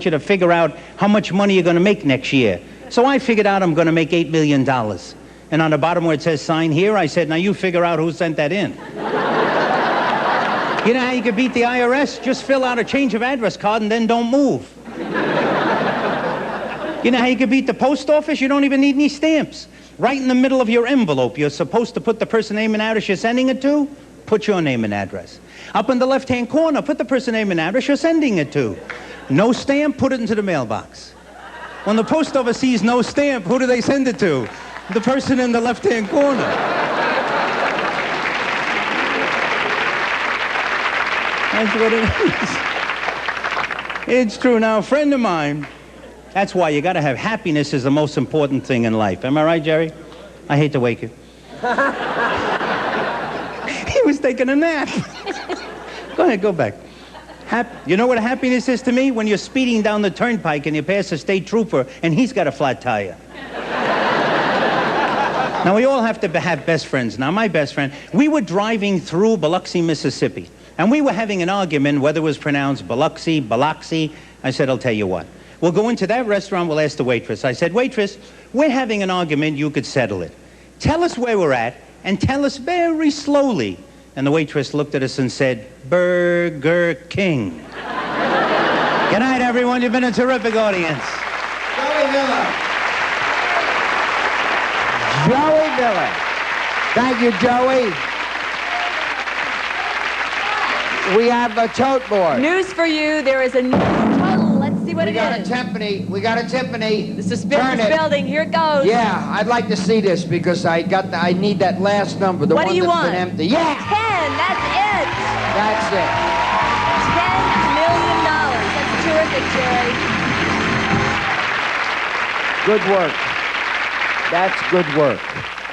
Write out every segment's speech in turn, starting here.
you to figure out how much money you're going to make next year. So I figured out I'm going to make $8 million. And on the bottom where it says sign here, I said, now you figure out who sent that in. You know how you could beat the IRS? Just fill out a change of address card and then don't move. You know how you could beat the post office? You don't even need any stamps. Right in the middle of your envelope, you're supposed to put the person name and address you're sending it to. Put your name and address. Up in the left-hand corner, put the person name and address you're sending it to. No stamp, put it into the mailbox. When the post office sees no stamp, who do they send it to? The person in the left-hand corner. That's what it is. It's true. Now, a friend of mine, that's why you got to have happiness is the most important thing in life. Am I right, Jerry? I hate to wake you. He was taking a nap. Go ahead, go back. You know what happiness is to me? When you're speeding down the turnpike and you pass a state trooper and he's got a flat tire. Now, we all have to have best friends. Now, my best friend, we were driving through Biloxi, Mississippi, and we were having an argument whether it was pronounced Biloxi, Biloxi. I said, I'll tell you what. We'll go into that restaurant, we'll ask the waitress. I said, waitress, we're having an argument, you could settle it. Tell us where we're at, and tell us very slowly. And the waitress looked at us and said, Burger King. Good night, everyone. You've been a terrific audience. Joey Miller. Joey Miller. Thank you, Joey. We have a tote board. News for you. There is a new total. Let's see what it is. We got a Timpani. The suspense is building. Here it goes. Yeah, I'd like to see this because I need that last number. The what one do you that's want? been empty. Yeah. 10. That's it. That's it. $10 million. That's terrific, Jerry. Good work. That's good work.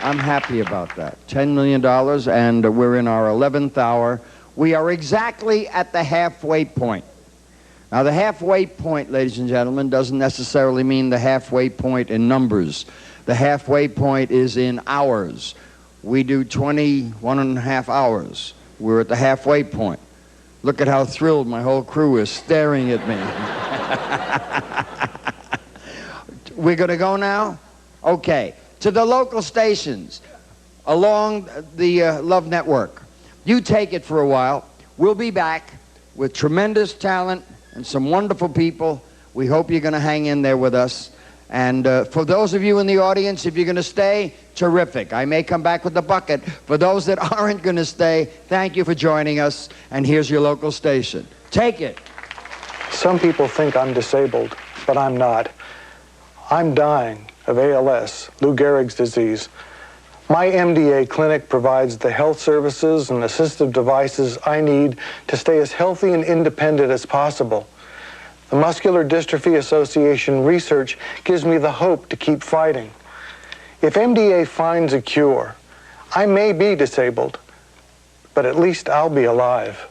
I'm happy about that. $10 million, and we're in our 11th hour. We are exactly at the halfway point. Now, the halfway point, ladies and gentlemen, doesn't necessarily mean the halfway point in numbers. The halfway point is in hours. We do 21 and a half hours. We're at the halfway point. Look at how thrilled my whole crew is staring at me. We're going to go now? Okay. To the local stations along the Love Network. You take it for a while. We'll be back with tremendous talent and some wonderful people. We hope you're going to hang in there with us. And for those of you in the audience, if you're going to stay, terrific. I may come back with the bucket. For those that aren't going to stay, thank you for joining us. And here's your local station. Take it. Some people think I'm disabled, but I'm not. I'm dying of ALS, Lou Gehrig's disease. My MDA clinic provides the health services and assistive devices I need to stay as healthy and independent as possible. The Muscular Dystrophy Association research gives me the hope to keep fighting. If MDA finds a cure, I may be disabled, but at least I'll be alive.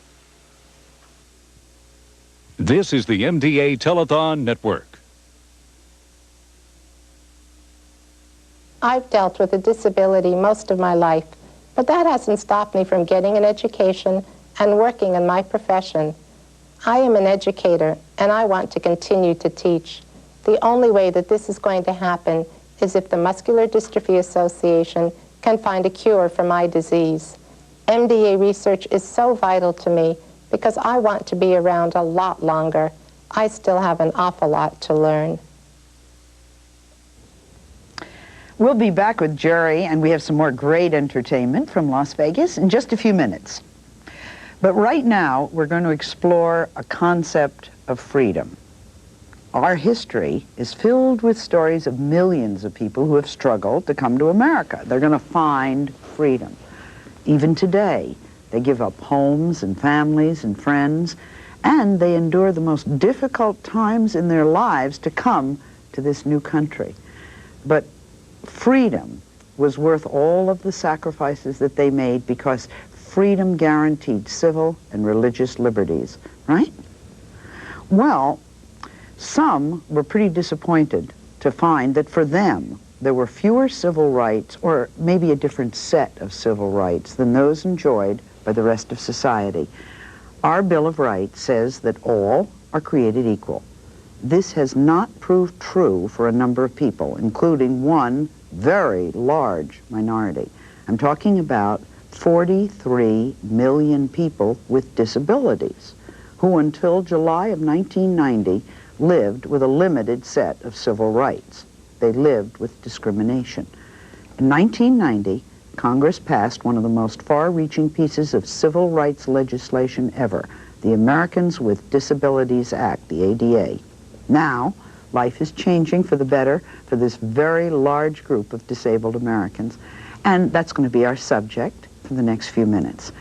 This is the MDA Telethon Network. I've dealt with a disability most of my life, but that hasn't stopped me from getting an education and working in my profession. I am an educator, and I want to continue to teach. The only way that this is going to happen is if the Muscular Dystrophy Association can find a cure for my disease. MDA research is so vital to me because I want to be around a lot longer. I still have an awful lot to learn. We'll be back with Jerry, and we have some more great entertainment from Las Vegas in just a few minutes. But right now, we're going to explore a concept of freedom. Our history is filled with stories of millions of people who have struggled to come to America. They're going to find freedom. Even today, they give up homes and families and friends, and they endure the most difficult times in their lives to come to this new country. But freedom was worth all of the sacrifices that they made because freedom guaranteed civil and religious liberties, right? Well, some were pretty disappointed to find that for them there were fewer civil rights, or maybe a different set of civil rights, than those enjoyed by the rest of society. Our Bill of Rights says that all are created equal. this has not proved true for a number of people, including one very large minority. I'm talking about 43 million people with disabilities who until July of 1990 lived with a limited set of civil rights. They lived with discrimination. In 1990, Congress passed one of the most far-reaching pieces of civil rights legislation ever, the Americans with Disabilities Act, the ADA. Now, life is changing for the better for this very large group of disabled Americans, and that's going to be our subject for the next few minutes.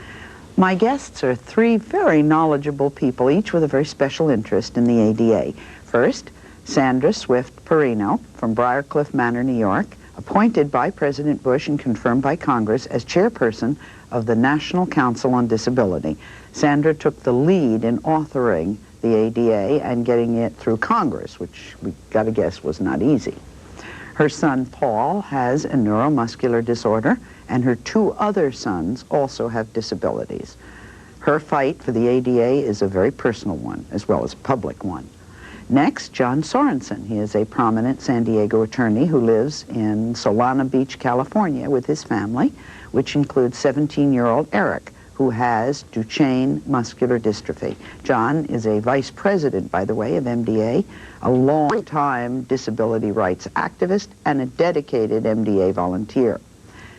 My guests are three very knowledgeable people, each with a very special interest in the ADA. First, Sandra Swift Perino from Briarcliff Manor, New York, appointed by President Bush and confirmed by Congress as chairperson of the National Council on Disability. Sandra took the lead in authoring the ADA and getting it through Congress, which we got to guess was not easy. Her son Paul has a neuromuscular disorder, and her two other sons also have disabilities. Her fight for the ADA is a very personal one, as well as a public one. Next, John Sorensen. He is a prominent San Diego attorney who lives in Solana Beach, California with his family, which includes 17-year-old Eric, who has Duchenne muscular dystrophy. John is a vice president, by the way, of MDA, a long-time disability rights activist, and a dedicated MDA volunteer.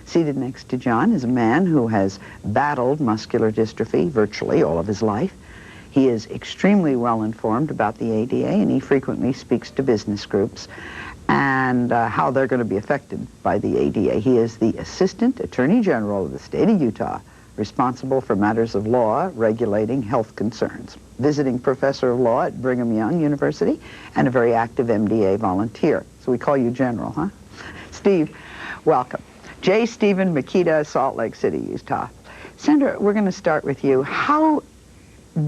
Seated next to John is a man who has battled muscular dystrophy virtually all of his life. He is extremely well informed about the ADA, and he frequently speaks to business groups and how they're going to be affected by the ADA. He is the Assistant Attorney General of the state of Utah, responsible for matters of law regulating health concerns, visiting professor of law at Brigham Young University, and a very active MDA volunteer. So we call you General, huh? Steve, welcome. J. Stephen Makita, Salt Lake City, Utah. Sandra, we're going to start with you. How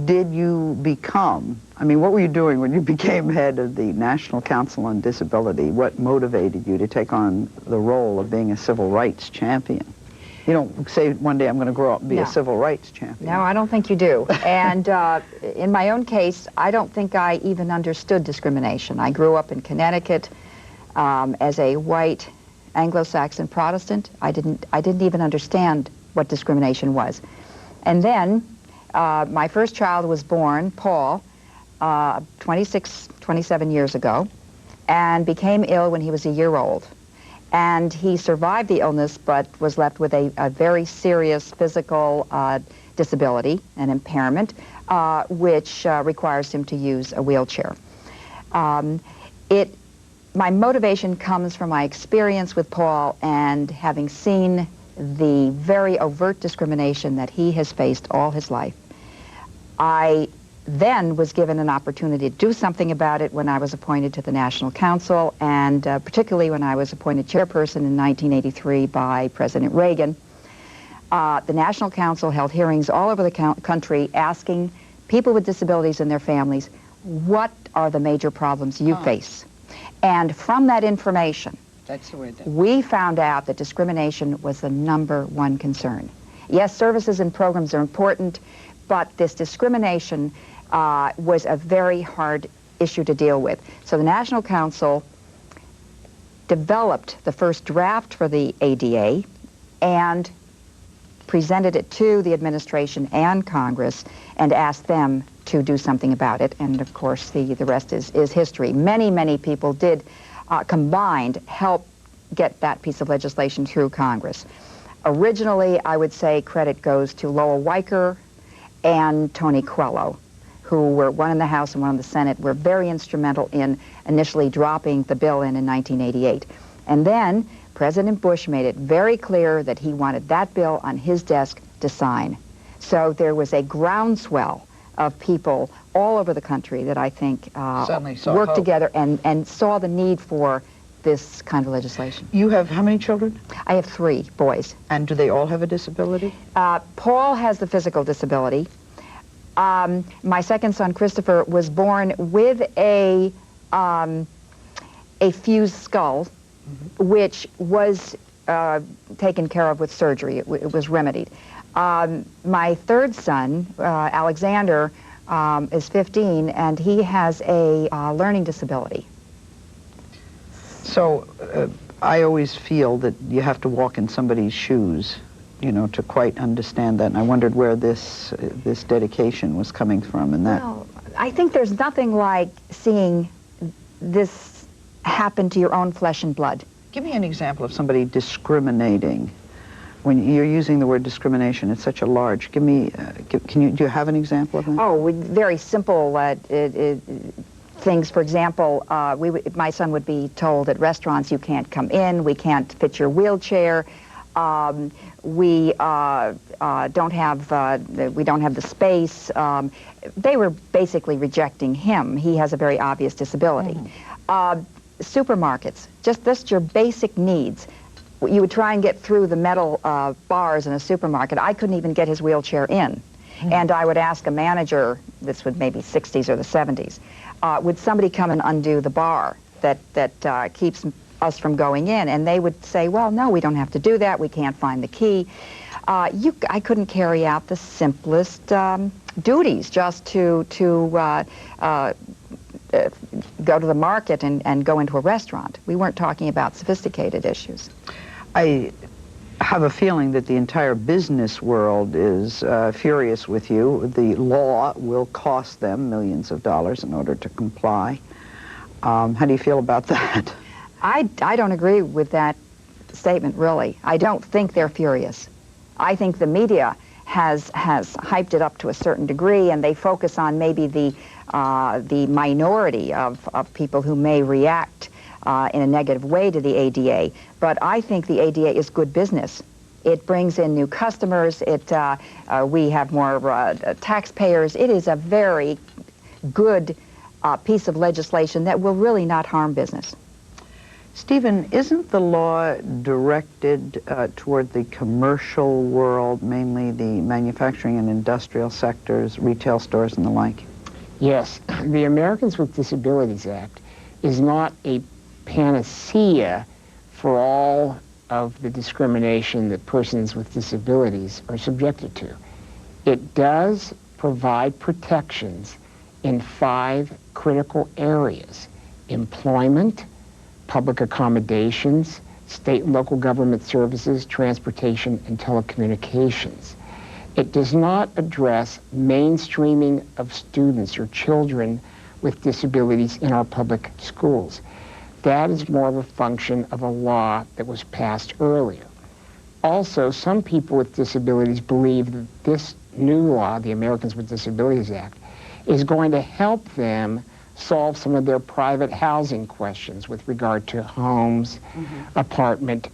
did you become, I mean, what were you doing when you became head of the National Council on Disability? What motivated you to take on the role of being a civil rights champion? You don't say one day I'm going to grow up and be a civil rights champion. No, I don't think you do. And in my own case, I don't think I even understood discrimination. I grew up in Connecticut as a white Anglo-Saxon Protestant. I didn't even understand what discrimination was. And then my first child was born, Paul, 27 years ago, and became ill when he was a year old. And he survived the illness, but was left with a very serious physical disability, an impairment, which requires him to use a wheelchair. My motivation comes from my experience with Paul and having seen the very overt discrimination that he has faced all his life. I then was given an opportunity to do something about it when I was appointed to the National Council, and particularly when I was appointed chairperson in 1983 by President Reagan. The National Council held hearings all over the country asking people with disabilities and their families, what are the major problems you face? And from that information, we found out that discrimination was the #1 concern. Yes, services and programs are important, but this discrimination was a very hard issue to deal with. So the National Council developed the first draft for the ADA and presented it to the administration and Congress and asked them to do something about it. And of course, the rest is history. Many, many people did combined help get that piece of legislation through Congress. Originally, I would say credit goes to Lowell Weicker and Tony Coelho, who were one in the House and one in the Senate, were very instrumental in initially dropping the bill in 1988. And then President Bush made it very clear that he wanted that bill on his desk to sign. So there was a groundswell of people all over the country that I think worked together and saw the need for this kind of legislation. You have how many children? I have 3 boys. And do they all have a disability? Paul has the physical disability. My second son, Christopher, was born with a fused skull, which was taken care of with surgery. It was remedied. My third son, Alexander, is 15, and he has a learning disability. So I always feel that you have to walk in somebody's shoes, you know, to quite understand that. And I wondered where this dedication was coming from. And that. Well, I think there's nothing like seeing this happen to your own flesh and blood. Give me an example of somebody discriminating. When you're using the word discrimination, it's such a large. Give me. Do you have an example of that? Oh, very simple things. For example, my son would be told at restaurants, "You can't come in. We can't fit your wheelchair. We don't have the space." They were basically rejecting him. He has a very obvious disability. Supermarkets, just your basic needs. You would try and get through the metal bars in a supermarket. I couldn't even get his wheelchair in. And I would ask a manager, this would maybe 60s or the 70s, would somebody come and undo the bar that keeps us from going in? And they would say, well, no, we don't have to do that. We can't find the key. I couldn't carry out the simplest duties, just to go to the market and go into a restaurant. We weren't talking about sophisticated issues. I have a feeling that the entire business world is furious with you. The law will cost them millions of dollars in order to comply. How do you feel about that? I don't agree with that statement, really. I don't think they're furious. I think the media has hyped it up to a certain degree, and they focus on maybe the minority of people who may react in a negative way to the ADA. But I think the ADA is good business. It brings in new customers. We have more taxpayers. It is a very good piece of legislation that will really not harm business. Stephen, isn't the law directed toward the commercial world, mainly the manufacturing and industrial sectors, retail stores and the like? Yes. The Americans with Disabilities Act is not a panacea for all of the discrimination that persons with disabilities are subjected to. It does provide protections in 5 critical areas: employment, public accommodations, state and local government services, transportation, and telecommunications. It does not address mainstreaming of students or children with disabilities in our public schools. That is more of a function of a law that was passed earlier. Also, some people with disabilities believe that this new law, the Americans with Disabilities Act, is going to help them solve some of their private housing questions with regard to homes, apartments,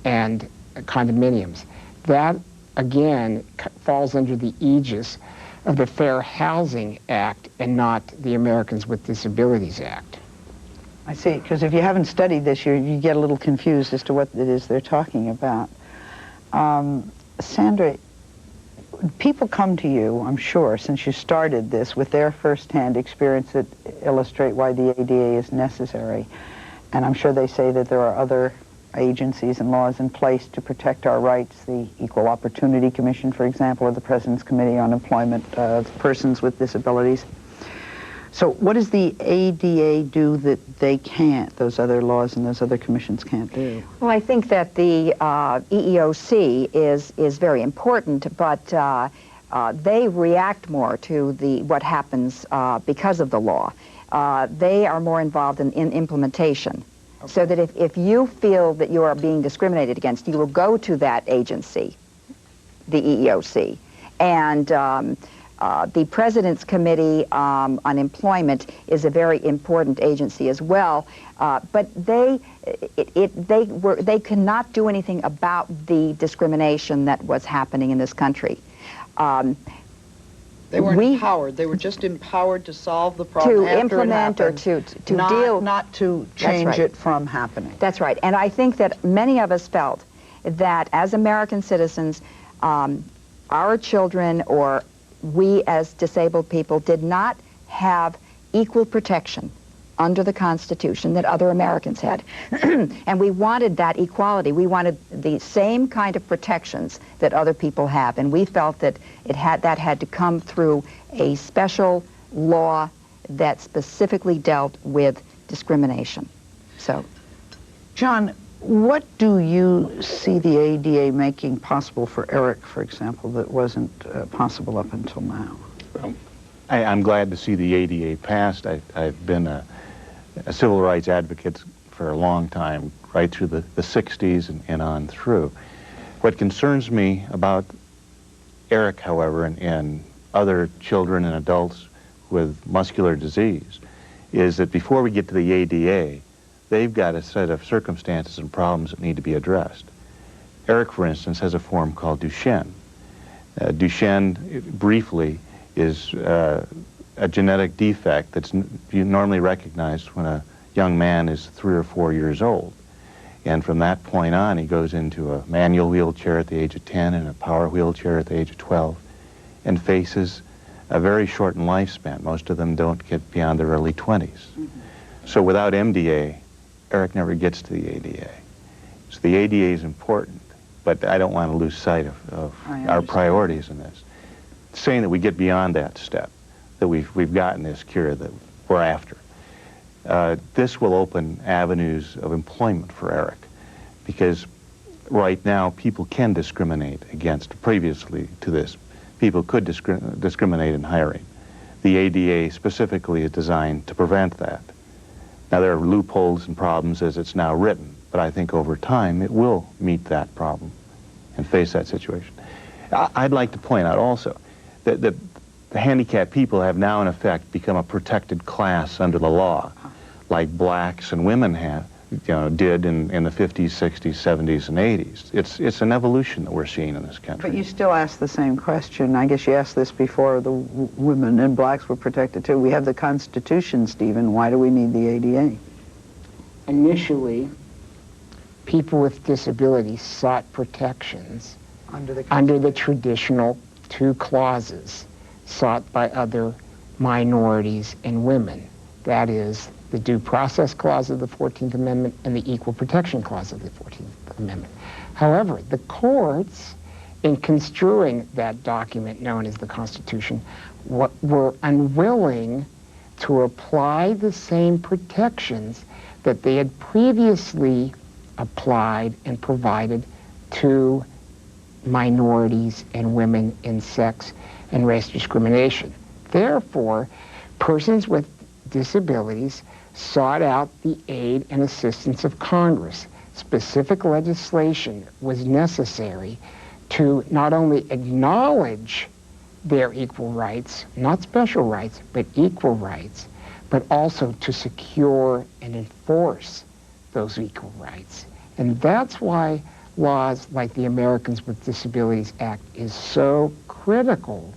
and condominiums. That, again, falls under the aegis of the Fair Housing Act and not the Americans with Disabilities Act. I see, because if you haven't studied this, you get a little confused as to what it is they're talking about. Sandra, people come to you, I'm sure, since you started this, with their first-hand experience that illustrate why the ADA is necessary. And I'm sure they say that there are other agencies and laws in place to protect our rights, the Equal Opportunity Commission, for example, or the President's Committee on Employment of Persons with Disabilities. So what does the ADA do that they can't, those other laws and those other commissions can't do? Well, I think that the EEOC is very important, but they react more to what happens because of the law. They are more involved in implementation. Okay. So that if you feel that you are being discriminated against, you will go to that agency, the EEOC, and the President's Committee on Employment is a very important agency as well, but they cannot do anything about the discrimination that was happening in this country. They weren't empowered. They were just empowered to solve the problem to implement or to deal, not to change it from happening. That's right. And I think that many of us felt that as American citizens, our children or we as disabled people did not have equal protection under the Constitution that other Americans had. And we wanted that equality. We wanted the same kind of protections that other people have. And we felt that that had to come through a special law that specifically dealt with discrimination. So, John, what do you see the ADA making possible for Eric, for example, that wasn't possible up until now? I'm glad to see the ADA passed. I've been a civil rights advocate for a long time, right through the 60s and on through. What concerns me about Eric, however, and other children and adults with muscular disease is that before we get to the ADA, they've got a set of circumstances and problems that need to be addressed. Eric, for instance, has a form called Duchenne. Duchenne, briefly, is a genetic defect that's normally recognized when a young man is 3 or 4 years old. And from that point on, he goes into a manual wheelchair at the age of 10 and a power wheelchair at the age of 12 and faces a very shortened lifespan. Most of them don't get beyond their early 20s. Mm-hmm. So without MDA, Eric never gets to the ADA. So the ADA is important, but I don't want to lose sight of our priorities in this. Saying that we get beyond that step, that we've gotten this cure that we're after. This will open avenues of employment for Eric, because right now people can discriminate against, previously to this, people could discriminate in hiring. The ADA specifically is designed to prevent that. Now there are loopholes and problems as it's now written, but I think over time it will meet that problem and face that situation. I'd like to point out also that the handicapped people have now in effect become a protected class under the law, like blacks and women did in the 50s, 60s, 70s, and 80s. It's an evolution that we're seeing in this country. But you still ask the same question. I guess you asked this before. The women and blacks were protected too. We have the Constitution, Stephen. Why do we need the ADA? Initially, people with disabilities sought protections under the traditional 2 clauses sought by other minorities and women. That is, the Due Process Clause of the 14th Amendment and the Equal Protection Clause of the 14th Amendment. However, the courts, in construing that document known as the Constitution, were unwilling to apply the same protections that they had previously applied and provided to minorities and women in sex and race discrimination. Therefore, persons with disabilities sought out the aid and assistance of Congress. Specific legislation was necessary to not only acknowledge their equal rights, not special rights, but equal rights, but also to secure and enforce those equal rights. And that's why laws like the Americans with Disabilities Act is so critical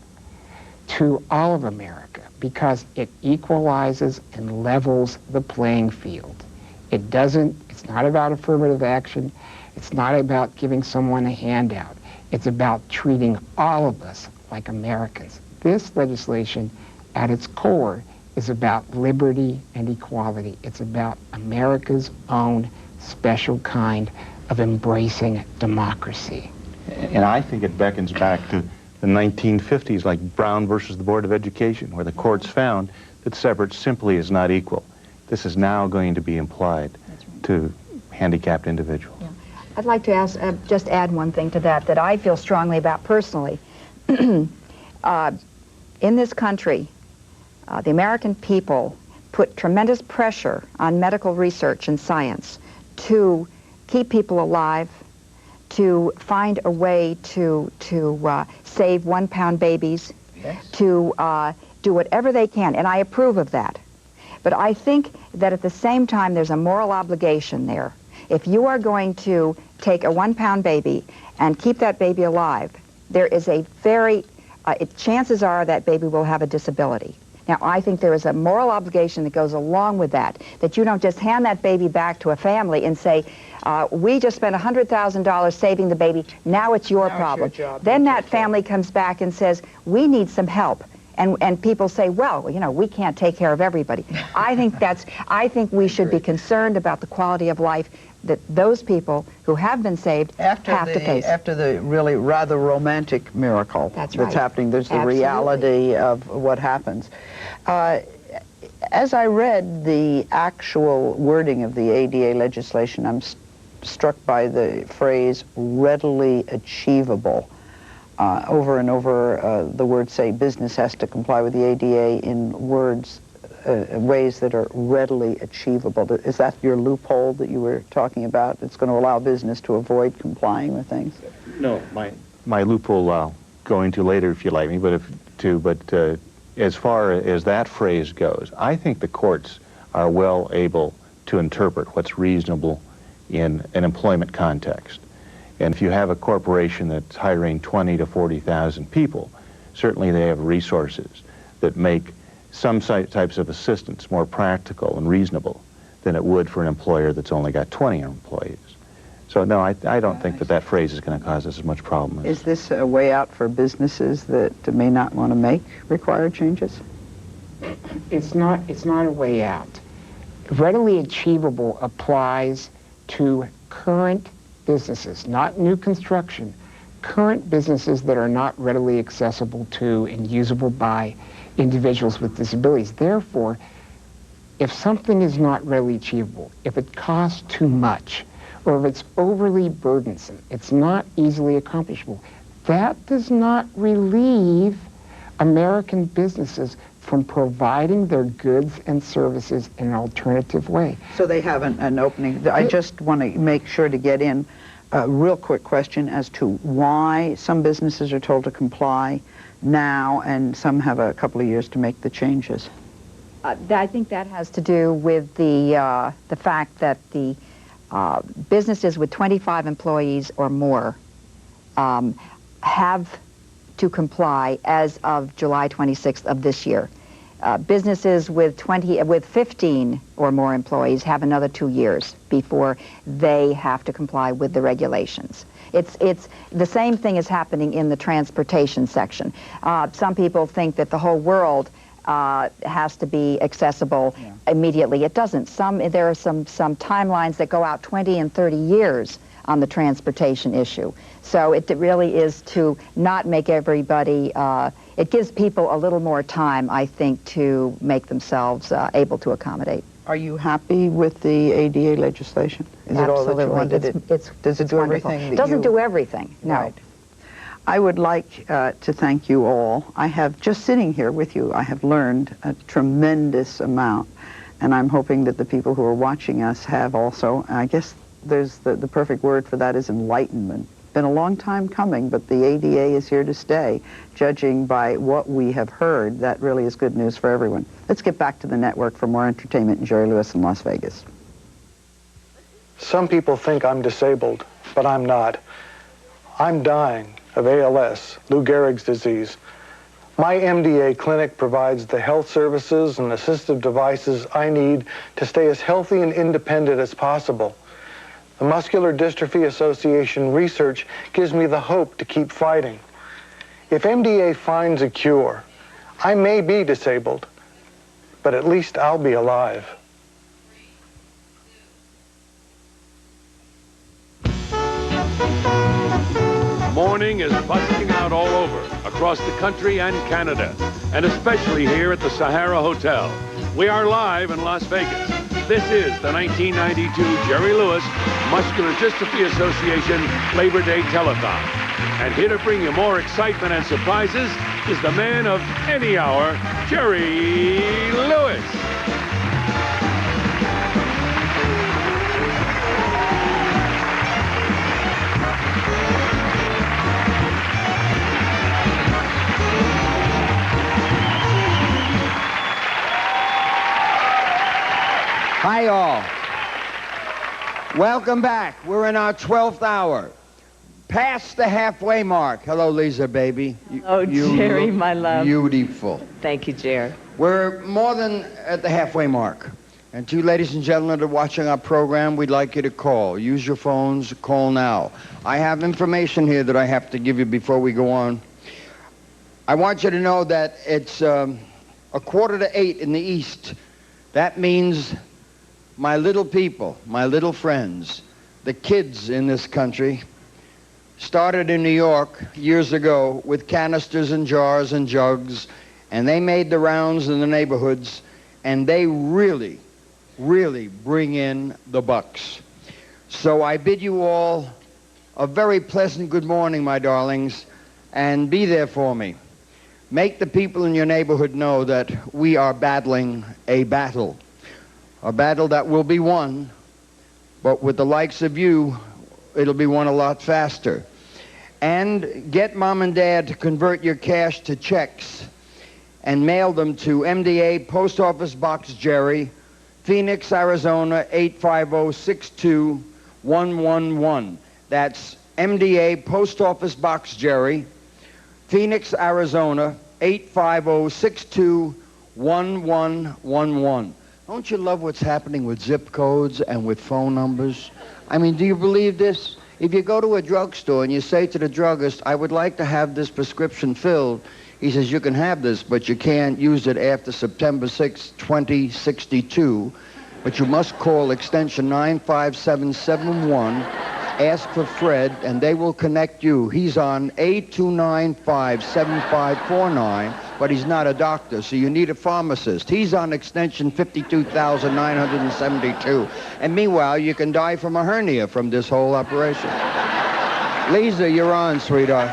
to all of America, because it equalizes and levels the playing field. It's not about affirmative action. It's not about giving someone a handout. It's about treating all of us like Americans. This legislation, at its core, is about liberty and equality. It's about America's own special kind of embracing democracy. And I think it beckons back to the 1950s, like Brown versus the Board of Education, where the courts found that separate simply is not equal. This is now going to be applied to handicapped individuals. Yeah. I'd like to just add one thing to that I feel strongly about personally. In this country, the American people put tremendous pressure on medical research and science to keep people alive, to find a way to save 1-pound babies, yes, to do whatever they can, and I approve of that. But I think that at the same time there's a moral obligation there. If you are going to take a 1-pound baby and keep that baby alive, there is a chances are that baby will have a disability. Now, I think there is a moral obligation that goes along with that you don't just hand that baby back to a family and say, we just spent $100,000 saving the baby, now it's your problem. Then that family comes back and says, we need some help. And people say, well, you know, we can't take care of everybody. I think we should be concerned about the quality of life that those people who have been saved have to face. After the really rather romantic miracle that's happening, there's the reality of what happens. As I read the actual wording of the ADA legislation, I'm struck by the phrase readily achievable. Over and over, the words say business has to comply with the ADA in words, ways that are readily achievable. Is that your loophole that you were talking about? It's going to allow business to avoid complying with things? No, my loophole I'll go into later if you like me, but as far as that phrase goes, I think the courts are well able to interpret what's reasonable in an employment context. And if you have a corporation that's hiring 20 to 40,000 people, certainly they have resources that make some types of assistance more practical and reasonable than it would for an employer that's only got 20 employees. So no, I don't think that phrase is going to cause us as much problem. Is this a way out for businesses that may not want to make required changes? It's not a way out. Readily achievable applies to current businesses, not new construction, current businesses that are not readily accessible to and usable by individuals with disabilities. Therefore, if something is not readily achievable, if it costs too much, or if it's overly burdensome, it's not easily accomplishable, that does not relieve American businesses from providing their goods and services in an alternative way. So they have an opening. I just want to make sure to get in a real quick question as to why some businesses are told to comply now and some have a couple of years to make the changes. I think that has to do with the fact that the businesses with 25 employees or more have to comply as of July 26th of this year. Businesses with 15 or more employees have another 2 years before they have to comply with the regulations. It's the same thing is happening in the transportation section. Some people think that the whole world has to be accessible immediately. It doesn't. There are some timelines that go out 20 and 30 years on the transportation issue. So it really is to not make everybody, it gives people a little more time, I think, to make themselves able to accommodate. Are you happy with the ADA legislation? Is it all that you wanted? Does it do everything? It doesn't do everything, no. Right. I would like to thank you all. I have, just sitting here with you, I have learned a tremendous amount, and I'm hoping that the people who are watching us have also. I guess there's the perfect word for that is enlightenment. Been a long time coming, but the ADA is here to stay. Judging by what we have heard, that really is good news for everyone. Let's get back to the network for more entertainment in Jerry Lewis in Las Vegas. Some people think I'm disabled, but I'm not. I'm dying of ALS, Lou Gehrig's disease. My MDA clinic provides the health services and assistive devices I need to stay as healthy and independent as possible. The Muscular Dystrophy Association research gives me the hope to keep fighting. If MDA finds a cure, I may be disabled, but at least I'll be alive. Morning is busting out all over, across the country and Canada, and especially here at the Sahara Hotel. We are live in Las Vegas. This is the 1992 Jerry Lewis Muscular Dystrophy Association Labor Day Telethon. And here to bring you more excitement and surprises is the man of any hour, Jerry Lewis. Hi, all. Welcome back. We're in our 12th hour. Past the halfway mark. Hello, Lisa, baby. Oh, Jerry, my love. Beautiful. Thank you, Jerry. We're more than at the halfway mark. And to you, ladies and gentlemen, that are watching our program, we'd like you to call. Use your phones. Call now. I have information here that I have to give you before we go on. I want you to know that it's 7:45 in the east. That means my little people, my little friends, the kids in this country, started in New York years ago with canisters and jars and jugs, and they made the rounds in the neighborhoods, and they really, really bring in the bucks. So I bid you all a very pleasant good morning, my darlings, and be there for me. Make the people in your neighborhood know that we are battling a battle that will be won, but with the likes of you, it'll be won a lot faster. And get Mom and Dad to convert your cash to checks and mail them to MDA Post Office Box Jerry, Phoenix, Arizona 850-62111. That's MDA Post Office Box Jerry, Phoenix, Arizona 850-62111. Don't you love what's happening with zip codes and with phone numbers? I mean, do you believe this? If you go to a drugstore and you say to the druggist, I would like to have this prescription filled, he says, you can have this, but you can't use it after September 6, 2062. But you must call extension 95771, ask for Fred, and they will connect you. He's on A295-7549, but he's not a doctor, so you need a pharmacist. He's on extension 52,972. And meanwhile, you can die from a hernia from this whole operation. Lisa, you're on, sweetheart.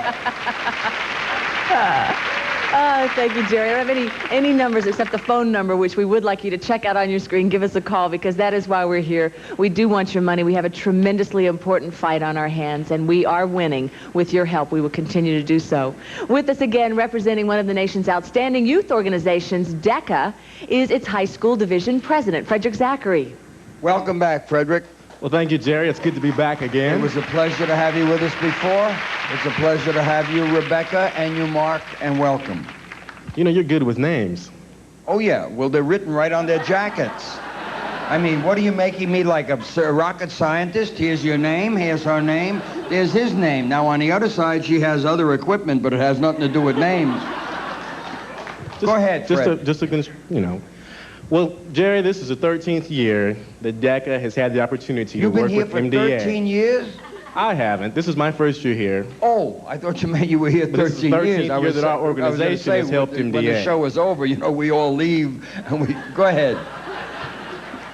Oh, thank you, Jerry. I don't have any numbers except the phone number, which we would like you to check out on your screen. Give us a call, because that is why we're here. We do want your money. We have a tremendously important fight on our hands, and we are winning. With your help, we will continue to do so. With us again, representing one of the nation's outstanding youth organizations, DECA, is its high school division president, Frederick Zachary. Welcome back, Frederick. Well, thank you, Jerry. It's good to be back again. It was a pleasure to have you with us before. It's a pleasure to have you, Rebecca, and you, Mark, and welcome. You know, you're good with names. Oh, yeah. Well, they're written right on their jackets. I mean, what are you making me like, a rocket scientist? Here's your name, here's her name, there's his name. Now, on the other side, she has other equipment, but it has nothing to do with names. Go ahead, Fred. You know. Well, Jerry, this is the 13th year that DECA has had the opportunity to work with MDA. You've been here for 13 years? I haven't. This is my first year here. Oh, I thought you meant you were here 13 years. This is the 13th year that our organization has helped MDA. When the show is over, you know, we all leave and we... Go ahead.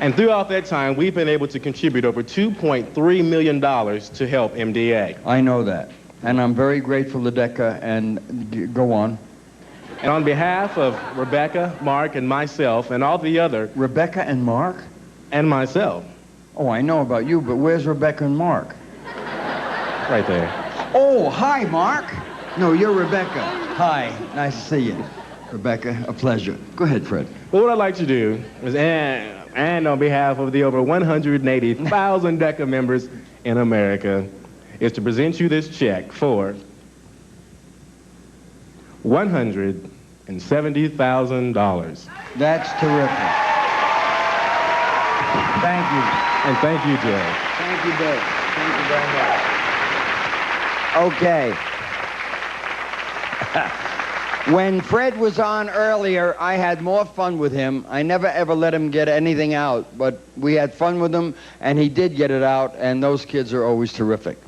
And throughout that time, we've been able to contribute over $2.3 million to help MDA. I know that. And I'm very grateful to DECA, and go on. And on behalf of Rebecca, Mark, and myself, and all the other... Rebecca and Mark? And myself. Oh, I know about you, but where's Rebecca and Mark? Right there. Oh, hi, Mark. No, you're Rebecca. Hi, nice to see you. Rebecca, a pleasure. Go ahead, Fred. Well, what I'd like to do is, and on behalf of the over 180,000 DECA members in America, is to present you this check for $170,000. That's terrific. Thank you. And thank you, Jerry. Thank you, Dave. Thank you very much. Okay. When Fred was on earlier, I had more fun with him. I never ever let him get anything out, but we had fun with him, and he did get it out, and those kids are always terrific.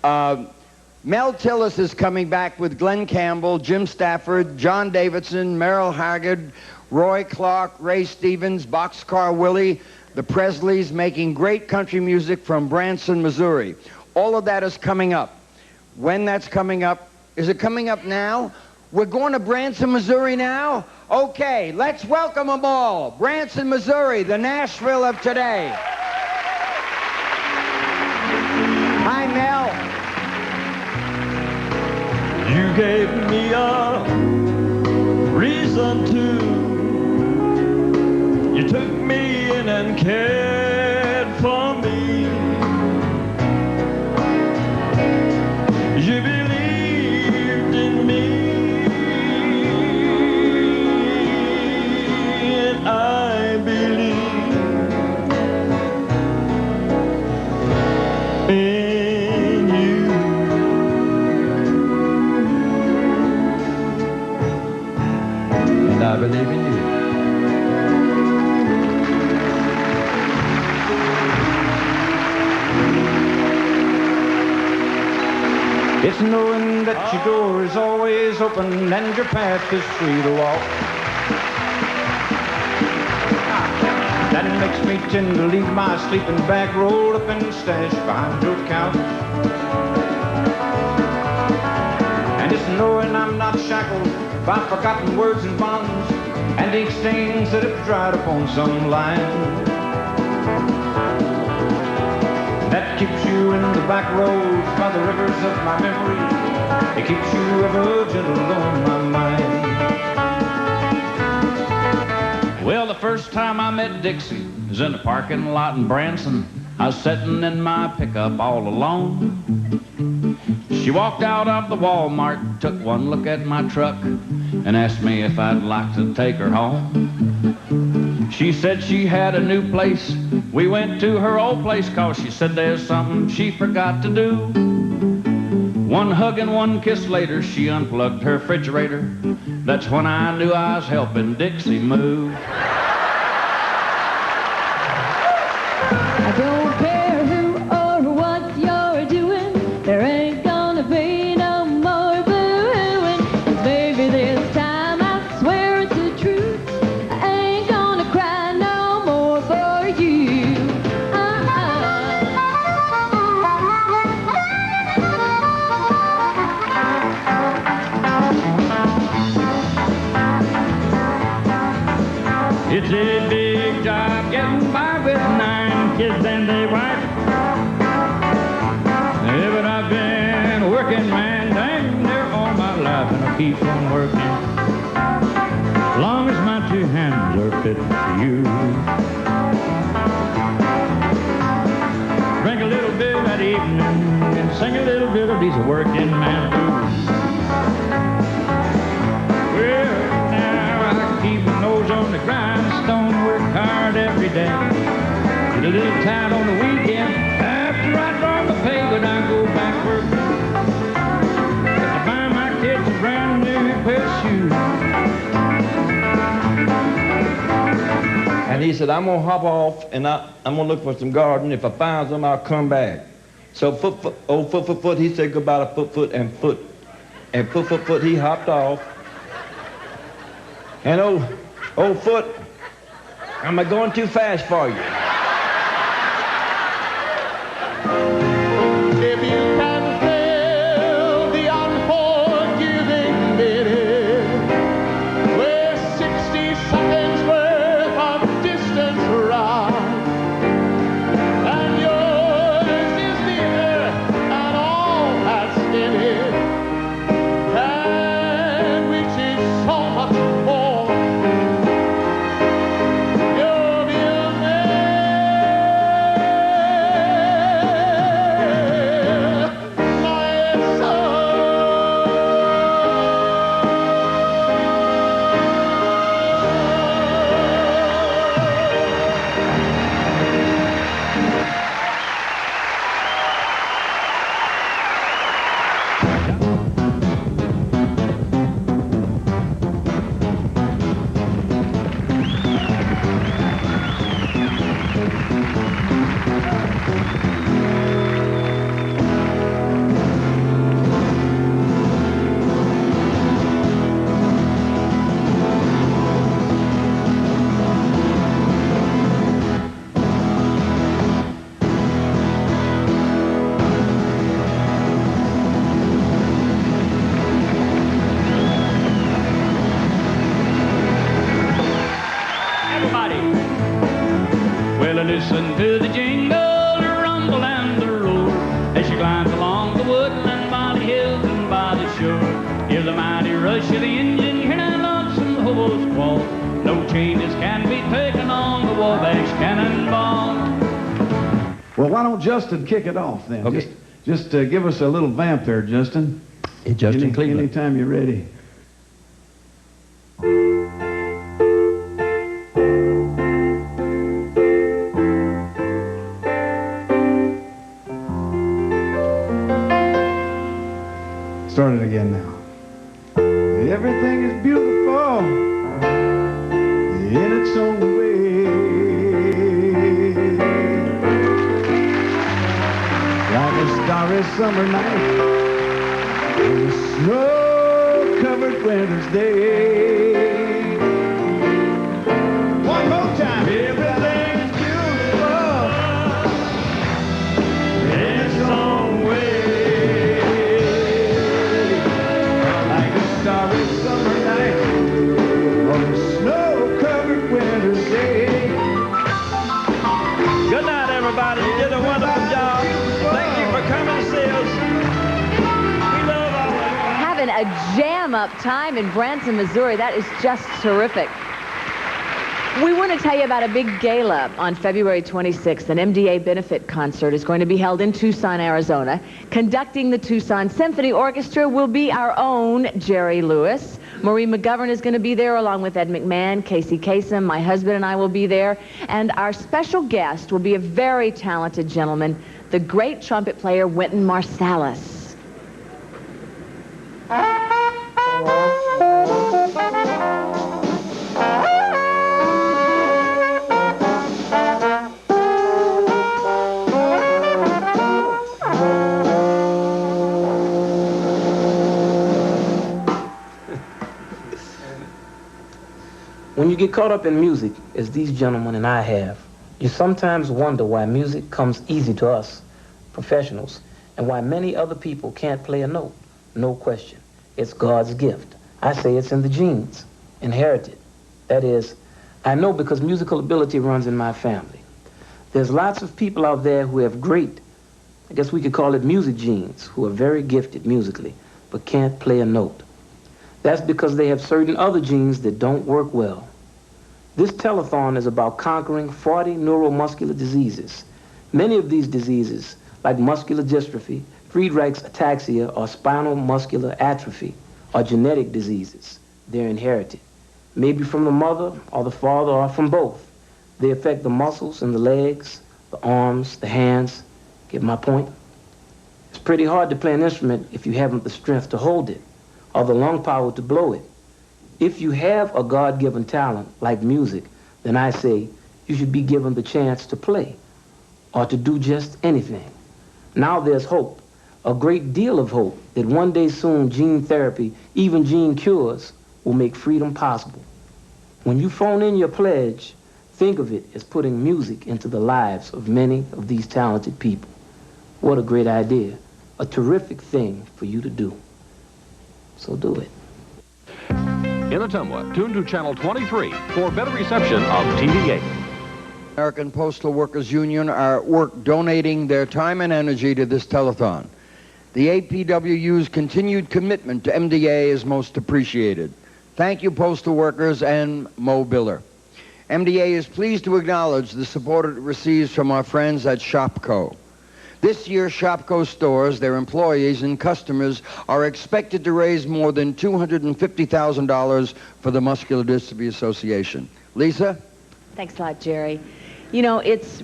Mel Tillis is coming back with Glenn Campbell, Jim Stafford, John Davidson, Merrill Haggard, Roy Clark, Ray Stevens, Boxcar Willie, the Presleys, making great country music from Branson, Missouri. All of that is coming up. When that's coming up, is it coming up now? We're going to Branson, Missouri now? Okay, let's welcome them all. Branson, Missouri, the Nashville of today. Hi, Mel. You gave me a reason to. You took me in and cared for me. You believed in me, and I believe in you. believe in you. It's knowing that your door is always open and your path is free to walk. That makes me tend to leave my sleeping bag rolled up and stashed behind your couch. And it's knowing I'm not shackled by forgotten words and bonds and ink stains that have dried upon some line. That keeps you in the back roads by the rivers of my memory. It keeps you ever gentle on my mind. Well, the first time I met Dixie was in a parking lot in Branson. I was sitting in my pickup all alone. She walked out of the Walmart, took one look at my truck, and asked me if I'd like to take her home. She said she had a new place. We went to her old place 'cause she said there's something she forgot to do. One hug and one kiss later, she unplugged her refrigerator. That's when I knew I was helping Dixie move. I don't care who or what you're doing, there ain't gonna be no more boo-hooing. 'Cause baby, this time I swear it's the truth, I ain't gonna cry no more for you. It's a big job getting by with 9 kids and a wife. Yeah, but I've been working, man, dang near all my life, and I'll keep on working long as my 2 hands are fit for you. Drink a little bit that evening and sing a little bit of these working man blues. Well, now I keep my nose on the grindstone, work hard every day. Get a little tired on the weekend after I draw the pay, but I go back working. I buy my kids a brand new pair of shoes. And he said, I'm going to hop off and I'm going to look for some garden. If I find some, I'll come back. So old foot, he said goodbye to foot, and foot, he hopped off. And old foot, am I going too fast for you? If you can feel the unforgiving minute, where 60 seconds worth of distance run, and yours is the earth and all that's in it, and which is so much more. Listen to the jingle, the rumble, and the roar as she glides along the woodland by the hills and by the shore. Hear the mighty rush of the engine, hear that lonesome hobo squall. No changes can be taken on the Wabash Cannonball. Well, why don't Justin kick it off then? Okay. Just give us a little vamp there, Justin. Hey, Justin Cleveland. Anytime you're ready. Start it again now. Everything is beautiful summer night, on a snow-covered winter's day. One more time. Everything's beautiful in its own way. Like a starry summer night on a snow-covered winter's day. Good night, everybody. You did a wonderful job. Thank you for coming to see us. We love all of you. Having a jam-up time in Branson, Missouri. That is just terrific. We want to tell you about a big gala on February 26th. An MDA benefit concert is going to be held in Tucson, Arizona. Conducting the Tucson Symphony Orchestra will be our own Jerry Lewis. Maureen McGovern is going to be there along with Ed McMahon, Casey Kasem, my husband and I will be there. And our special guest will be a very talented gentleman, the great trumpet player Wynton Marsalis. When you get caught up in music, as these gentlemen and I have, you sometimes wonder why music comes easy to us, professionals, and why many other people can't play a note. No question. It's God's gift. I say it's in the genes, inherited. That is, I know because musical ability runs in my family. There's lots of people out there who have great, I guess we could call it music genes, who are very gifted musically, but can't play a note. That's because they have certain other genes that don't work well. This telethon is about conquering 40 neuromuscular diseases. Many of these diseases, like muscular dystrophy, Friedreich's ataxia, or spinal muscular atrophy, are genetic diseases. They're inherited. Maybe from the mother or the father or from both. They affect the muscles in the legs, the arms, the hands. Get my point? It's pretty hard to play an instrument if you haven't the strength to hold it or the lung power to blow it. If you have a God-given talent like music, then I say you should be given the chance to play or to do just anything. Now there's hope, a great deal of hope, that one day soon gene therapy, even gene cures, will make freedom possible. When you phone in your pledge, think of it as putting music into the lives of many of these talented people. What a great idea. A terrific thing for you to do. So do it. In Ottumwa, tune to Channel 23 for better reception of TVA. American Postal Workers Union are at work donating their time and energy to this telethon. The APWU's continued commitment to MDA is most appreciated. Thank you, postal workers and Mo Biller. MDA is pleased to acknowledge the support it receives from our friends at ShopKo. This year, ShopKo stores, their employees, and customers are expected to raise more than $250,000 for the Muscular Dystrophy Association. Lisa? Thanks a lot, Jerry. You know, it's,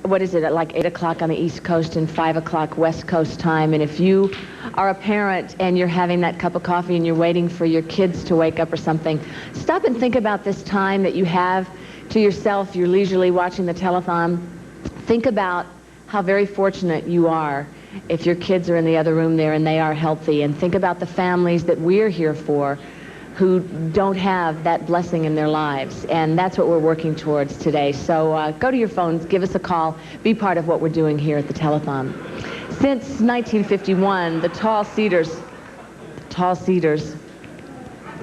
what is it, like 8 o'clock on the East Coast and 5 o'clock West Coast time, and if you are a parent and you're having that cup of coffee and you're waiting for your kids to wake up or something, stop and think about this time that you have to yourself. You're leisurely watching the telethon. Think about how very fortunate you are if your kids are in the other room there and they are healthy, and think about the families that we're here for who don't have that blessing in their lives, and that's what we're working towards today. So go to your phones, give us a call, be part of what we're doing here at the telethon. Since 1951, the Tall Cedars,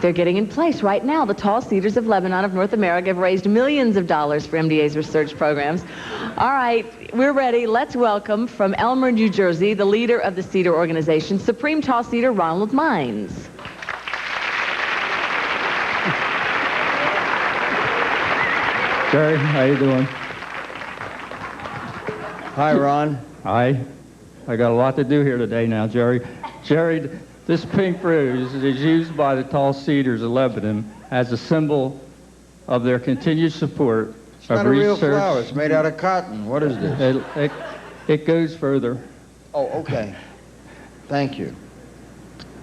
they're getting in place right now. The Tall Cedars of Lebanon of North America have raised millions of dollars for MDA's research programs. All right, we're ready. Let's welcome from Elmer, New Jersey, the leader of the Cedar organization, Supreme Tall Cedar Ronald Mines. Jerry, how you doing? Hi, Ron. Hi. I got a lot to do here today now, Jerry. Jerry, this pink rose is used by the Tall Cedars of Lebanon as a symbol of their continued support It's not of a real research. flower. It's made out of cotton. What is this? It goes further. Oh, okay. Thank you.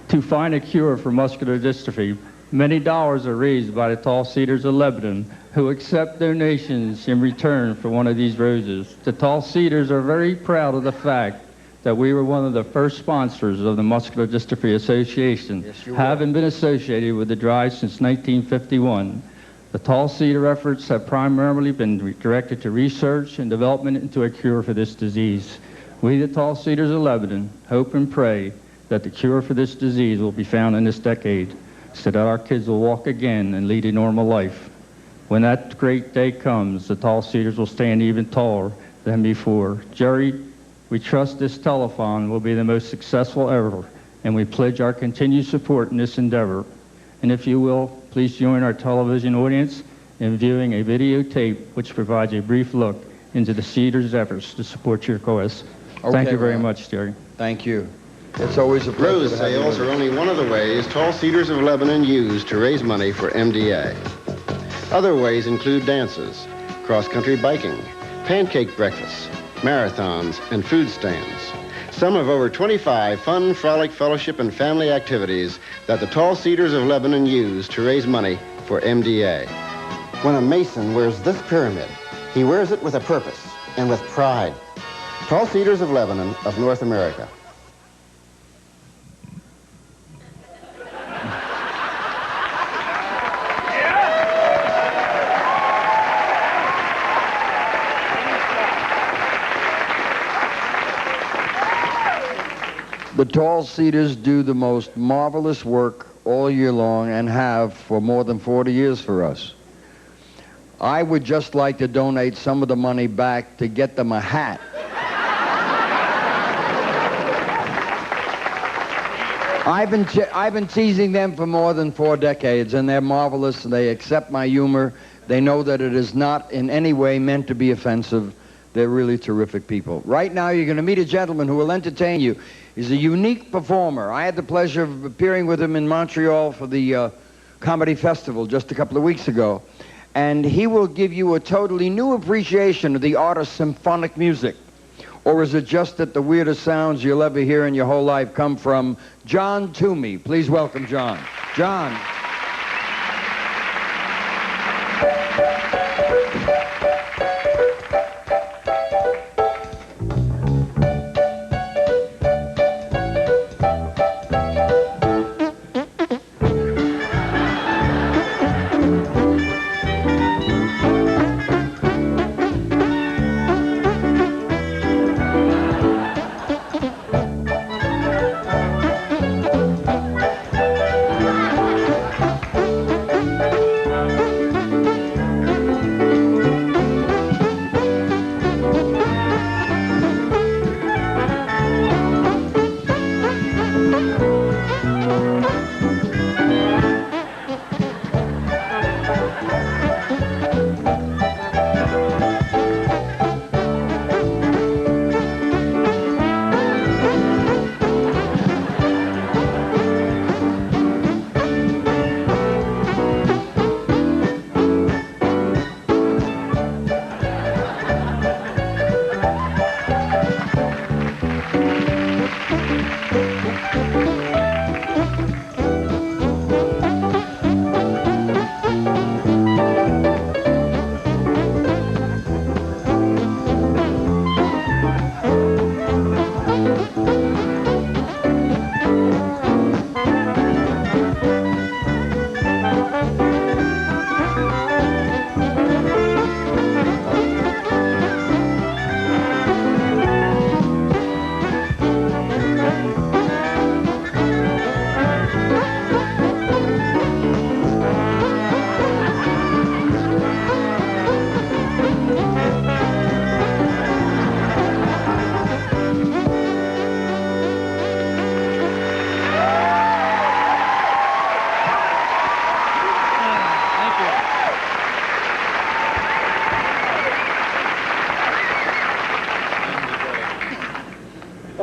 To find a cure for muscular dystrophy, many dollars are raised by the Tall Cedars of Lebanon, who accept donations in return for one of these roses. The Tall Cedars are very proud of the fact that we were one of the first sponsors of the Muscular Dystrophy Association, having been associated with the drive since 1951. The Tall Cedar efforts have primarily been directed to research and development into a cure for this disease. We, the Tall Cedars of Lebanon, hope and pray that the cure for this disease will be found in this decade, so that our kids will walk again and lead a normal life. When that great day comes, the Tall Cedars will stand even taller than before. Jerry, we trust this telethon will be the most successful ever, and we pledge our continued support in this endeavor. And if you will, please join our television audience in viewing a videotape which provides a brief look into the Cedars' efforts to support your cause. Thank you very much, Jerry. Thank you. It's always a pleasure. Rose sales are only one of the ways Tall Cedars of Lebanon use to raise money for MDA. Other ways include dances, cross-country biking, pancake breakfasts, marathons, and food stands. Some of over 25 fun, frolic, fellowship, and family activities that the Tall Cedars of Lebanon use to raise money for MDA. When a Mason wears this pyramid, he wears it with a purpose and with pride. Tall Cedars of Lebanon of North America. The Tall Cedars do the most marvelous work all year long and have for more than 40 years for us. I would just like to donate some of the money back to get them a hat. I've been teasing them for more than 4 decades, and they're marvelous. They accept my humor. They know that it is not in any way meant to be offensive. They're really terrific people. Right now, you're going to meet a gentleman who will entertain you. He's a unique performer. I had the pleasure of appearing with him in Montreal for the Comedy Festival just a couple of weeks ago. And he will give you a totally new appreciation of the art of symphonic music. Or is it just that the weirdest sounds you'll ever hear in your whole life come from John Toomey? Please welcome John. John.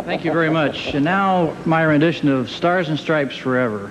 Thank you very much. And now my rendition of Stars and Stripes Forever.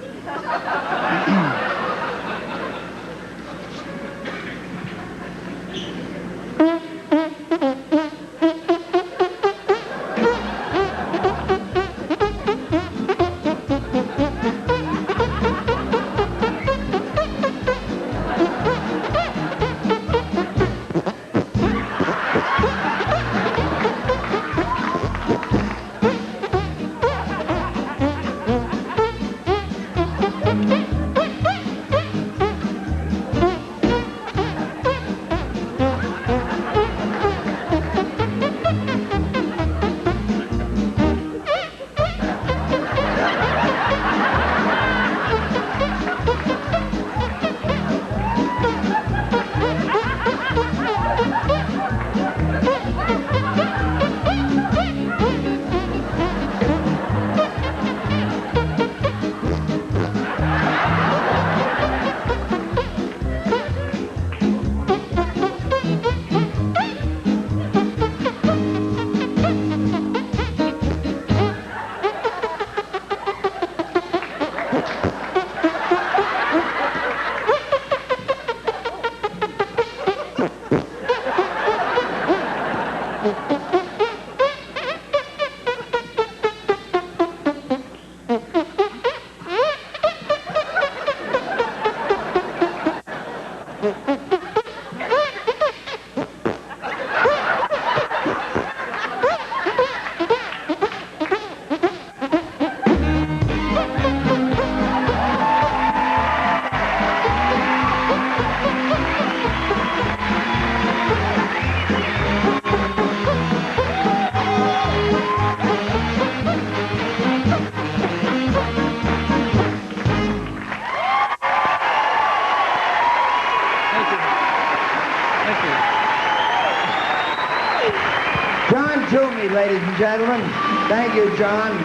to me, ladies and gentlemen. Thank you, John.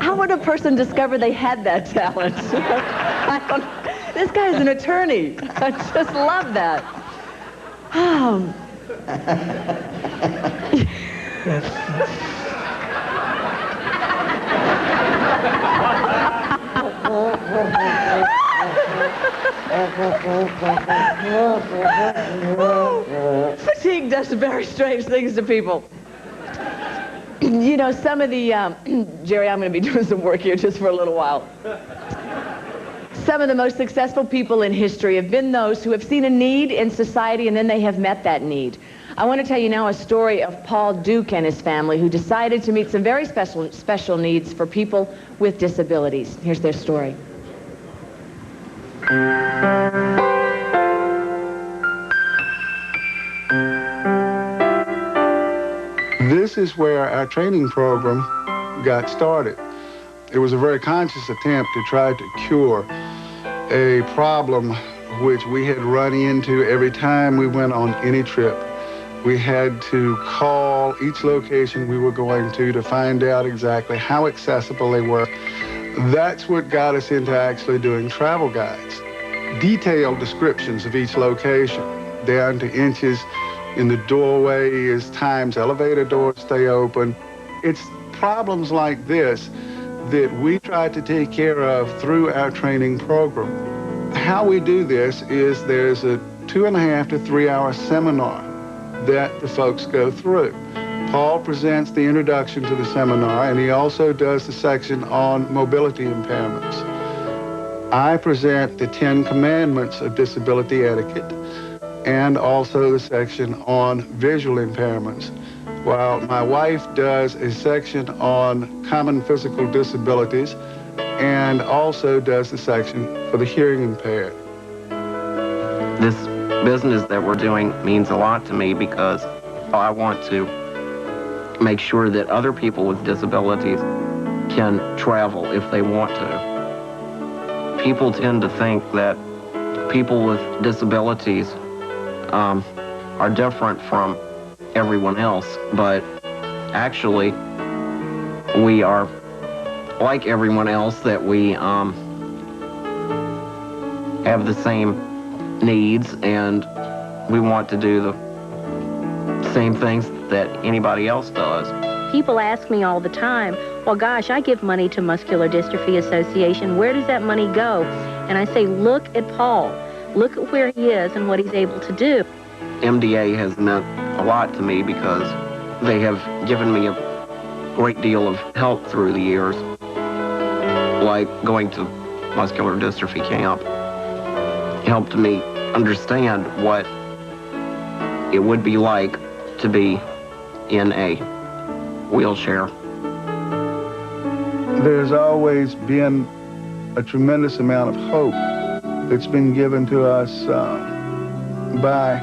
How would a person discover they had that talent? This guy's an attorney. I just love that. Fatigue does very strange things to people. You know, some of the, Jerry, I'm going to be doing some work here just for a little while. Some of the most successful people in history have been those who have seen a need in society and then they have met that need. I want to tell you now a story of Paul Duke and his family who decided to meet some very special needs for people with disabilities. Here's their story. This is where our training program got started. It was a very conscious attempt to try to cure a problem which we had run into every time we went on any trip. We had to call each location we were going to find out exactly how accessible they were. That's what got us into actually doing travel guides. Detailed descriptions of each location, down to inches in the doorway, as times elevator doors stay open. It's problems like this that we try to take care of through our training program. How we do this is there's a 2.5 to 3 hour seminar that the folks go through. Paul presents the introduction to the seminar, and he also does the section on mobility impairments. I present the 10 commandments of disability etiquette, and also the section on visual impairments, while my wife does a section on common physical disabilities and also does the section for the hearing impaired. This business that we're doing means a lot to me because I want to make sure that other people with disabilities can travel if they want to. People tend to think that people with disabilities are different from everyone else, but actually we are like everyone else, that we have the same needs and we want to do the same things that anybody else does. People ask me all the time, well, gosh, I give money to Muscular Dystrophy Association. Where does that money go? And I say, look at Paul. Look at where he is and what he's able to do. MDA has meant a lot to me because they have given me a great deal of help through the years, like going to muscular dystrophy camp. Helped me understand what it would be like to be in a wheelchair. There's always been a tremendous amount of hope that's been given to us by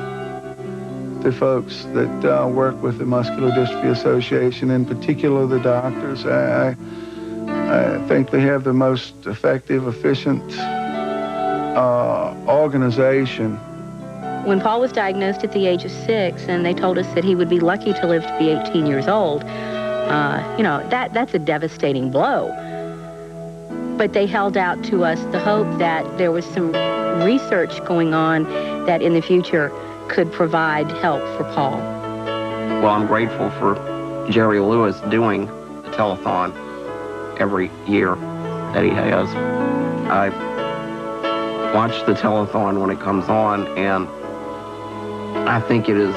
the folks that work with the Muscular Dystrophy Association, in particular the doctors. I think they have the most effective, efficient organization. When Paul was diagnosed at the age of 6 and they told us that he would be lucky to live to be 18 years old, you know, that's a devastating blow. But they held out to us the hope that there was some research going on that in the future could provide help for Paul. Well, I'm grateful for Jerry Lewis doing the telethon every year that he has. I watch the telethon when it comes on, and I think it is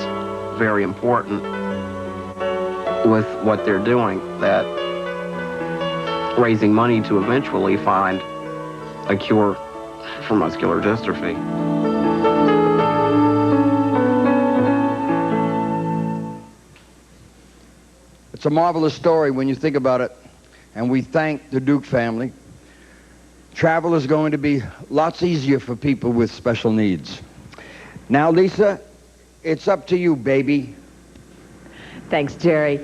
very important with what they're doing, that raising money to eventually find a cure for muscular dystrophy. It's a marvelous story when you think about it, and we thank the Duke family. Travel is going to be lots easier for people with special needs. Now, Lisa, it's up to you, baby. Thanks, Jerry.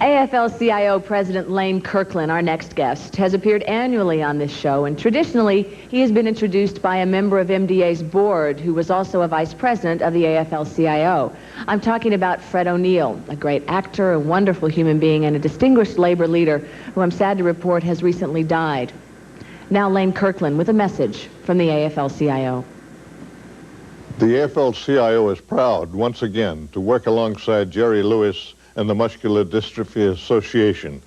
AFL-CIO President Lane Kirkland, our next guest, has appeared annually on this show, and traditionally he has been introduced by a member of MDA's board who was also a vice president of the AFL-CIO. I'm talking about Fred O'Neill, a great actor, a wonderful human being, and a distinguished labor leader who I'm sad to report has recently died. Now Lane Kirkland with a message from the AFL-CIO. The AFL-CIO is proud once again to work alongside Jerry Lewis and the Muscular Dystrophy Association,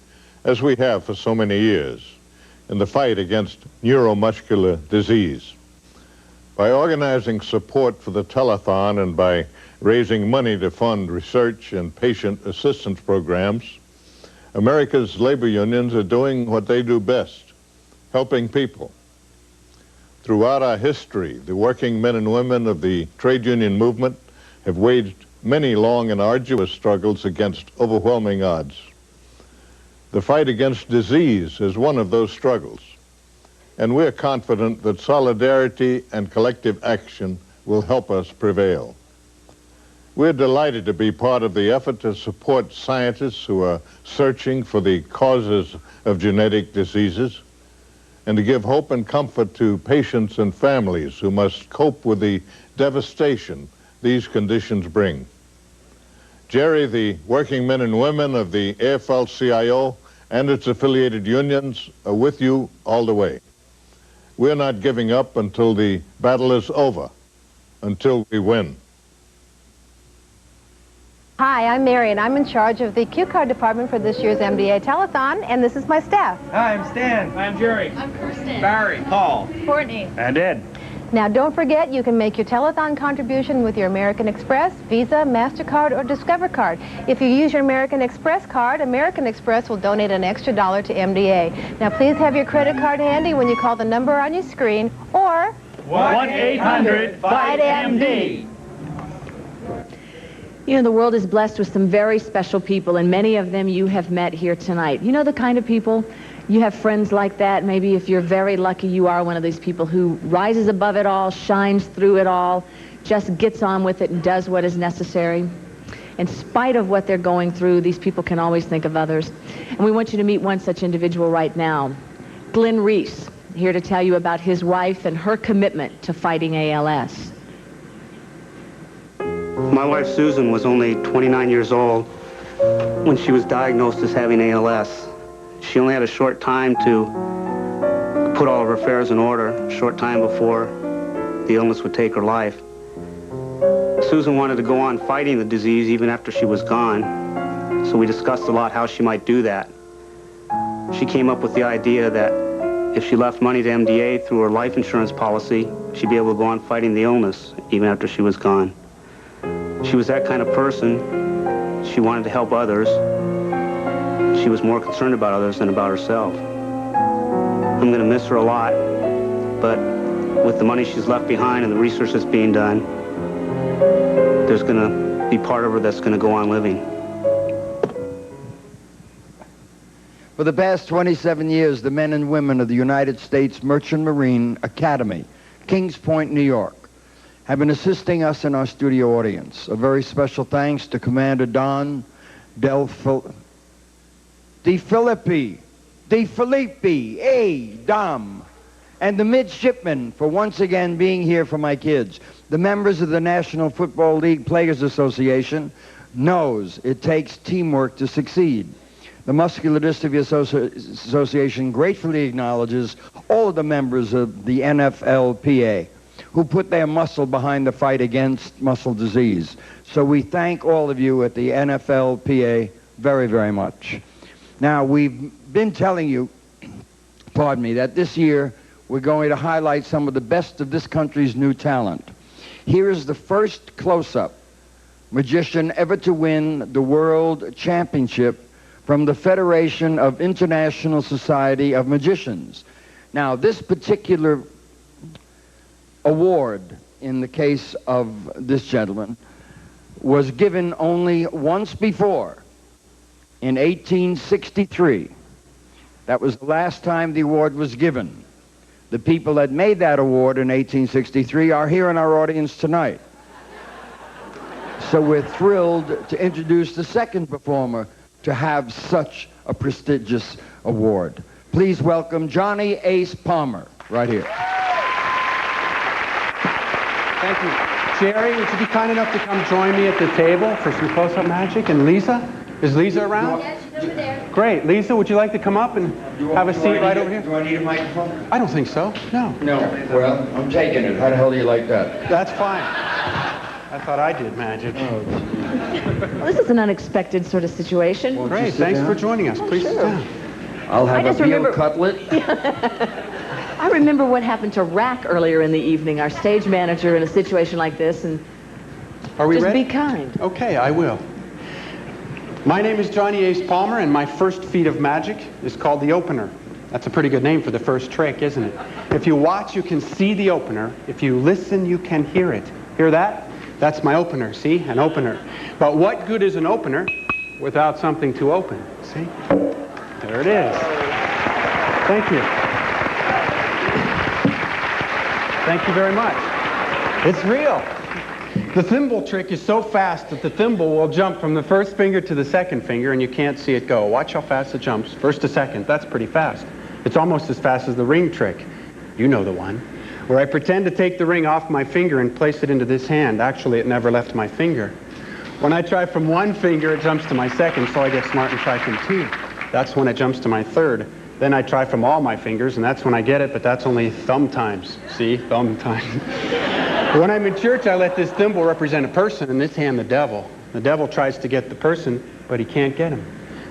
as we have for so many years, in the fight against neuromuscular disease. By organizing support for the telethon and by raising money to fund research and patient assistance programs, America's labor unions are doing what they do best, helping people. Throughout our history, the working men and women of the trade union movement have waged many long and arduous struggles against overwhelming odds. The fight against disease is one of those struggles, and we're confident that solidarity and collective action will help us prevail. We're delighted to be part of the effort to support scientists who are searching for the causes of genetic diseases, and to give hope and comfort to patients and families who must cope with the devastation these conditions bring. Jerry, the working men and women of the AFL-CIO and its affiliated unions are with you all the way. We're not giving up until the battle is over, until we win. Hi, I'm Mary, and I'm in charge of the cue card department for this year's MDA Telethon, and this is my staff. Hi, I'm Stan. I'm Jerry. I'm Kirsten. Barry. Paul. Courtney. And Ed. Now, don't forget, you can make your telethon contribution with your American Express, Visa, MasterCard, or Discover card. If you use your American Express card, American Express will donate an extra $1 to MDA. Now, please have your credit card handy when you call the number on your screen, or 1-800-FIGHT-MD. You know, the world is blessed with some very special people, and many of them you have met here tonight. You know the kind of people? You have friends like that. Maybe if you're very lucky, you are one of these people who rises above it all, shines through it all, just gets on with it and does what is necessary. In spite of what they're going through, these people can always think of others. And we want you to meet one such individual right now. Glenn Reese, here to tell you about his wife and her commitment to fighting ALS. My wife Susan was only 29 years old when she was diagnosed as having ALS. She only had a short time to put all of her affairs in order, a short time before the illness would take her life. Susan wanted to go on fighting the disease even after she was gone, so we discussed a lot how she might do that. She came up with the idea that if she left money to MDA through her life insurance policy, she'd be able to go on fighting the illness even after she was gone. She was that kind of person. She wanted to help others. She was more concerned about others than about herself. I'm going to miss her a lot, but with the money she's left behind and the research that's being done, there's going to be part of her that's going to go on living. For the past 27 years, the men and women of the United States Merchant Marine Academy, Kings Point, New York, have been assisting us in our studio audience. A very special thanks to Commander Don De Filippi, Dom, and the midshipmen for once again being here for my kids. The members of the National Football League Players Association knows it takes teamwork to succeed. The Muscular Dystrophy Association gratefully acknowledges all of the members of the NFLPA who put their muscle behind the fight against muscle disease. So we thank all of you at the NFLPA very, very much. Now, we've been telling you, pardon me, that this year we're going to highlight some of the best of this country's new talent. Here is the first close-up magician ever to win the World Championship from the Federation of International Society of Magicians. Now, this particular award, in the case of this gentleman, was given only once before, in 1863. That was the last time the award was given. The people that made that award in 1863 are here in our audience tonight. So we're thrilled to introduce the second performer to have such a prestigious award. Please welcome Johnny Ace Palmer, right here. Thank you. Jerry, would you be kind enough to come join me at the table for some close-up magic? And Lisa? Is Lisa around? Yes, she's over there. Great. Lisa, would you like to come up and have a seat right over here? Do I need a microphone? I don't think so. No. No. Well, I'm taking it. How the hell do you like that? That's fine. I thought I did magic. Well, this is an unexpected sort of situation. Great. Thanks for joining us. Please sit down. I'll have a veal cutlet. I remember what happened to Rack earlier in the evening, our stage manager in a situation like this, and Are we just ready? be kind. Okay, I will. My name is Johnny Ace Palmer, and my first feat of magic is called the opener. That's a pretty good name for the first trick, isn't it? If you watch, you can see the opener. If you listen, you can hear it. Hear that? That's my opener, see? An opener. But what good is an opener without something to open? See? There it is. Thank you. Thank you very much. It's real. The thimble trick is so fast that the thimble will jump from the first finger to the second finger and you can't see it go. Watch how fast it jumps. First to second. That's pretty fast. It's almost as fast as the ring trick. You know the one. Where I pretend to take the ring off my finger and place it into this hand. Actually, it never left my finger. When I try from one finger, it jumps to my second, so I get smart and try from two. That's when it jumps to my third. Then I try from all my fingers, and that's when I get it, but that's only thumb times. See? Thumb times. When I'm in church, I let this thimble represent a person, and this hand the devil. The devil tries to get the person, but he can't get him.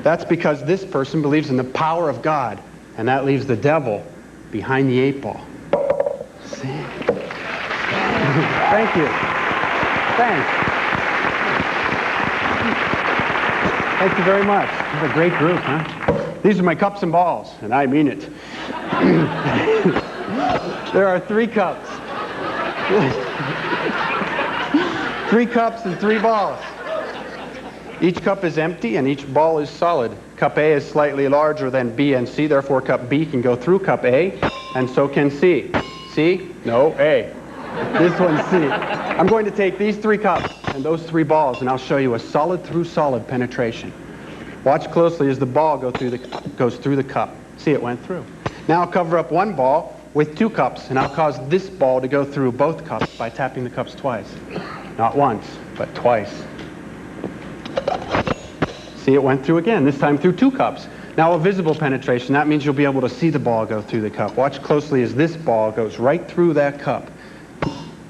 That's because this person believes in the power of God, and that leaves the devil behind the 8-ball. See? Thank you. Thanks. Thank you very much. What a great group, huh? These are my cups and balls, and I mean it. There are 3 cups. 3 cups and 3 balls. Each cup is empty and each ball is solid. Cup A is slightly larger than B and C, therefore cup B can go through cup A, and so can C. C? No, A. This one's C. I'm going to take these 3 cups and those 3 balls, and I'll show you a solid through solid penetration. Watch closely as the ball goes through the cup. See, it went through. Now I'll cover up 1 ball with 2 cups, and I'll cause this ball to go through both cups by tapping the cups twice. Not once, but twice. See, it went through again, this time through 2 cups. Now a visible penetration, that means you'll be able to see the ball go through the cup. Watch closely as this ball goes right through that cup.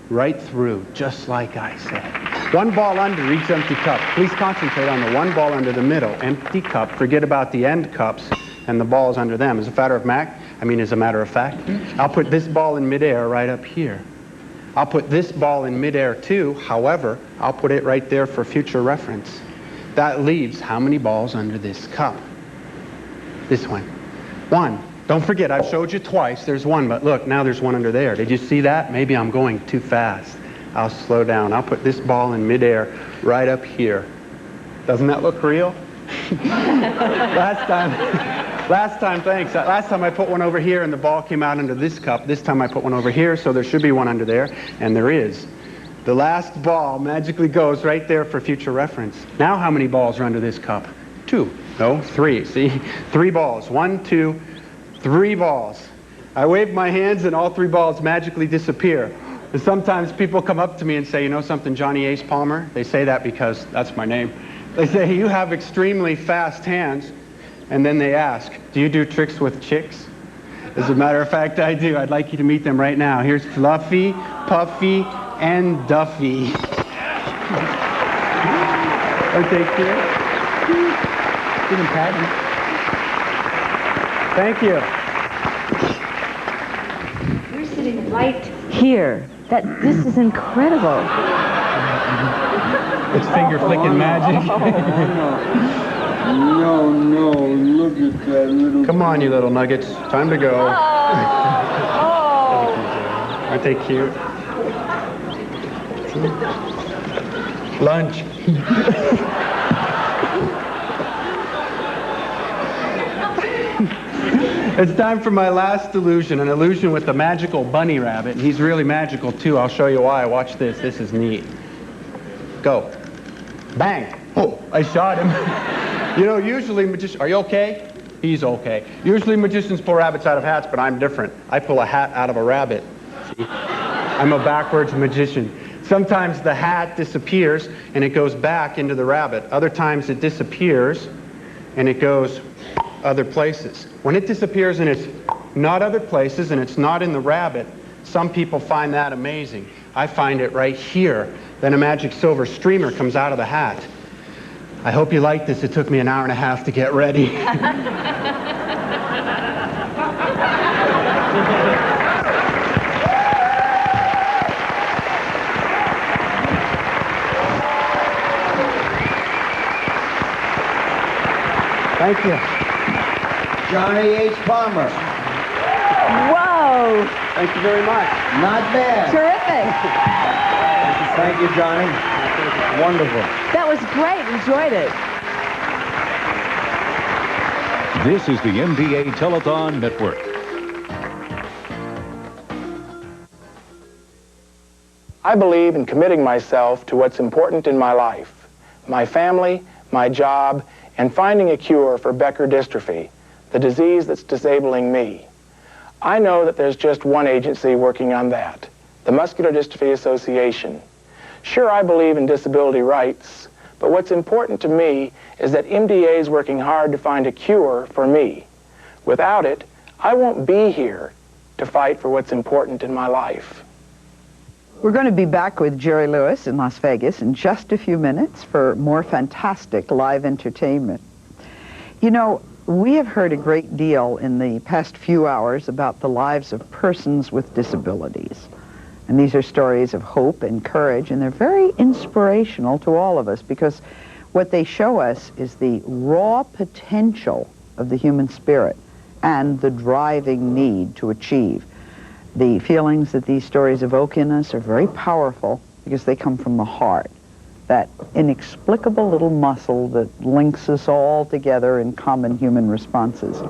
Right through, just like I said. 1 ball under each empty cup. Please concentrate on the 1 ball under the middle, empty cup. Forget about the end cups and the balls under them. As a matter of fact, I'll put this ball in midair right up here. I'll put this ball in midair too. However, I'll put it right there for future reference. That leaves how many balls under this cup? This one. 1. Don't forget, I've showed you twice. There's 1, but look, now there's 1 under there. Did you see that? Maybe I'm going too fast. I'll slow down. I'll put this ball in midair right up here. Doesn't that look real? Last time I put 1 over here and the ball came out under this cup. This time I put 1 over here, so there should be 1 under there, and there is. The last ball magically goes right there for future reference. Now how many balls are under this cup? 2. No, 3. See? 3 balls. 1, 2, 3 balls. I wave my hands and all 3 balls magically disappear. And sometimes people come up to me and say, you know something, Johnny Ace Palmer? They say that because that's my name. They say, you have extremely fast hands. And then they ask, do you do tricks with chicks? As a matter of fact, I do. I'd like you to meet them right now. Here's Fluffy, Puffy, and Duffy. Okay, here. Give them patty. Thank you. You're sitting right here. This is incredible. It's finger flicking magic. No, look at that little... Come on, you little nuggets. Time to go. Aren't they cute? Lunch. It's time for my last illusion, an illusion with the magical bunny rabbit. And he's really magical, too. I'll show you why. Watch this. This is neat. Go. Bang. Oh, I shot him. You know, usually magicians, are you okay? He's okay. Usually magicians pull rabbits out of hats, but I'm different. I pull a hat out of a rabbit. See? I'm a backwards magician. Sometimes the hat disappears and it goes back into the rabbit. Other times it disappears and it goes other places. When it disappears and it's not other places and it's not in the rabbit, some people find that amazing. I find it right here. Then a magic silver streamer comes out of the hat. I hope you like this. It took me an hour and a half to get ready. Thank you. Johnny H. Palmer. Whoa! Thank you very much. Not bad. Terrific. Thank you, Johnny. Wonderful. That was great. Enjoyed it. This is the MDA Telethon Network. I believe in committing myself to what's important in my life, my family, my job, and finding a cure for Becker dystrophy, the disease that's disabling me. I know that there's just one agency working on that, the Muscular Dystrophy Association. Sure, I believe in disability rights, but what's important to me is that MDA is working hard to find a cure for me. Without it, I won't be here to fight for what's important in my life. We're going to be back with Jerry Lewis in Las Vegas in just a few minutes for more fantastic live entertainment. You know, we have heard a great deal in the past few hours about the lives of persons with disabilities. And these are stories of hope and courage, and they're very inspirational to all of us because what they show us is the raw potential of the human spirit and the driving need to achieve. The feelings that these stories evoke in us are very powerful because they come from the heart, that inexplicable little muscle that links us all together in common human responses.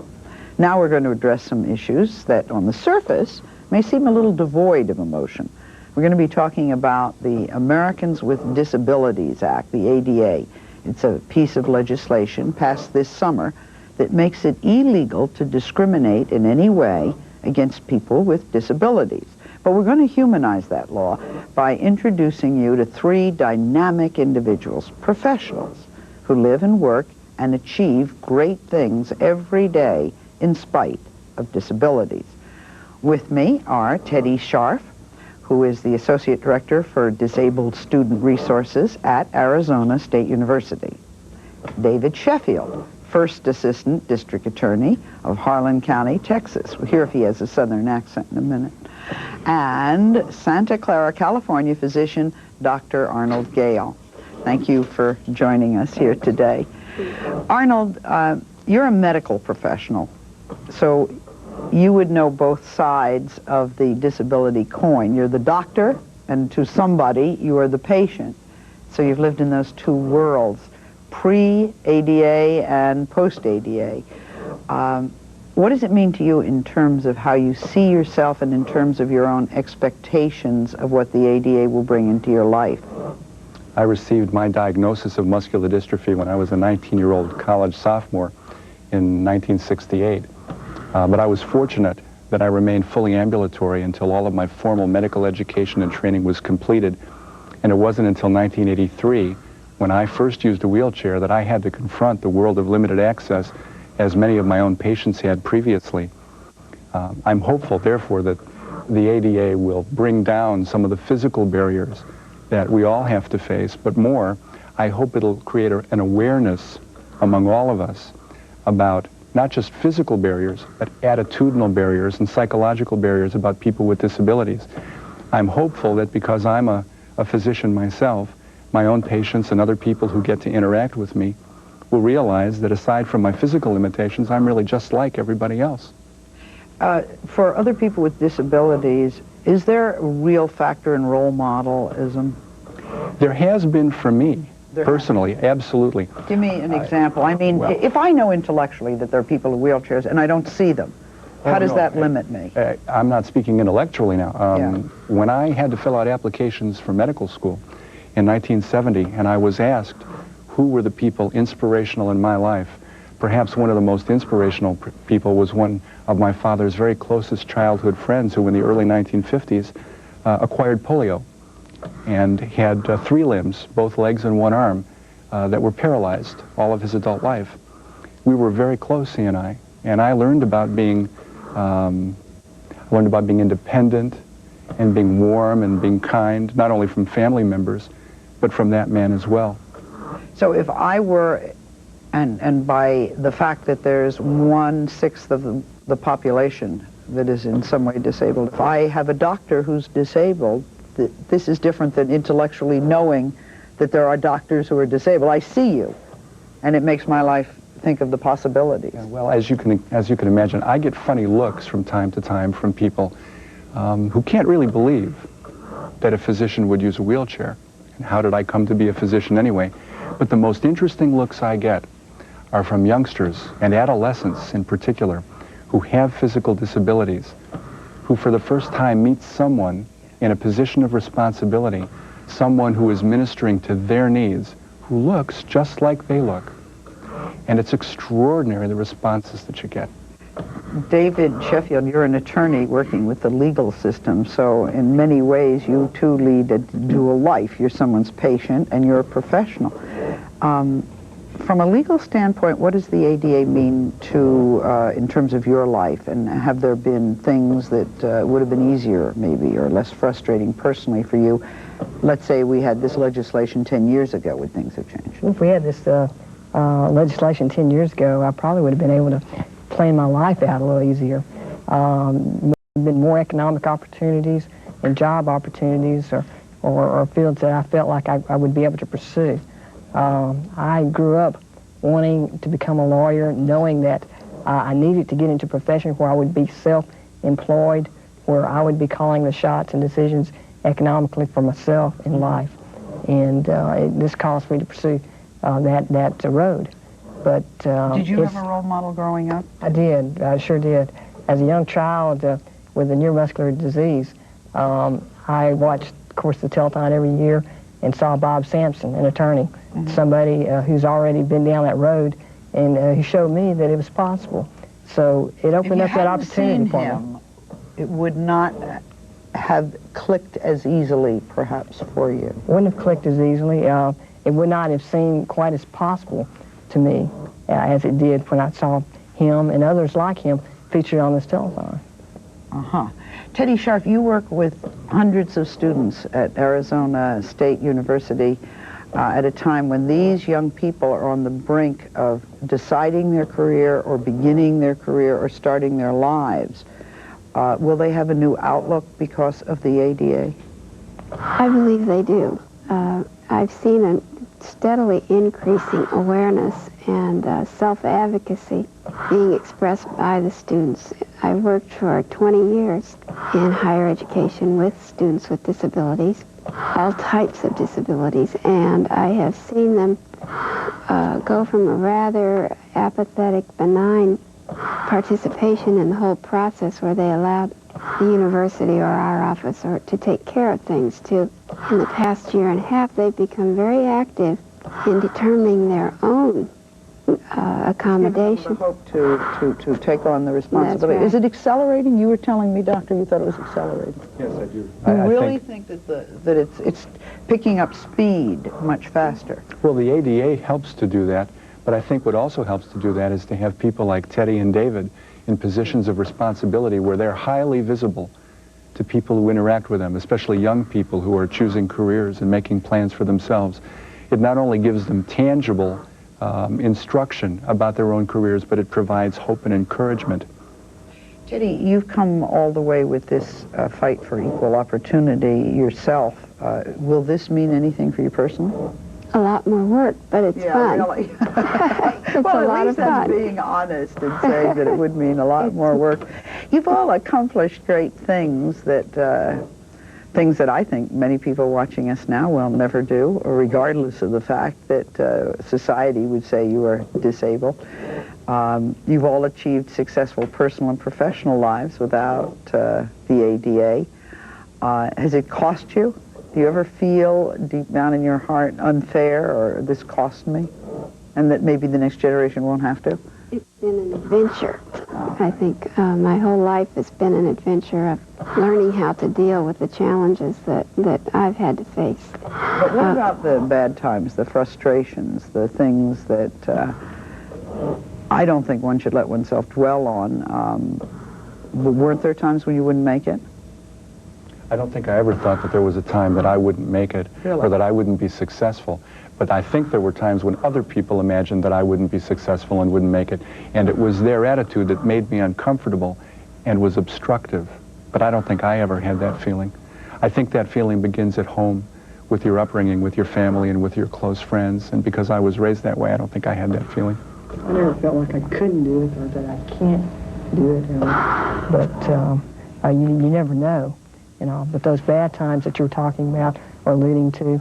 Now we're going to address some issues that on the surface may seem a little devoid of emotion. We're going to be talking about the Americans with Disabilities Act, the ADA. It's a piece of legislation passed this summer that makes it illegal to discriminate in any way against people with disabilities. But we're going to humanize that law by introducing you to three dynamic individuals, professionals, who live and work and achieve great things every day in spite of disabilities. With me are Teddy Scharf, who is the Associate Director for Disabled Student Resources at Arizona State University. David Sheffield, First Assistant District Attorney of Harlan County, Texas. We'll hear if he has a Southern accent in a minute. And Santa Clara, California physician, Dr. Arnold Gale. Thank you for joining us here today. Arnold, you're a medical professional, so you would know both sides of the disability coin. You're the doctor, and to somebody, you are the patient. So you've lived in those two worlds, pre-ADA and post-ADA. What does it mean to you in terms of how you see yourself and in terms of your own expectations of what the ADA will bring into your life? I received my diagnosis of muscular dystrophy when I was a 19-year-old college sophomore in 1968. But I was fortunate that I remained fully ambulatory until all of my formal medical education and training was completed. And it wasn't until 1983, when I first used a wheelchair, that I had to confront the world of limited access as many of my own patients had previously. I'm hopeful, therefore, that the ADA will bring down some of the physical barriers that we all have to face, but more, I hope it'll create an awareness among all of us about not just physical barriers, but attitudinal barriers and psychological barriers about people with disabilities. I'm hopeful that because I'm a physician myself, my own patients and other people who get to interact with me will realize that aside from my physical limitations, I'm really just like everybody else. For other people with disabilities, is there a real factor in role modelism? There has been for me, personally, absolutely. Give me an example. I mean, well, if I know intellectually that there are people with wheelchairs and I don't see them, how does that limit me? I'm not speaking intellectually now. When I had to fill out applications for medical school in 1970, and I was asked, who were the people inspirational in my life, perhaps one of the most inspirational people was one of my father's very closest childhood friends who in the early 1950s acquired polio and had 3 limbs, both legs and 1 arm, that were paralyzed all of his adult life. We were very close, he and I learned about being independent and being warm and being kind, not only from family members, but from that man as well. So if I were, and by the fact that there's 1/6 of the population that is in some way disabled, if I have a doctor who's disabled, this is different than intellectually knowing that there are doctors who are disabled. I see you, and it makes my life think of the possibilities. Yeah, well, as you can imagine, I get funny looks from time to time from people who can't really believe that a physician would use a wheelchair. And how did I come to be a physician anyway? But the most interesting looks I get are from youngsters and adolescents in particular who have physical disabilities, who for the first time meet someone in a position of responsibility, someone who is ministering to their needs, who looks just like they look. And it's extraordinary, the responses that you get. David Sheffield, you're an attorney working with the legal system, so in many ways you too lead a dual life. You're someone's patient and you're a professional. From a legal standpoint, what does the ADA mean to, in terms of your life? And have there been things that would have been easier maybe or less frustrating personally for you? Let's say we had this legislation 10 years ago. Would things have changed? If we had this legislation 10 years ago, I probably would have been able to plan my life out a little easier. Been more economic opportunities and job opportunities or fields that I felt like I would be able to pursue. I grew up wanting to become a lawyer, knowing that I needed to get into a profession where I would be self-employed, where I would be calling the shots and decisions economically for myself in life. And this caused me to pursue that road. But did you have a role model growing up? I did. I sure did. As a young child with a neuromuscular disease, I watched, of course, the telethon every year and saw Bob Sampson, an attorney, somebody who's already been down that road, and he showed me that it was possible. So it opened up that opportunity for me. It would not have clicked as easily, perhaps, for you. Wouldn't have clicked as easily. It would not have seemed quite as possible to me as it did when I saw him and others like him featured on this telethon. Teddy Sharp, you work with hundreds of students at Arizona State University at a time when these young people are on the brink of deciding their career or beginning their career or starting their lives. Will they have a new outlook because of the ADA? I believe they do. I've seen a steadily increasing awareness and self-advocacy being expressed by the students. I've worked for 20 years in higher education with students with disabilities, all types of disabilities, and I have seen them go from a rather apathetic, benign participation in the whole process where they allowed the university or our office to take care of things to, in the past year and a half, they've become very active in determining their own accommodation. Hope to take on the responsibility. That's right. Is it accelerating? You were telling me, Doctor, you thought it was accelerating. Yes, I do. You really think that it's picking up speed much faster? Well, the ADA helps to do that, but I think what also helps to do that is to have people like Teddy and David in positions of responsibility where they're highly visible to people who interact with them, especially young people who are choosing careers and making plans for themselves. It not only gives them tangible instruction about their own careers, but it provides hope and encouragement. Teddy, you've come all the way with this fight for equal opportunity yourself. Will this mean anything for you personally? A lot more work, but it's fun. Really. It's well, a lot at of least that's fun. being honest and saying that it would mean a lot more work. You've all accomplished great things that I think many people watching us now will never do, regardless of the fact that society would say you are disabled. You've all achieved successful personal and professional lives without the ADA. Has it cost you Do you ever feel deep down in your heart unfair, or this cost me, and that maybe the next generation won't have to? It's been an adventure. I think my whole life has been an adventure of learning how to deal with the challenges that I've had to face. But what about the bad times, the frustrations, the things that I don't think one should let oneself dwell on? Weren't there times when you wouldn't make it? I don't think I ever thought that there was a time that I wouldn't make it, or that I wouldn't be successful. But I think there were times when other people imagined that I wouldn't be successful and wouldn't make it. And it was their attitude that made me uncomfortable and was obstructive. But I don't think I ever had that feeling. I think that feeling begins at home, with your upbringing, with your family, and with your close friends. And because I was raised that way, I don't think I had that feeling. I never felt like I couldn't do it or that I can't do it. But you never know. But those bad times that you're talking about or alluding to,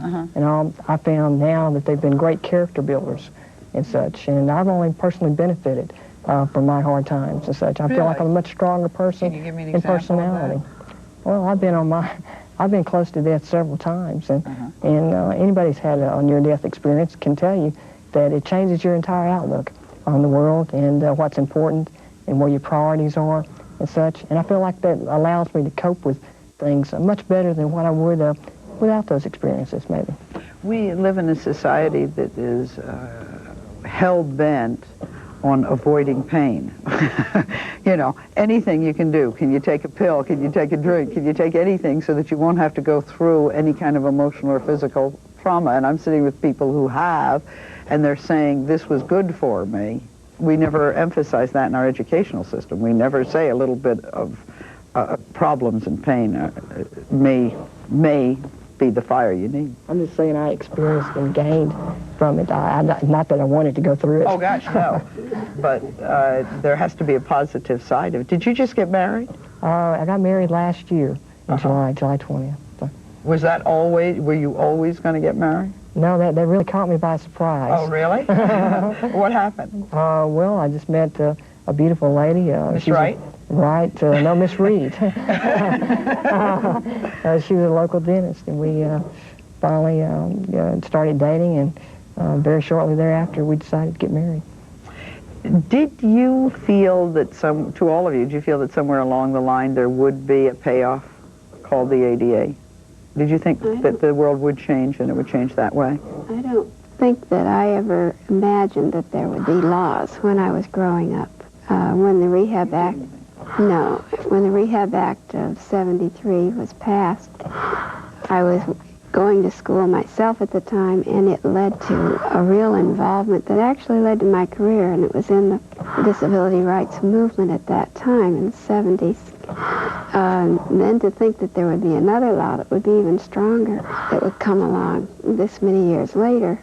I found now that they've been great character builders and such, and I've only personally benefited from my hard times and such. I feel like I'm a much stronger person in personality. Well, I've been close to death several times, and anybody who's had a near-death experience can tell you that it changes your entire outlook on the world and what's important and where your priorities are and such. And I feel like that allows me to cope with things much better than what I would without those experiences, maybe. We live in a society that is hell-bent on avoiding pain. Anything you can do. Can you take a pill? Can you take a drink? Can you take anything so that you won't have to go through any kind of emotional or physical trauma? And I'm sitting with people who have, and they're saying, this was good for me. We never emphasize that in our educational system. We never say a little bit of problems and pain may be the fire you need. I'm just saying I experienced and gained from it. Not that I wanted to go through it. Oh, gosh, no. But there has to be a positive side of it. Did you just get married? I got married last year in July 20th. So. Was that always, were you always going to get married? No, that really caught me by surprise. Oh, really? What happened? Well, I just met a beautiful lady. Miss Wright? Right, no, Miss Reed. She was a local dentist, and we finally started dating, and very shortly thereafter we decided to get married. Did you feel that to all of you, did you feel that somewhere along the line there would be a payoff called the ADA? Did you think that the world would change and it would change that way? I don't think that I ever imagined that there would be laws when I was growing up. When the Rehab Act of '73 was passed, I was going to school myself at the time, and it led to a real involvement that actually led to my career, and it was in the disability rights movement at that time in the '70s. Then to think that there would be another law that would be even stronger that would come along this many years later.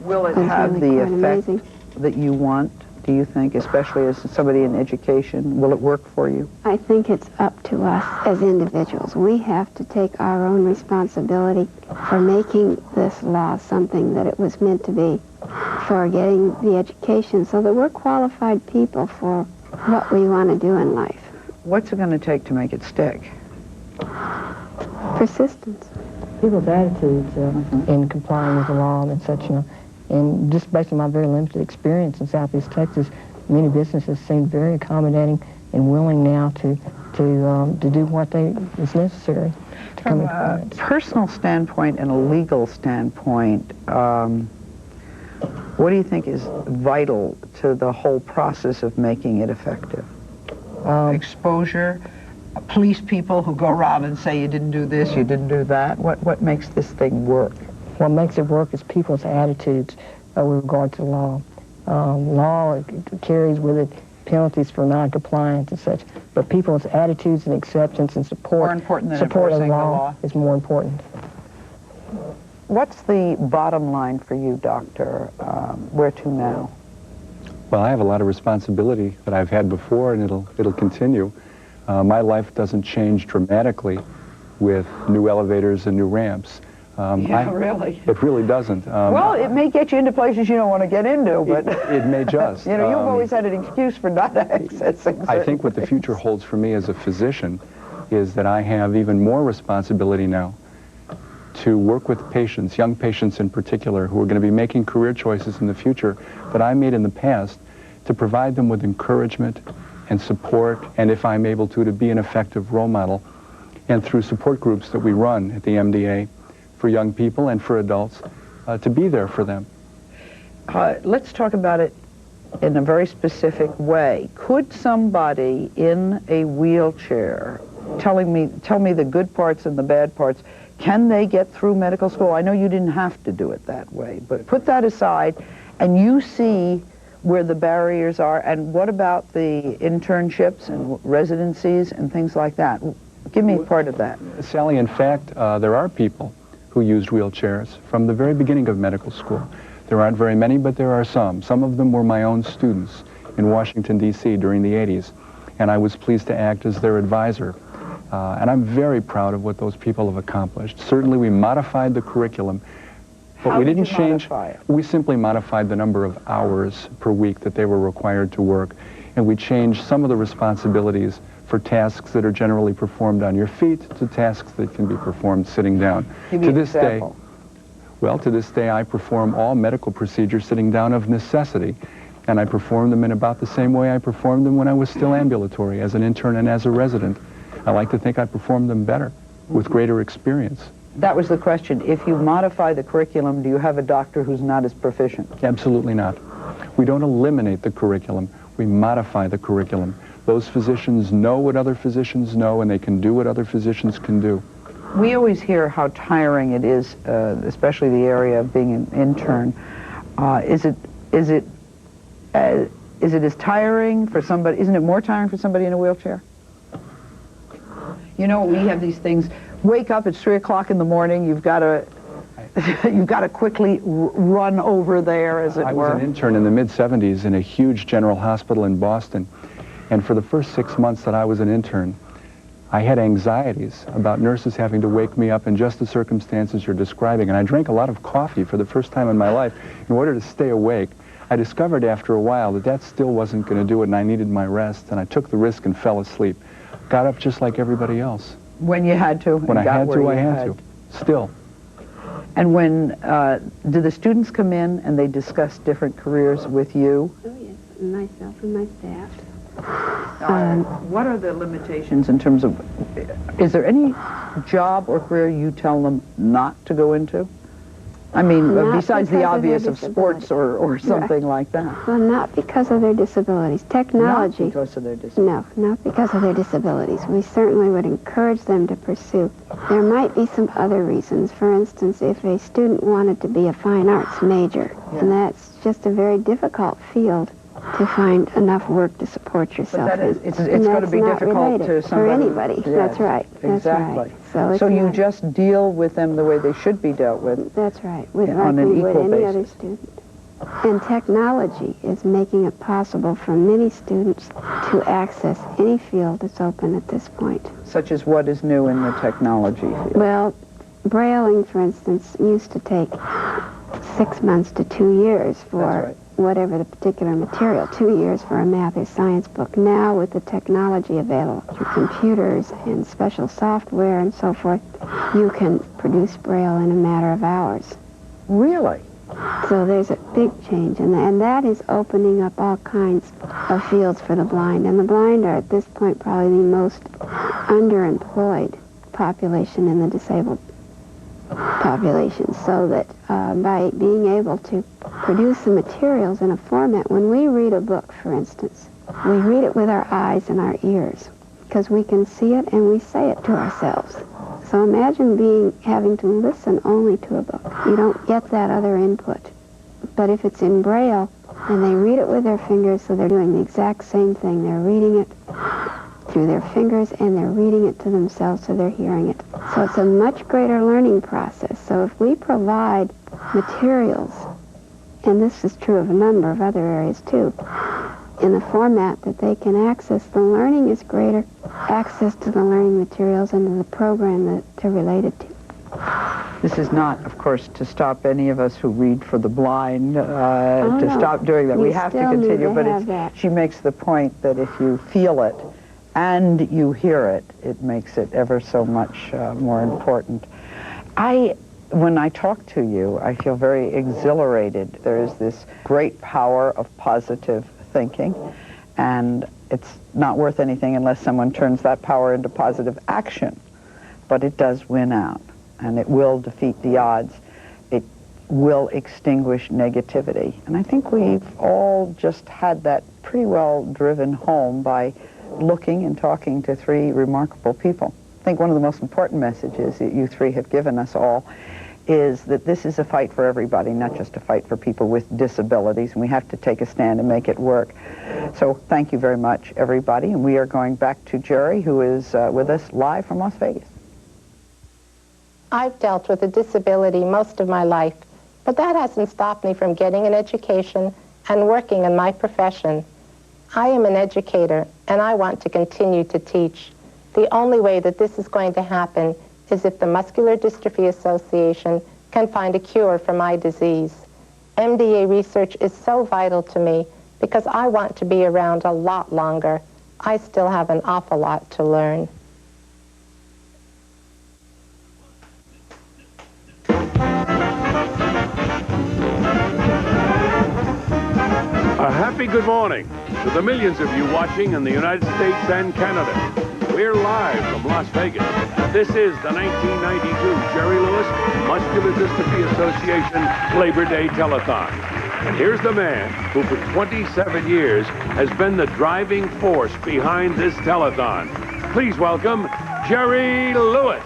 Will it have the effect that you want, do you think, especially as somebody in education? Will it work for you? I think it's up to us as individuals. We have to take our own responsibility for making this law something that it was meant to be, for getting the education so that we're qualified people for what we want to do in life. What's it going to take to make it stick? Persistence. People's attitudes in complying with the law and such, and just based on my very limited experience in Southeast Texas, many businesses seem very accommodating and willing now to do what is necessary to come into compliance. From a personal standpoint and a legal standpoint, what do you think is vital to the whole process of making it effective? Exposure, police people who go around and say you didn't do this, you didn't do that. What makes this thing work? What makes it work is people's attitudes with regard to law. Law carries with it penalties for non-compliance and such, but people's attitudes and acceptance and support of the law is more important. What's the bottom line for you, Doctor? Where to now? Well, I have a lot of responsibility that I've had before, and it'll continue. My life doesn't change dramatically with new elevators and new ramps. Really? It really doesn't. Well, it may get you into places you don't want to get into, but... It may just. You've always had an excuse for not accessing. I think what the future holds for me as a physician is that I have even more responsibility now to work with patients, young patients in particular, who are going to be making career choices in the future that I made in the past, to provide them with encouragement and support, and if I'm able to be an effective role model. And through support groups that we run at the MDA for young people and for adults, to be there for them. Let's talk about it in a very specific way. Could somebody in a wheelchair, tell me the good parts and the bad parts, can they get through medical school? I know you didn't have to do it that way, but put that aside and you see where the barriers are, and what about the internships and residencies and things like that? Give me part of that. Sally, in fact, there are people who used wheelchairs from the very beginning of medical school. There aren't very many, but there are some. Some of them were my own students in Washington, D.C. during the 80s, and I was pleased to act as their advisor. And I'm very proud of what those people have accomplished. Certainly we modified the curriculum, but we didn't change. We simply modified the number of hours per week that they were required to work, and we changed some of the responsibilities for tasks that are generally performed on your feet to tasks that can be performed sitting down. To this day, to this day I perform all medical procedures sitting down of necessity, and I perform them in about the same way I performed them when I was still ambulatory as an intern and as a resident. I like to think I performed them better with greater experience. That was the question. If you modify the curriculum, do you have a doctor who's not as proficient? Absolutely not. We don't eliminate the curriculum. We modify the curriculum. Those physicians know what other physicians know, and they can do what other physicians can do. We always hear how tiring it is, especially the area of being an intern. Is it as tiring for somebody? Isn't it more tiring for somebody in a wheelchair? You know, we have these things. Wake up, it's 3 o'clock in the morning. You've got to quickly run over there, as it were. I was an intern in the mid-'70s in a huge general hospital in Boston, and for the first 6 months that I was an intern, I had anxieties about nurses having to wake me up in just the circumstances you're describing, and I drank a lot of coffee for the first time in my life in order to stay awake. I discovered after a while that that still wasn't going to do it, and I needed my rest, and I took the risk and fell asleep. Got up just like everybody else. When you had to? When I had to, I had to. Still. And when, do the students come in and they discuss different careers with you? Oh, yes, myself and my staff. What are the limitations in terms of, is there any job or career you tell them not to go into? I mean, besides the obvious of sports or something like that. Well, not because of their disabilities. Technology. Not because of their disabilities. No, not because of their disabilities. We certainly would encourage them to pursue. There might be some other reasons. For instance, if a student wanted to be a fine arts major, and that's just a very difficult field to find enough work to support yourself in. It's going to be difficult to somebody. For anybody. Yes, that's right. That's exactly. Right. So you just deal with them the way they should be dealt with. That's right. With on an equal any basis. Other student. And technology is making it possible for many students to access any field that's open at this point. Such as what is new in the technology field? Well, Brailing, for instance, used to take 6 months to 2 years for whatever the particular material, 2 years for a math or science book. Now, with the technology available through computers and special software and so forth, you can produce Braille in a matter of hours. Really? So there's a big change, and that is opening up all kinds of fields for the blind. And the blind are, at this point, probably the most underemployed population in the disabled population, so that by being able to produce the materials in a format, when we read a book, for instance, we read it with our eyes and our ears, because we can see it and we say it to ourselves. So imagine having to listen only to a book. You don't get that other input. But if it's in Braille, and they read it with their fingers, so they're doing the exact same thing. They're reading it through their fingers, and they're reading it to themselves, so they're hearing it. So it's a much greater learning process. So if we provide materials, and this is true of a number of other areas too, in the format that they can access, the learning is greater. Access to the learning materials and to the program that they're related to. This is not, of course, to stop any of us who read for the blind stop doing that. We have to continue, but she makes the point that if you feel it and you hear it, it makes it ever so much more important. I when I talk to you, I feel very exhilarated. There is this great power of positive thinking, and it's not worth anything unless someone turns that power into positive action. But it does win out, and it will defeat the odds. It will extinguish negativity. And I think we've all just had that pretty well driven home by looking and talking to three remarkable people. I think one of the most important messages that you three have given us all is that this is a fight for everybody, not just a fight for people with disabilities, and we have to take a stand and make it work. So thank you very much, everybody, and we are going back to Jerry, who is with us live from Las Vegas. I've dealt with a disability most of my life, but that hasn't stopped me from getting an education and working in my profession. I am an educator, and I want to continue to teach. The only way that this is going to happen is if the Muscular Dystrophy Association can find a cure for my disease. MDA research is so vital to me because I want to be around a lot longer. I still have an awful lot to learn. A happy good morning to the millions of you watching in the United States and Canada. We're live from Las Vegas. This is the 1992 Jerry Lewis Muscular Dystrophy Association Labor Day Telethon. And here's the man who for 27 years has been the driving force behind this telethon. Please welcome Jerry Lewis.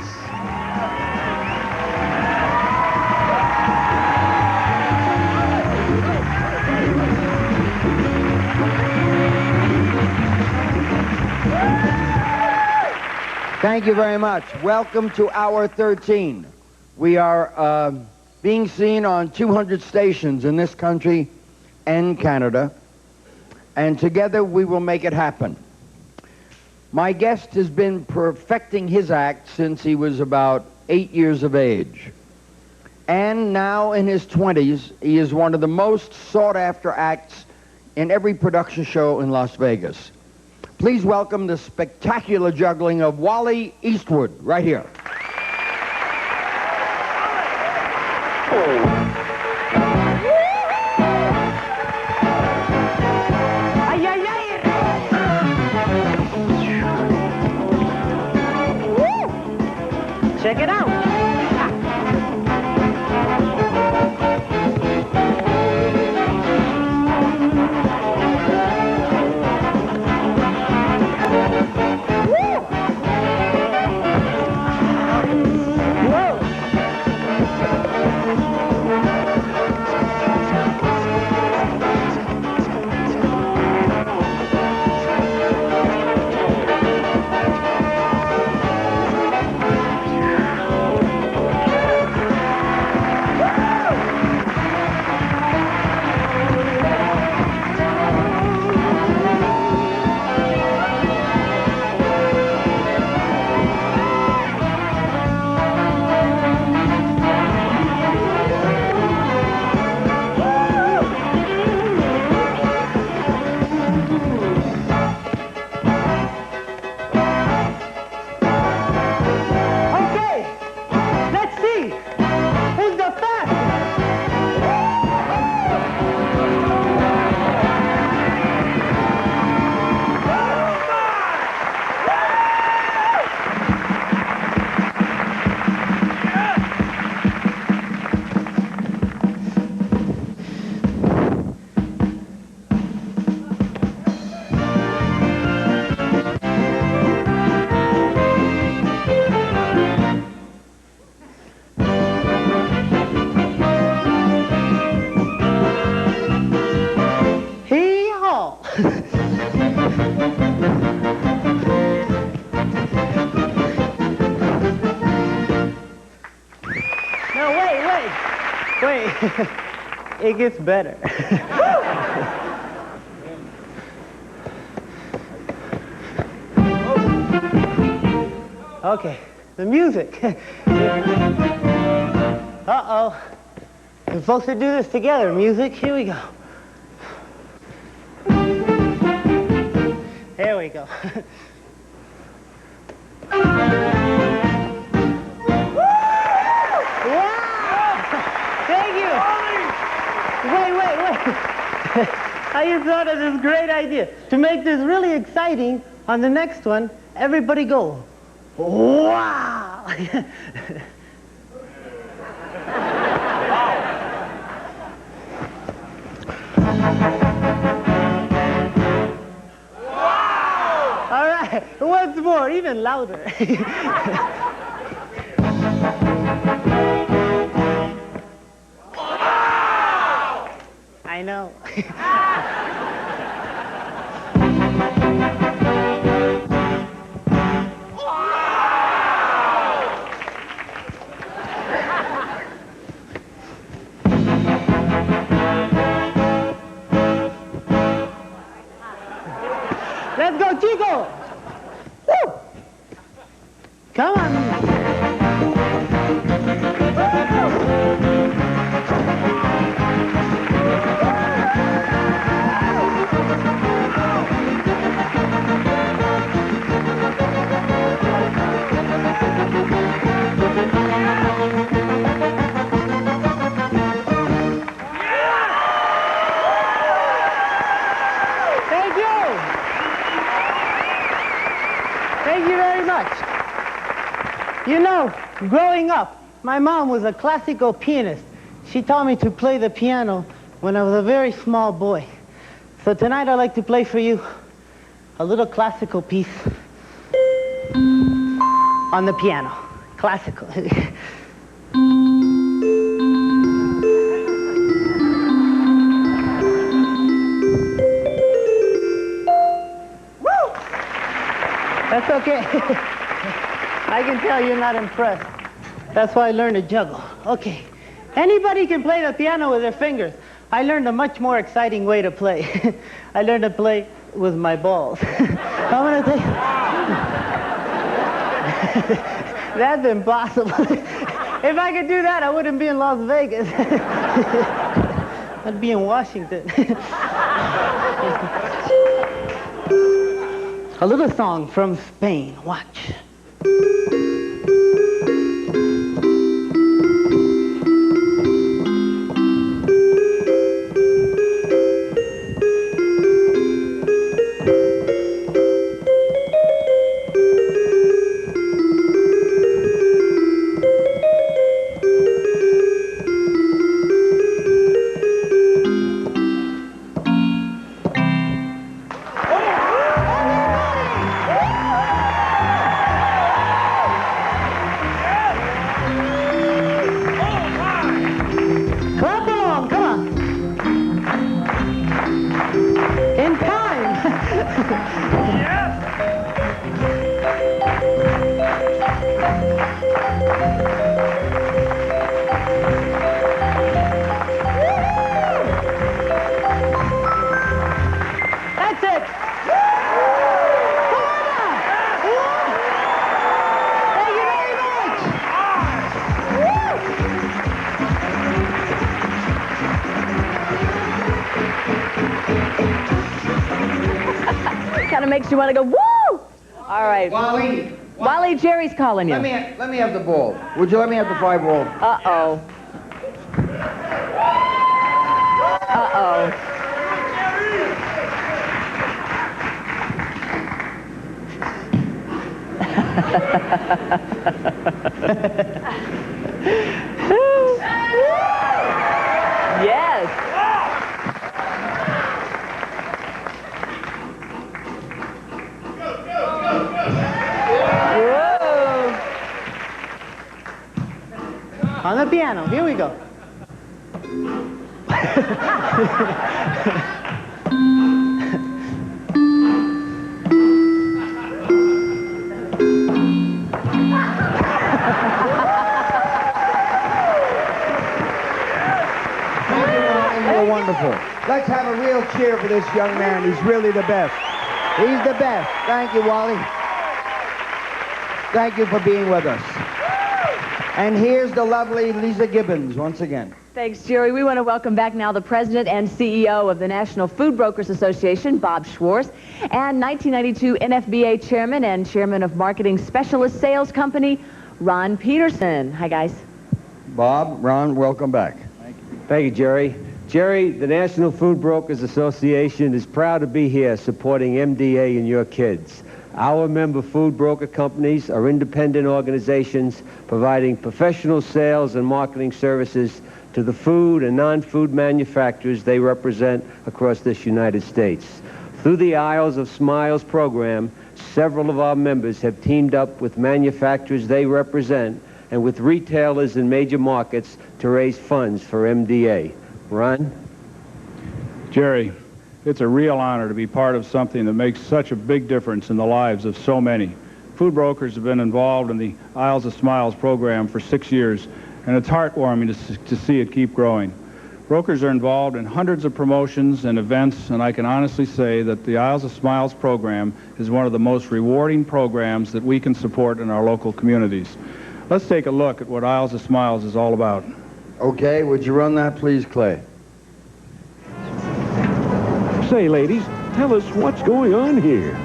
Thank you very much. Welcome to Hour 13. We are being seen on 200 stations in this country and Canada, and together we will make it happen. My guest has been perfecting his act since he was about 8 years of age. And now in his 20s, he is one of the most sought-after acts in every production show in Las Vegas. Please welcome the spectacular juggling of Wally Eastwood, right here. Check it out. It gets better. Okay, the music. Uh-oh. We're supposed to do this together. Music, here we go. There we go. Wow! I just thought of this great idea. To make this really exciting, on the next one, everybody go, wow! All right, once more, even louder. I know. Let's go, Chico! Woo! Come on. Thank you. Thank you very much. You know, growing up, my mom was a classical pianist. She taught me to play the piano when I was a very small boy. So tonight I'd like to play for you a little classical piece on the piano. Classical. That's okay. I can tell you're not impressed. That's why I learned to juggle. Okay. Anybody can play the piano with their fingers. I learned a much more exciting way to play. I learned to play with my balls. I'm gonna tell you. That's impossible. If I could do that, I wouldn't be in Las Vegas. I'd be in Washington. A little song from Spain. Watch. Makes you want to go, woo! All right. Wally, Jerry's calling you. Let me have the ball. Would you let me have the 5 ball? Uh-oh. Uh-oh. Yes. On the piano, here we go. You're wonderful. Let's have a real cheer for this young man. He's really the best. He's the best. Thank you, Wally. Thank you for being with us. And here's the lovely Lisa Gibbons once again. Thanks, Jerry. We want to welcome back now the president and CEO of the National Food Brokers Association, Bob Schwartz, and 1992 NFBA chairman and chairman of Marketing Specialist Sales Company, Ron Peterson. Hi, guys. Bob, Ron, welcome back. Thank you, Jerry. Jerry, the National Food Brokers Association is proud to be here supporting MDA and your kids. Our member food broker companies are independent organizations providing professional sales and marketing services to the food and non-food manufacturers they represent across this United States. Through the Isles of Smiles program, several of our members have teamed up with manufacturers they represent and with retailers in major markets to raise funds for MDA. Ron? Jerry, it's a real honor to be part of something that makes such a big difference in the lives of so many. Food brokers have been involved in the Isles of Smiles program for 6 years, and it's heartwarming to see it keep growing. Brokers are involved in hundreds of promotions and events, and I can honestly say that the Isles of Smiles program is one of the most rewarding programs that we can support in our local communities. Let's take a look at what Isles of Smiles is all about. Okay, would you run that, please, Clay? Say, ladies, tell us what's going on here.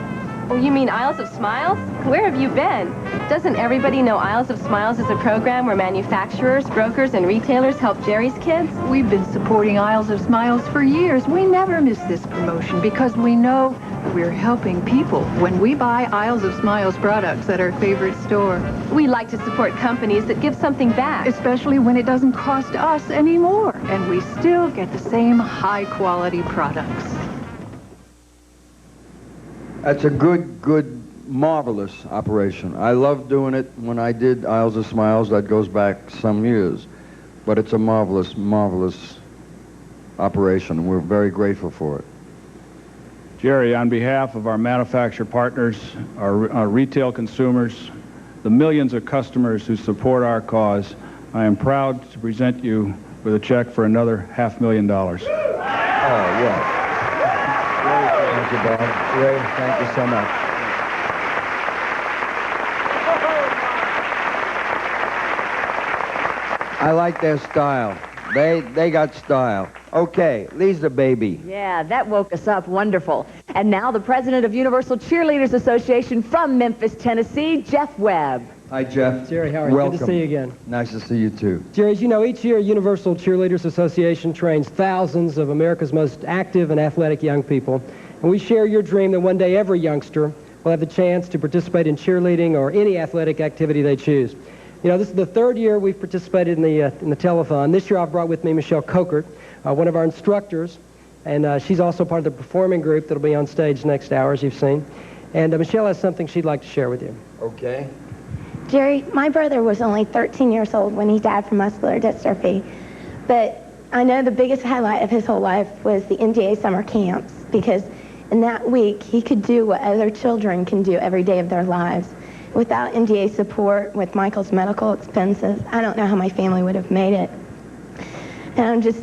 Oh, you mean Isles of Smiles? Where have you been? Doesn't everybody know Isles of Smiles is a program where manufacturers, brokers, and retailers help Jerry's kids? We've been supporting Isles of Smiles for years. We never miss this promotion because we know we're helping people when we buy Isles of Smiles products at our favorite store. We like to support companies that give something back. Especially when it doesn't cost us any more, and we still get the same high-quality products. That's a good, marvelous operation. I loved doing it when I did Isles of Smiles. That goes back some years. But it's a marvelous, marvelous operation, and we're very grateful for it. Jerry, on behalf of our manufacturer partners, our retail consumers, the millions of customers who support our cause, I am proud to present you with a check for another $500,000. Oh, yeah. Thank you, Bob. Ray, thank you so much. I like their style. They got style. Okay, Lisa, baby. Yeah, that woke us up. Wonderful. And now the president of Universal Cheerleaders Association from Memphis, Tennessee, Jeff Webb. Hi, Jeff. Jerry, how are you? Welcome. Good to see you again. Nice to see you, too. Jerry, as you know, each year Universal Cheerleaders Association trains thousands of America's most active and athletic young people. And we share your dream that one day every youngster will have the chance to participate in cheerleading or any athletic activity they choose. You know, this is the third year we've participated in the telethon. This year I've brought with me Michelle Kokert, one of our instructors, and she's also part of the performing group that'll be on stage next hour, as you've seen. And Michelle has something she'd like to share with you. Okay. Jerry, my brother was only 13 years old when he died from muscular dystrophy, but I know the biggest highlight of his whole life was the NDA summer camps, because in that week he could do what other children can do every day of their lives. Without NDA support, with Michael's medical expenses, I don't know how my family would have made it. And I'm just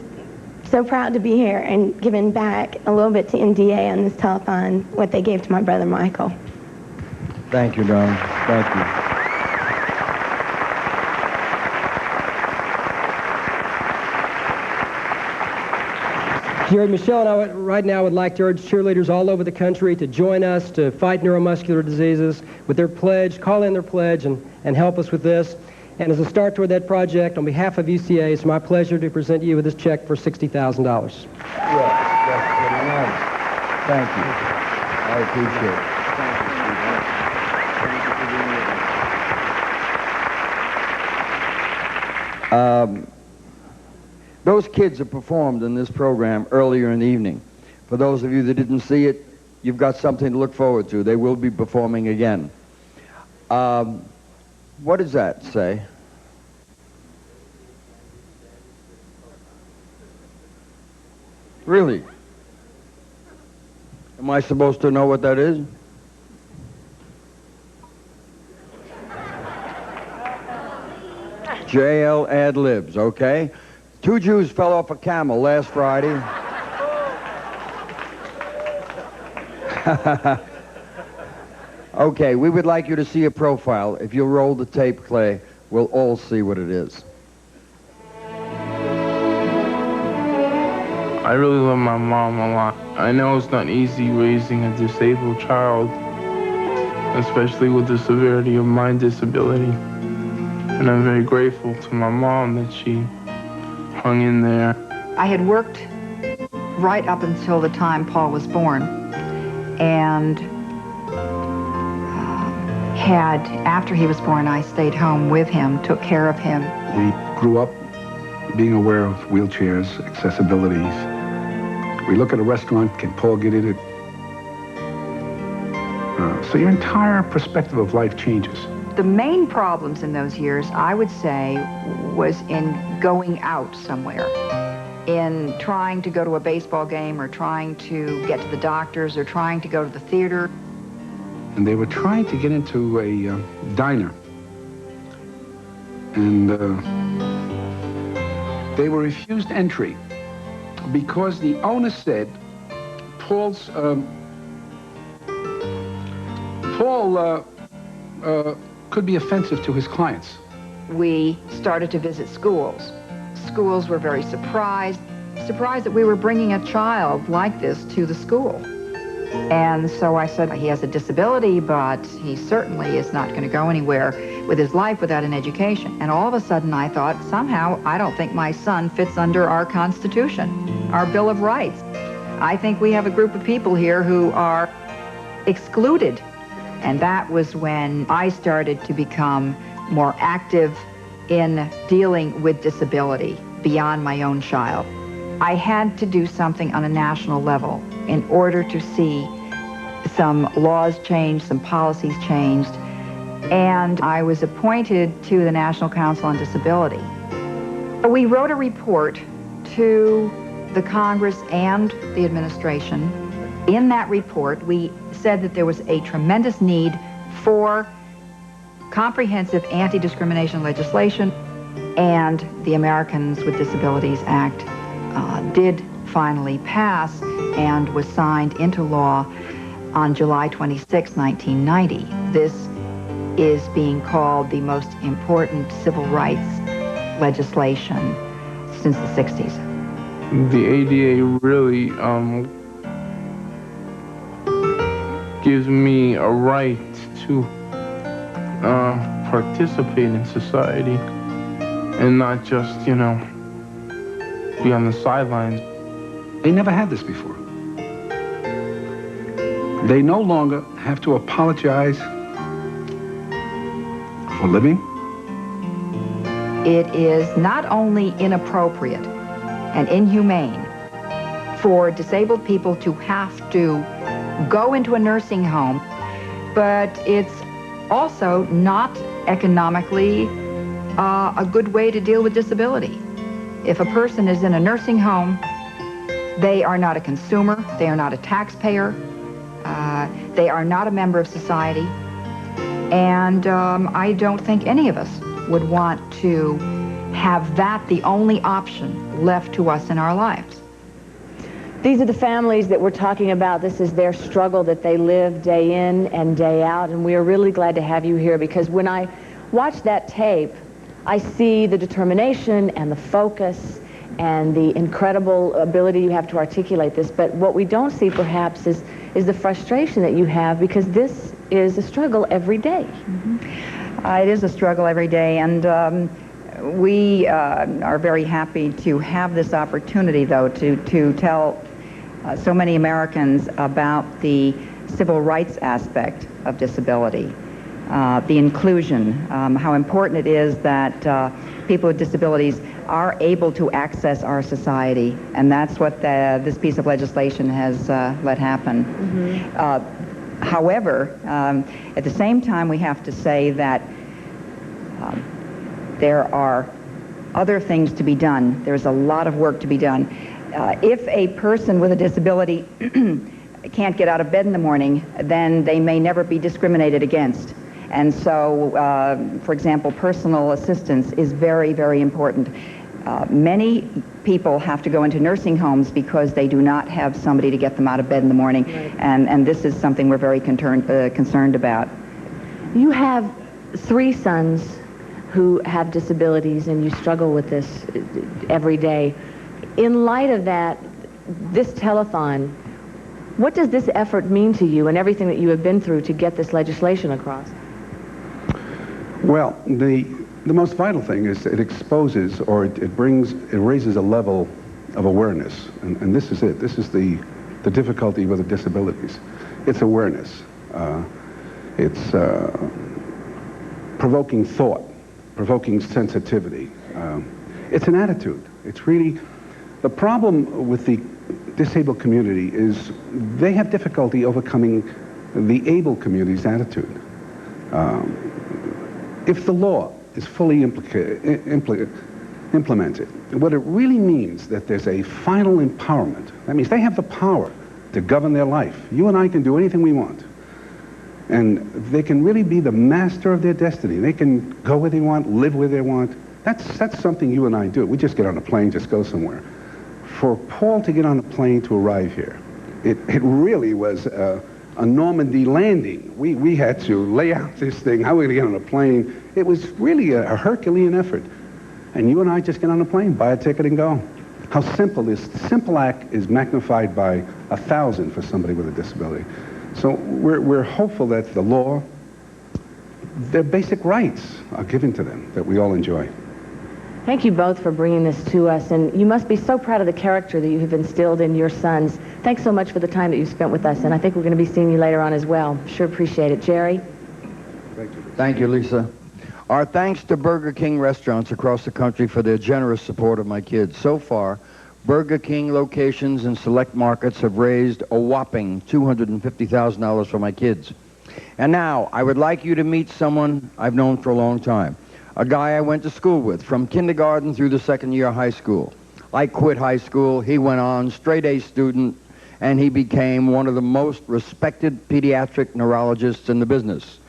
so proud to be here and giving back a little bit to NDA on this telethon, what they gave to my brother Michael. Thank you, darling. Thank you. Jerry, Michelle and I right now would like to urge cheerleaders all over the country to join us to fight neuromuscular diseases with their pledge, call in their pledge, and help us with this. And as a start toward that project, on behalf of UCA, it's my pleasure to present you with this check for $60,000. Yes, very nice. Thank you. I appreciate it. Those kids have performed in this program earlier in the evening. For those of you that didn't see it, you've got something to look forward to. They will be performing again. What does that say? Really? Am I supposed to know what that is? JL ad libs, okay? 2 Jews fell off a camel last Friday. Okay, we would like you to see a profile. If you'll roll the tape, Clay, we'll all see what it is. I really love my mom a lot. I know it's not easy raising a disabled child, especially with the severity of my disability. And I'm very grateful to my mom that she hung in there. I had worked right up until the time Paul was born. And after he was born, I stayed home with him, took care of him. We grew up being aware of wheelchairs, accessibilities. We look at a restaurant, can Paul get in it? So your entire perspective of life changes. The main problems in those years, I would say, was in going out somewhere, in trying to go to a baseball game or trying to get to the doctor's or trying to go to the theater. And they were trying to get into a diner. And they were refused entry because the owner said Paul could be offensive to his clients. We started to visit schools. Schools were very surprised that we were bringing a child like this to the school. And so I said, he has a disability, but he certainly is not going to go anywhere with his life without an education. And all of a sudden I thought, somehow, I don't think my son fits under our Constitution, our Bill of Rights. I think we have a group of people here who are excluded. And that was when I started to become more active in dealing with disability beyond my own child. I had to do something on a national level in order to see some laws changed, some policies changed, and I was appointed to the National Council on Disability. We wrote a report to the Congress and the administration. In that report, we said that there was a tremendous need for comprehensive anti-discrimination legislation, and the Americans with Disabilities Act did finally pass and was signed into law on July 26, 1990. This is being called the most important civil rights legislation since the 60s. The ADA really gives me a right to participate in society and not just, you know, be on the sidelines. They never had this before. They no longer have to apologize for living. It is not only inappropriate and inhumane for disabled people to have to go into a nursing home, but it's also not economically a good way to deal with disability. If a person is in a nursing home, they are not a consumer, they are not a taxpayer, they are not a member of society, and I don't think any of us would want to have that the only option left to us in our lives. These are the families that we're talking about. This is their struggle that they live day in and day out, and we are really glad to have you here, because when I watch that tape, I see the determination and the focus and the incredible ability you have to articulate this, but what we don't see perhaps is the frustration that you have, because this is a struggle every day. Mm-hmm. It is a struggle every day, and we are very happy to have this opportunity, though, to tell so many Americans about the civil rights aspect of disability, the inclusion, how important it is that people with disabilities are able to access our society, and that's what this piece of legislation has let happen. Mm-hmm. However, at the same time, we have to say that there are other things to be done. There's a lot of work to be done. If a person with a disability can't get out of bed in the morning, then they may never be discriminated against. And so, for example, personal assistance is very, very important. Many people have to go into nursing homes because they do not have somebody to get them out of bed in the morning, right. And this is something we're very concerned about. You have 3 sons who have disabilities, and you struggle with this every day. In light of that, this telethon, what does this effort mean to you and everything that you have been through to get this legislation across? Well, the most vital thing is it exposes, or it raises a level of awareness. And this is it. This is the difficulty with the disabilities. It's awareness. It's provoking thought, provoking sensitivity. It's an attitude. It's really, the problem with the disabled community is they have difficulty overcoming the able community's attitude. If the law is fully implemented, what it really means that there's a final empowerment. That means they have the power to govern their life. You and I can do anything we want. And they can really be the master of their destiny. They can go where they want, live where they want. That's something you and I do. We just get on a plane, just go somewhere. For Paul to get on a plane to arrive here, it really was a Normandy landing. We had to lay out this thing, how are we going to get on a plane? It was really a Herculean effort. And you and I just get on a plane, buy a ticket and go. How simple this simple act is magnified by 1,000 for somebody with a disability. So we're hopeful that the law, their basic rights are given to them, that we all enjoy. Thank you both for bringing this to us, and you must be so proud of the character that you have instilled in your sons. Thanks so much for the time that you spent with us, and I think we're going to be seeing you later on as well. Sure appreciate it. Jerry? Thank you, Lisa. Our thanks to Burger King restaurants across the country for their generous support of my kids. So far, Burger King locations in select markets have raised a whopping $250,000 for my kids. And now, I would like you to meet someone I've known for a long time. A guy I went to school with, from kindergarten through the second year of high school. I quit high school, he went on, straight-A student, and he became one of the most respected pediatric neurologists in the business.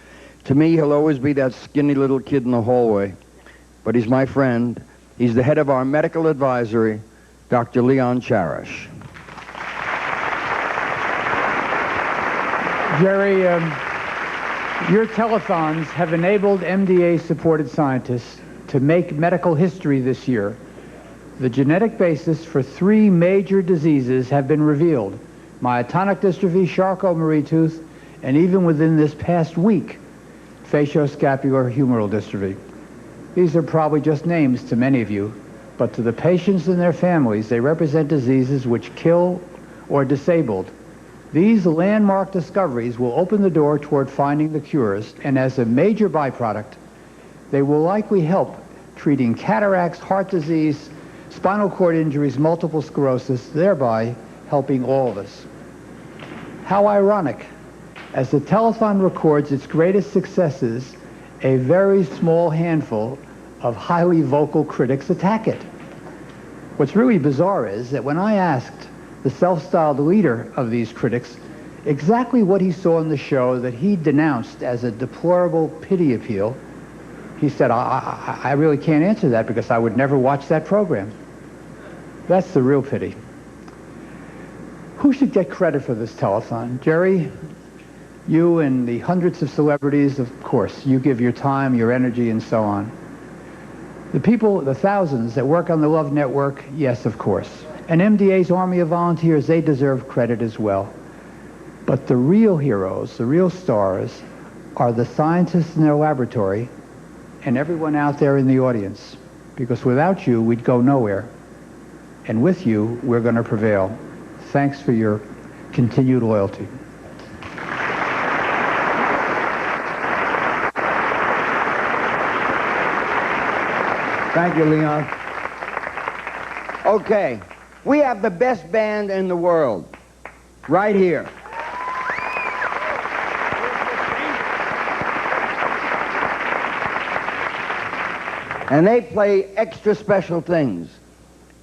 To me, he'll always be that skinny little kid in the hallway, but he's my friend. He's the head of our medical advisory, Dr. Leon Cherish. Jerry, your telethons have enabled MDA-supported scientists to make medical history this year. The genetic basis for 3 major diseases have been revealed: myotonic dystrophy, Charcot-Marie tooth, and even within this past week, facioscapular humeral dystrophy. These are probably just names to many of you, but to the patients and their families, they represent diseases which kill or disable. These landmark discoveries will open the door toward finding the cures, and as a major byproduct, they will likely help treating cataracts, heart disease, spinal cord injuries, multiple sclerosis, thereby helping all of us. How ironic. As the telethon records its greatest successes, a very small handful of highly vocal critics attack it. What's really bizarre is that when I asked the self-styled leader of these critics exactly what he saw in the show that he denounced as a deplorable pity appeal, he said, I really can't answer that because I would never watch that program. That's the real pity. Who should get credit for this telethon? Jerry, you and the hundreds of celebrities, of course. You give your time, your energy, and so on. The people, the thousands that work on the Love Network, yes, of course. And MDA's army of volunteers, they deserve credit as well. But the real heroes, the real stars, are the scientists in their laboratory and everyone out there in the audience. Because without you, we'd go nowhere. And with you, we're going to prevail. Thanks for your continued loyalty. Thank you, Leon. Okay, we have the best band in the world, right here. And they play extra special things.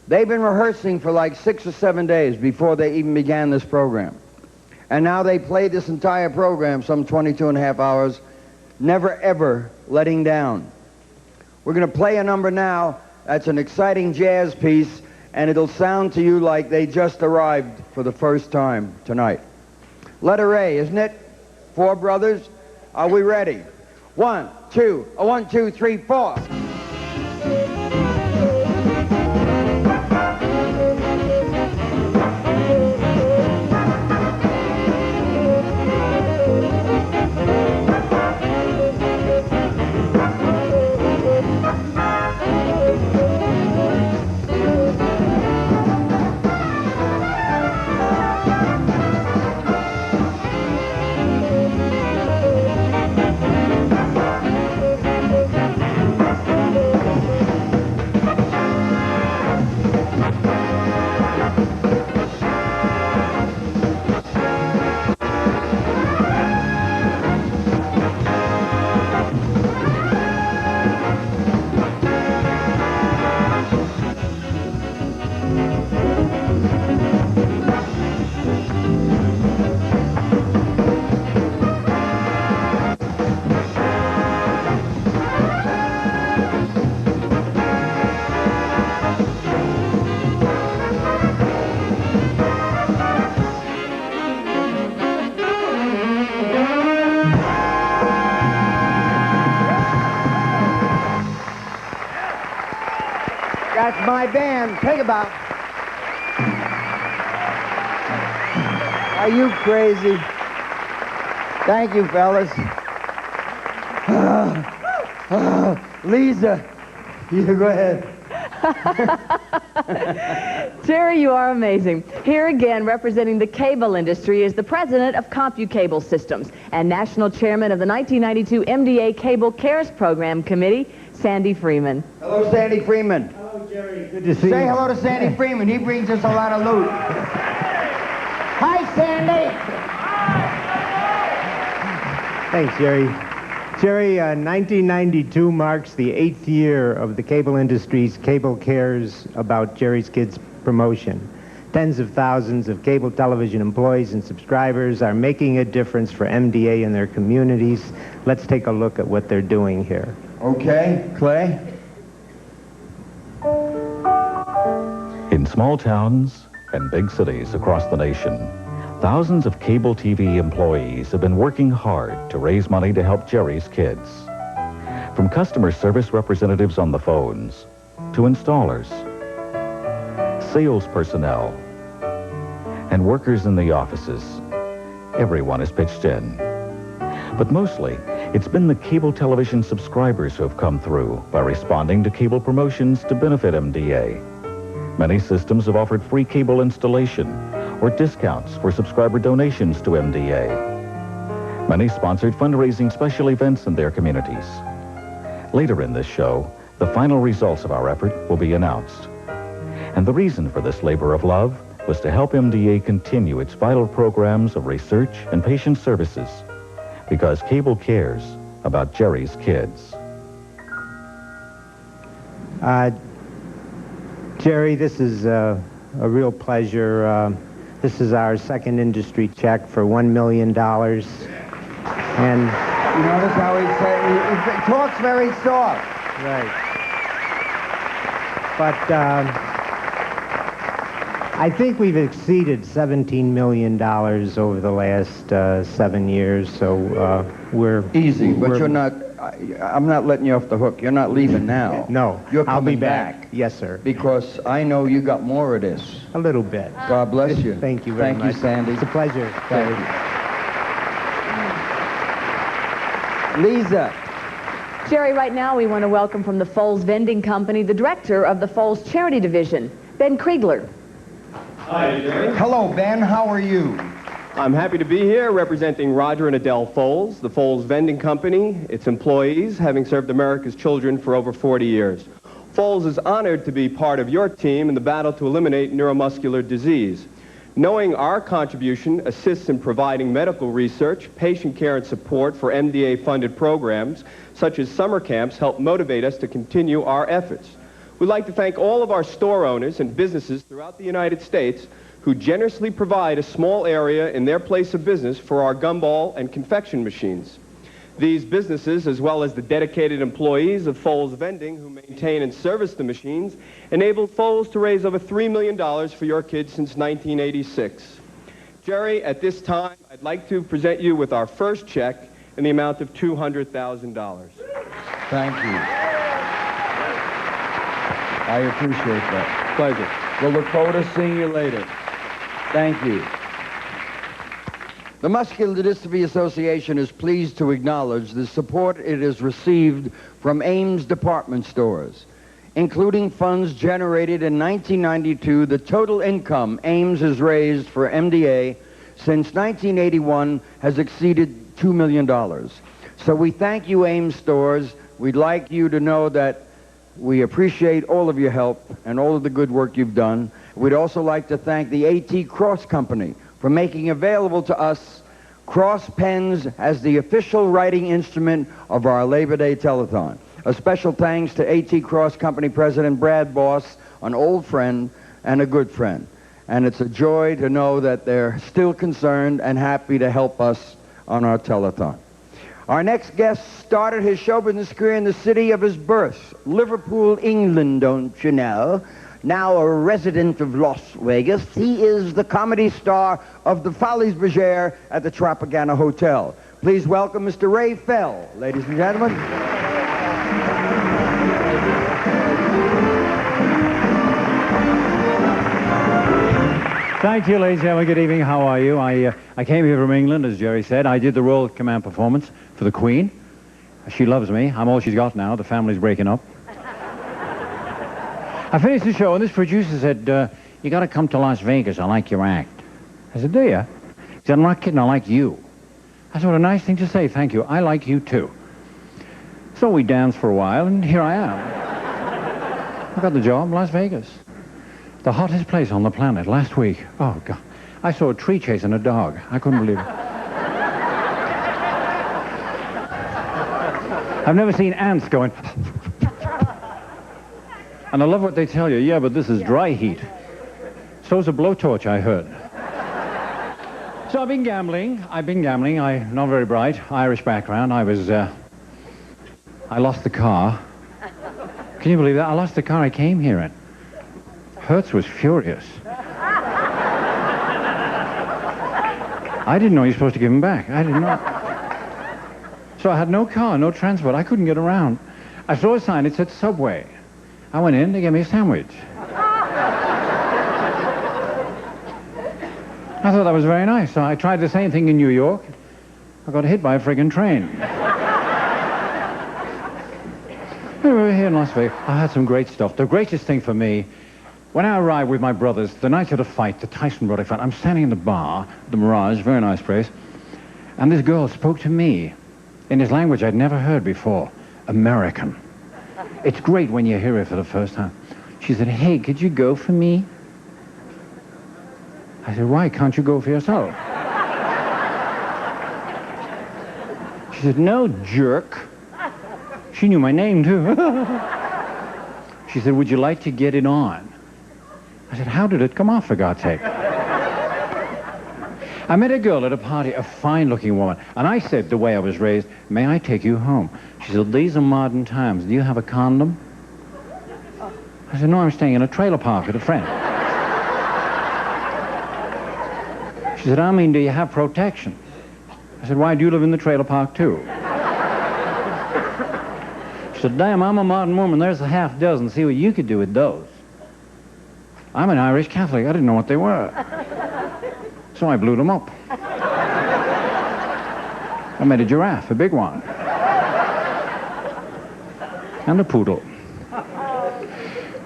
They've been rehearsing for like 6 or 7 days before they even began this program. And now they play this entire program, some 22 and a half hours, never ever letting down. We're going to play a number now that's an exciting jazz piece, and it'll sound to you like they just arrived for the first time tonight. Letter A, isn't it? 4 brothers. Are we ready? 1, 2, 1, 2, 3, 4. That's my band. Take a bow. Are you crazy? Thank you, fellas. Lisa, you go ahead. Jerry, you are amazing. Here again, representing the cable industry, is the president of CompuCable Systems and national chairman of the 1992 MDA Cable Cares Program Committee, Sandy Freeman. Hello, Sandy Freeman. Hello, Jerry. Good to see you. Say hello to Sandy Freeman. He brings us a lot of loot. Hi, Sandy. Thanks, Jerry. Jerry, 1992 marks the 8th year of the cable industry's Cable Cares About Jerry's Kids promotion. Tens of thousands of cable television employees and subscribers are making a difference for MDA in their communities. Let's take a look at what they're doing here. Okay, Clay. In small towns and big cities across the nation, thousands of cable TV employees have been working hard to raise money to help Jerry's kids. From customer service representatives on the phones, to installers, sales personnel, and workers in the offices, everyone has pitched in. But mostly, it's been the cable television subscribers who have come through by responding to cable promotions to benefit MDA. Many systems have offered free cable installation or discounts for subscriber donations to MDA. Many sponsored fundraising special events in their communities. Later in this show, the final results of our effort will be announced. And the reason for this labor of love was to help MDA continue its vital programs of research and patient services, because cable cares about Jerry's kids. Jerry, this is a real pleasure. This is our second industry check for $1 million. And you notice how he talks very soft. Right. But I think we've exceeded $17 million over the last 7 years, so we're... Easy, but you're not... I'm not letting you off the hook. You're not leaving now. No, You're I'll be coming back. Yes, sir. Because I know you got more of this. A little bit. God bless you. Thank you very much. Thank you, Sandy. It's a pleasure. Thank you. Lisa. Jerry, right now we want to welcome from the Foles Vending Company the director of the Foles Charity Division, Ben Kriegler. Hi, Jerry. Hello, Ben. How are you? I'm happy to be here representing Roger and Adele Foles, the Foles Vending Company, its employees, having served America's children for over 40 years. Foles is honored to be part of your team in the battle to eliminate neuromuscular disease. Knowing our contribution assists in providing medical research, patient care, and support for MDA-funded programs, such as summer camps, help motivate us to continue our efforts. We'd like to thank all of our store owners and businesses throughout the United States who generously provide a small area in their place of business for our gumball and confection machines. These businesses, as well as the dedicated employees of Foles Vending who maintain and service the machines, enabled Foles to raise over $3 million for your kids since 1986. Jerry, at this time, I'd like to present you with our first check in the amount of $200,000. Thank you. I appreciate that. Pleasure. We'll look forward to seeing you later. Thank you. The Muscular Dystrophy Association is pleased to acknowledge the support it has received from Ames department stores. Including funds generated in 1992, the total income Ames has raised for MDA since 1981 has exceeded $2 million. So we thank you, Ames stores. We'd like you to know that we appreciate all of your help and all of the good work you've done. We'd also like to thank the A.T. Cross Company for making available to us cross pens as the official writing instrument of our Labor Day Telethon. A special thanks to A.T. Cross Company President Brad Boss, an old friend and a good friend. And it's a joy to know that they're still concerned and happy to help us on our telethon. Our next guest started his show business career in the city of his birth, Liverpool, England, don't you know? Now a resident of Las Vegas, he is the comedy star of the Folies Bergère at the Tropicana Hotel. Please welcome Mr. Ray Fell, ladies and gentlemen. Thank you, ladies and gentlemen. Good evening. How are you? I came here from England, as Jerry said. I did the Royal Command performance for the Queen. She loves me. I'm all she's got now. The family's breaking up. I finished the show, and this producer said, you got to come to Las Vegas. I like your act. I said, do you? He said, I'm not kidding. I like you. I said, what a nice thing to say. Thank you. I like you, too. So we danced for a while, and here I am. I got the job in Las Vegas. The hottest place on the planet last week. Oh, God. I saw a tree chasing a dog. I couldn't believe it. I've never seen ants going... And I love what they tell you. Yeah, but this is dry heat. So's a blowtorch, I heard. So I've been gambling. I'm not very bright. Irish background. I lost the car. Can you believe that? I lost the car I came here in. Hertz was furious. I didn't know you're supposed to give him back. I didn't know. So I had no car, no transport. I couldn't get around. I saw a sign. It said Subway. I went in. They gave me a sandwich. I thought that was very nice. So I tried the same thing in New York. I got hit by a friggin' train. We were here in Las Vegas. I had some great stuff. The greatest thing for me, when I arrived with my brothers, the night of the fight, the Tyson brother fight, I'm standing in the bar, the Mirage, very nice place, and this girl spoke to me in this language I'd never heard before, American. It's great when you hear it for the first time. She said, hey, could you go for me? I said, why can't you go for yourself? She said, no, jerk. She knew my name, too. She said, would you like to get it on? I said, how did it come off, for God's sake? I met a girl at a party, a fine-looking woman, and I said, the way I was raised, may I take you home? She said, these are modern times. Do you have a condom? I said, no, I'm staying in a trailer park with a friend. She said, I mean, do you have protection? I said, why, do you live in the trailer park, too? She said, damn, I'm a modern woman. There's a half dozen. See what you could do with those. I'm an Irish Catholic. I didn't know what they were. So I blew them up. I made a giraffe, a big one. And a poodle.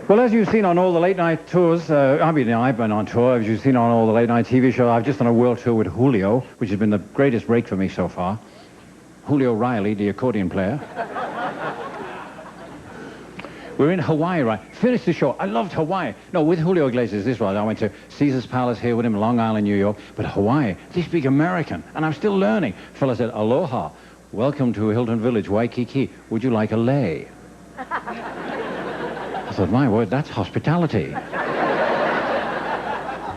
Well, as you've seen on all the late-night tours, I've been on tour. As you've seen on all the late-night TV shows, I've just done a world tour with Julio, which has been the greatest break for me so far. Julio Riley, the accordion player. We're in Hawaii, right? Finished the show. I loved Hawaii. No, with Julio Iglesias, this was. I went to Caesar's Palace here with him, Long Island, New York. But Hawaii, they speak American, and I'm still learning. Fella said, aloha, welcome to Hilton Village, Waikiki. Would you like a lei? I thought, my word, that's hospitality.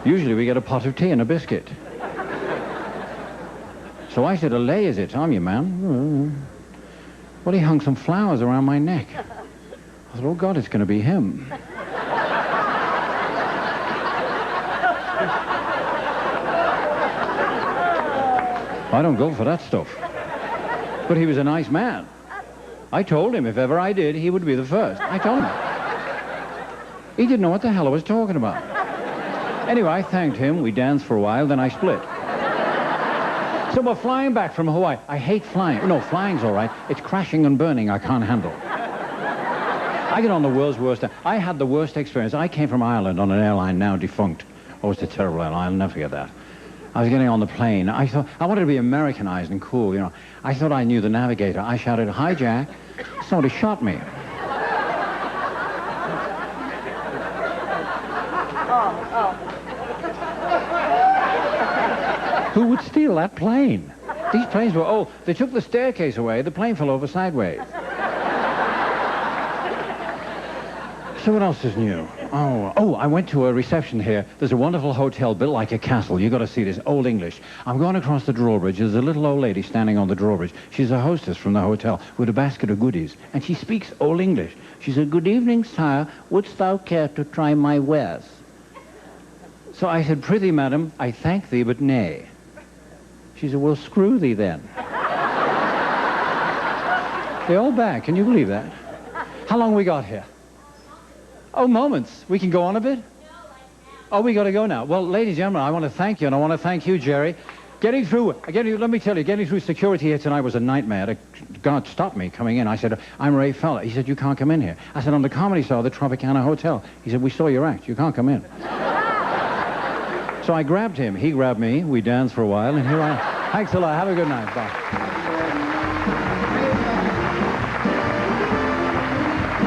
Usually we get a pot of tea and a biscuit. So I said, a lei is it? I'm your man. Well, he hung some flowers around my neck. I thought, oh, God, it's going to be him. I don't go for that stuff. But he was a nice man. I told him if ever I did, he would be the first. I told him. He didn't know what the hell I was talking about. Anyway, I thanked him. We danced for a while, then I split. So we're flying back from Hawaii. I hate flying. No, flying's all right. It's crashing and burning I can't handle. I get on the world's worst. I had the worst experience. I came from Ireland on an airline now defunct. Oh, it's a terrible airline. I'll never forget that. I was getting on the plane. I thought, I wanted to be Americanized and cool, you know. I thought I knew the navigator. I shouted, hi, Jack. Somebody shot me. Who would steal that plane? These planes were, oh, they took the staircase away. The plane fell over sideways. So what else is new? Oh, I went to a reception here. There's a wonderful hotel built like a castle. You got to see this, Old English. I'm going across the drawbridge. There's a little old lady standing on the drawbridge. She's a hostess from the hotel with a basket of goodies. And she speaks Old English. She said, good evening, sire. Wouldst thou care to try my wares? So I said, prithee, madam, I thank thee, but nay. She said, well, screw thee then. They're all back. Can you believe that? How long we got here? Oh, moments. We can go on a bit? Oh, we got to go now. Well, ladies and gentlemen, I want to thank you, and I want to thank you, Jerry. Let me tell you, getting through security here tonight was a nightmare. God stopped me coming in. I said, I'm Ray Feller. He said, you can't come in here. I said, I'm the Comedy Star of the Tropicana Hotel. He said, we saw your act. You can't come in. So I grabbed him. He grabbed me. We danced for a while, and here I am. Thanks a lot. Have a good night. Bye.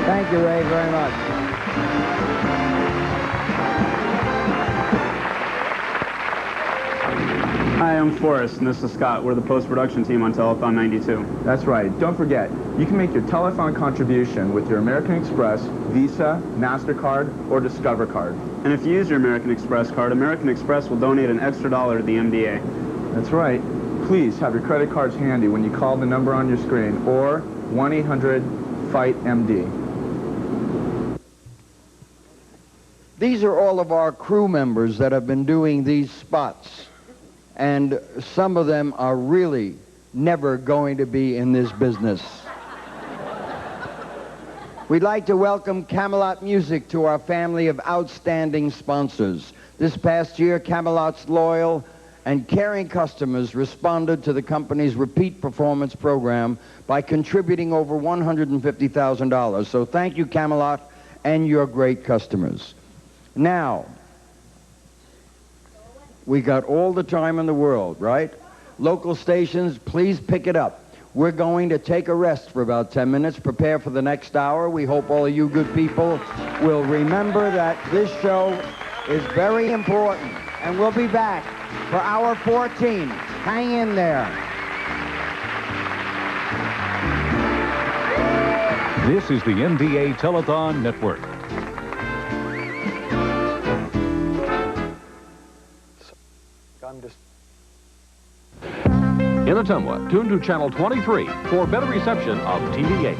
Thank you, Ray, very much. Hi, I'm Forrest, and this is Scott. We're the post-production team on Telethon 92. That's right. Don't forget, you can make your telethon contribution with your American Express, Visa, MasterCard, or Discover card. And if you use your American Express card, American Express will donate an extra $1 to the MDA. That's right. Please have your credit cards handy when you call the number on your screen, or 1-800-FIGHT-MD. These are all of our crew members that have been doing these spots. And some of them are really never going to be in this business. We'd like to welcome Camelot Music to our family of outstanding sponsors. This past year, Camelot's loyal and caring customers responded to the company's repeat performance program by contributing over $150,000. So thank you, Camelot, and your great customers. Now, we got all the time in the world, right? Local stations, please pick it up. We're going to take a rest for about 10 minutes, prepare for the next hour. We hope all of you good people will remember that this show is very important. And we'll be back for hour 14. Hang in there. This is the MDA Telethon Network. In Ottumwa, tune to Channel 23 for better reception of TV8.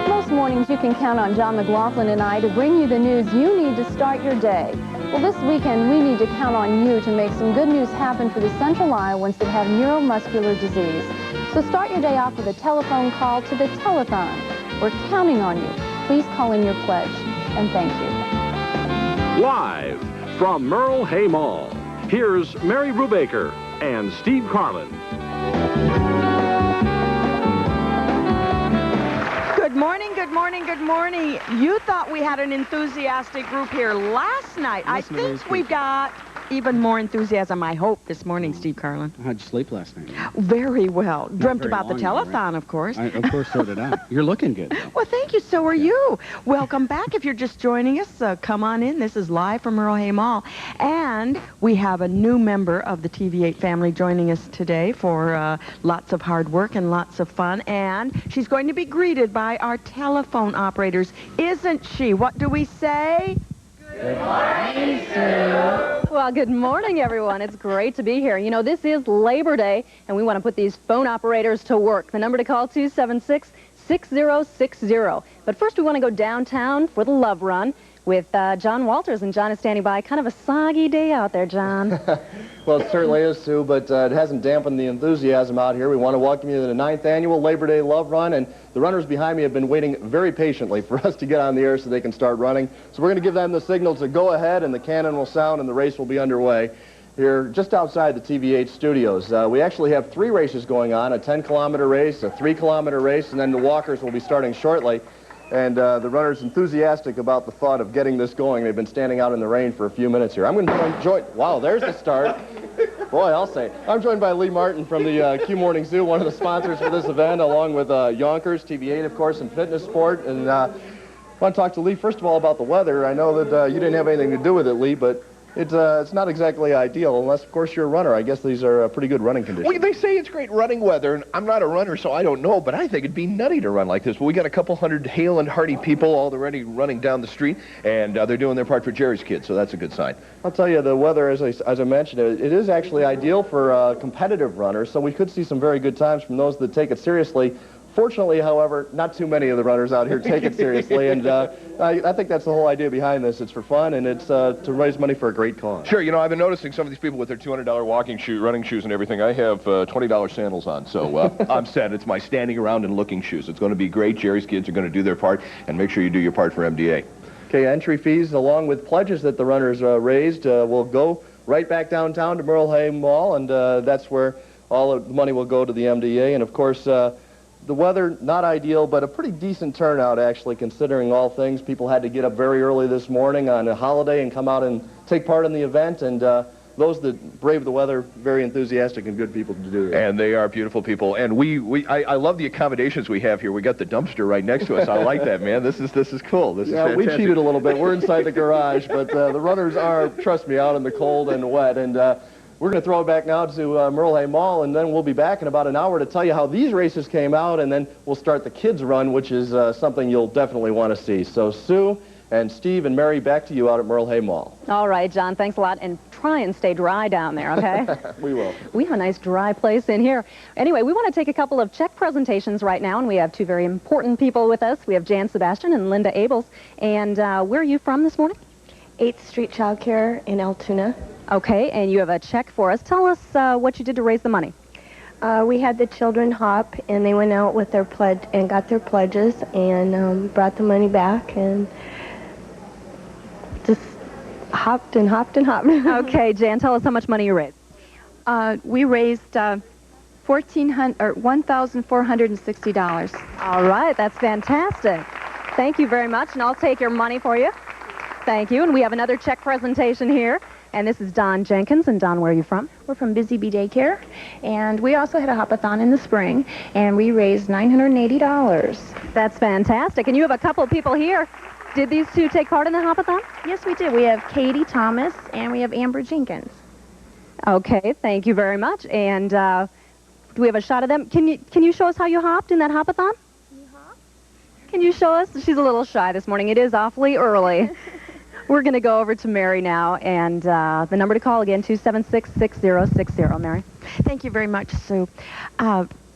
Most mornings you can count on John McLaughlin and I to bring you the news you need to start your day. Well, this weekend, we need to count on you to make some good news happen for the Central Iowans that have neuromuscular disease. So start your day off with a telephone call to the telethon. We're counting on you. Please call in your pledge, and thank you. Live from Merle Hay Mall, here's Mary Brubaker and Steve Carlin. Good morning, good morning, good morning. You thought we had an enthusiastic group here last night. I think we've got even more enthusiasm, I hope, this morning, Steve Carlin. How'd you sleep last night? Very well. Dreamt very about the long, telethon, right? of course. Of course, so did I. You're looking good, though. Well, thank you. So are you. Welcome back. If you're just joining us, come on in. This is live from Merle Hay Mall. And we have a new member of the TV8 family joining us today for lots of hard work and lots of fun. And she's going to be greeted by our telephone operators. Isn't she? What do we say? Good morning, Sue. Well, good morning, everyone. It's great to be here. You know, this is Labor Day, and we want to put these phone operators to work. The number to call, 276-6060. But first, we want to go downtown for the Love Run with John Walters, and John is standing by. Kind of a soggy day out there, John. Well, it certainly is, Sue, but it hasn't dampened the enthusiasm out here. We want to welcome you to the 9th Annual Labor Day Love Run, and the runners behind me have been waiting very patiently for us to get on the air so they can start running. So we're going to give them the signal to go ahead, and the cannon will sound, and the race will be underway here just outside the TV8 studios. We actually have 3 races going on, a 10-kilometer race, a 3-kilometer race, and then the walkers will be starting shortly. And the runner's enthusiastic about the thought of getting this going. They've been standing out in the rain for a few minutes here. I'm going to join... Wow, there's the start. Boy, I'll say. I'm joined by Lee Martin from the Q Morning Zoo, one of the sponsors for this event, along with Yonkers, TV8, of course, and Fitness Sport. And I want to talk to Lee, first of all, about the weather. I know that you didn't have anything to do with it, Lee, but it's not exactly ideal, unless, of course, you're a runner. I guess these are pretty good running conditions. Well, they say it's great running weather, and I'm not a runner, so I don't know, but I think it'd be nutty to run like this. But we got a couple hundred hale and hearty people already running down the street, and they're doing their part for Jerry's kids, so that's a good sign. I'll tell you, the weather, as I mentioned, it is actually ideal for competitive runners, so we could see some very good times from those that take it seriously. Fortunately, however, not too many of the runners out here take it seriously, and I think that's the whole idea behind this. It's for fun, and it's to raise money for a great cause. Sure, you know, I've been noticing some of these people with their $200 walking shoe, running shoes and everything. I have $20 sandals on, so I'm set. It's my standing around and looking shoes. It's going to be great. Jerry's kids are going to do their part, and make sure you do your part for MDA. Okay, entry fees, along with pledges that the runners raised, will go right back downtown to Merle Hay Mall, and that's where all of the money will go to the MDA. And, of course, the weather, not ideal, but a pretty decent turnout, actually, considering all things. People had to get up very early this morning on a holiday and come out and take part in the event, and those that brave the weather, very enthusiastic and good people to do that. And they are beautiful people. And I love the accommodations we have here. We got the dumpster right next to us. I like that, man. This is cool. This is fantastic. We cheated a little bit. We're inside the garage, but the runners are, trust me, out in the cold and wet. And we're going to throw it back now to Merle Hay Mall, and then we'll be back in about an hour to tell you how these races came out, and then we'll start the kids' run, which is something you'll definitely want to see. So, Sue and Steve and Mary, back to you out at Merle Hay Mall. All right, John, thanks a lot, and try and stay dry down there, okay? We will. We have a nice dry place in here. Anyway, we want to take a couple of check presentations right now, and we have two very important people with us. We have Jan Sebastian and Linda Abels. And where are you from this morning? 8th Street Childcare in Altoona. Okay, and you have a check for us. Tell us what you did to raise the money. We had the children hop, and they went out with their pledge and got their pledges and brought the money back and just hopped and hopped and hopped. Okay, Jan, tell us how much money you raised. We raised $1,460. All right, that's fantastic. Thank you very much, and I'll take your money for you. Thank you, and we have another check presentation here. And this is Don Jenkins. And Don, where are you from? We're from Busy Bee Daycare. And we also had a hopathon in the spring, and we raised $980. That's fantastic. And you have a couple of people here. Did these two take part in the hopathon? Yes, we did. We have Katie Thomas, and we have Amber Jenkins. Okay, thank you very much. And do we have a shot of them? Can you show us how you hopped in that hopathon? Can you show us? She's a little shy this morning. It is awfully early. We're going to go over to Mary now, and the number to call again, 276-6060. Mary. Thank you very much, Sue.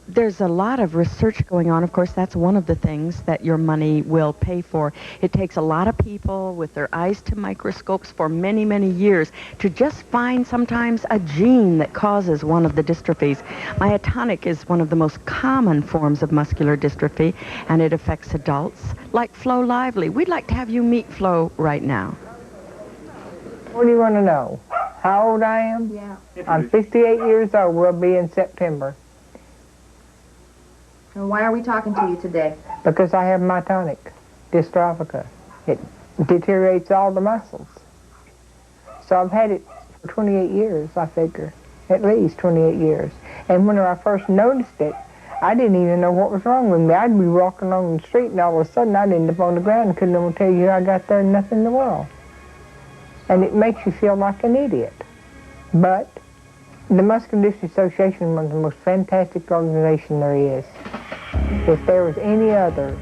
There's a lot of research going on. Of course, that's one of the things that your money will pay for. It takes a lot of people with their eyes to microscopes for many, many years to just find sometimes a gene that causes one of the dystrophies. Myotonic is one of the most common forms of muscular dystrophy, and it affects adults, like Flo Lively. We'd like to have you meet Flo right now. What do you want to know? How old I am? Yeah. I'm 58 years old. Will be in September. And why are we talking to you today? Because I have myotonic dystrophy. It deteriorates all the muscles. So I've had it for 28 years, I figure. At least 28 years. And when I first noticed it, I didn't even know what was wrong with me. I'd be walking along the street, and all of a sudden I'd end up on the ground and couldn't even tell you how I got there, nothing in the world. And it makes you feel like an idiot. But the Muscular Dystrophy Association is one of the most fantastic organizations there is. If there was any other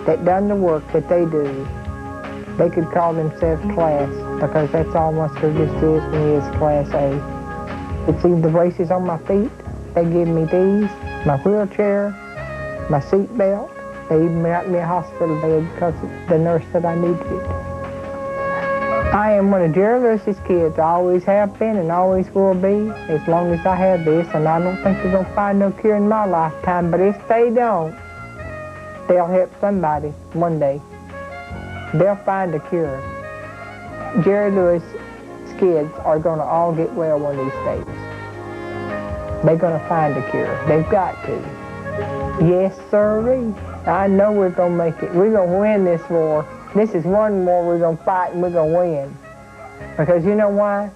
that done the work that they do, they could call themselves class, because that's all muscular dystrophy is, and is class A. It's even the braces on my feet. They give me these, my wheelchair, my seat belt. They even got me a hospital bed because the nurse said I needed it. I am one of Jerry Lewis's kids. I always have been and always will be, as long as I have this, and I don't think they're going to find no cure in my lifetime, but if they don't, they'll help somebody one day. They'll find a cure. Jerry Lewis's kids are going to all get well one of these days. They're going to find a cure. They've got to. Yes, sirree. I know we're going to make it. We're going to win this war. This is one war we're going to fight, and we're going to win. Because you know why?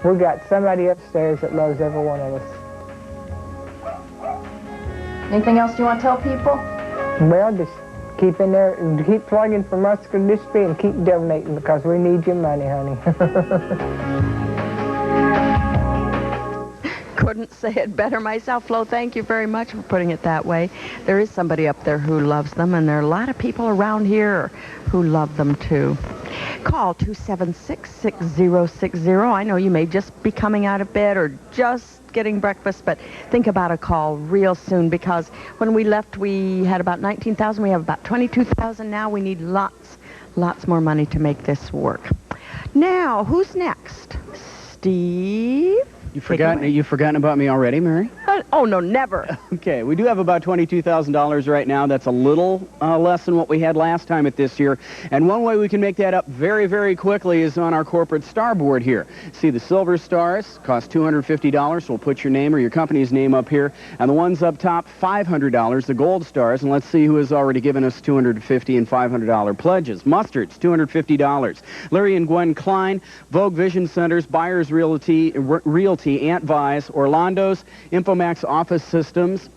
We got somebody upstairs that loves every one of us. Anything else you want to tell people? Well, just keep in there and keep plugging for muscular dystrophy and keep donating, because we need your money, honey. Couldn't say it better myself, Flo. Thank you very much for putting it that way. There is somebody up there who loves them, and there are a lot of people around here who love them too. Call 276-6060. I know you may just be coming out of bed or just getting breakfast, but think about a call real soon, because when we left, we had about 19,000. We have about 22,000 now. We need lots more money to make this work. Now, who's next? Steve? You've forgotten about me already, Mary? Oh, no, never. Okay, we do have about $22,000 right now. That's a little less than what we had last time at this year. And one way we can make that up very, very quickly is on our corporate star board here. See, the silver stars cost $250. So we'll put your name or your company's name up here. And the ones up top, $500, the gold stars. And let's see who has already given us $250 and $500 pledges. Mustard's $250. Larry and Gwen Klein, Vogue Vision Centers, Buyers Realty, Ant Vise, Orlando's, Infomax Office Systems,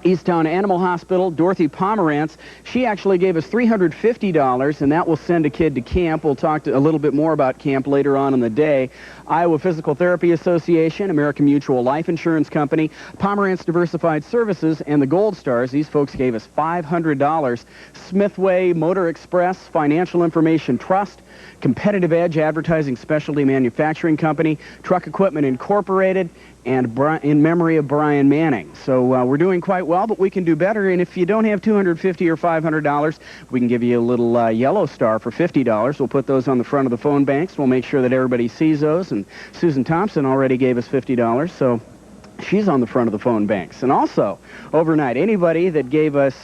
Easttown Animal Hospital, Dorothy Pomerantz. She actually gave us $350, and that will send a kid to camp. We'll talk a little bit more about camp later on in the day. Iowa Physical Therapy Association, American Mutual Life Insurance Company, Pomerantz Diversified Services, and the Gold Stars. These folks gave us $500. Smithway Motor Express, Financial Information Trust, Competitive Edge Advertising Specialty Manufacturing Company, Truck Equipment Incorporated, and in memory of Brian Manning. So we're doing quite well, but we can do better. And if you don't have $250 or $500, we can give you a little yellow star for $50. We'll put those on the front of the phone banks. We'll make sure that everybody sees those. And Susan Thompson already gave us $50, so she's on the front of the phone banks. And also, overnight, anybody that gave us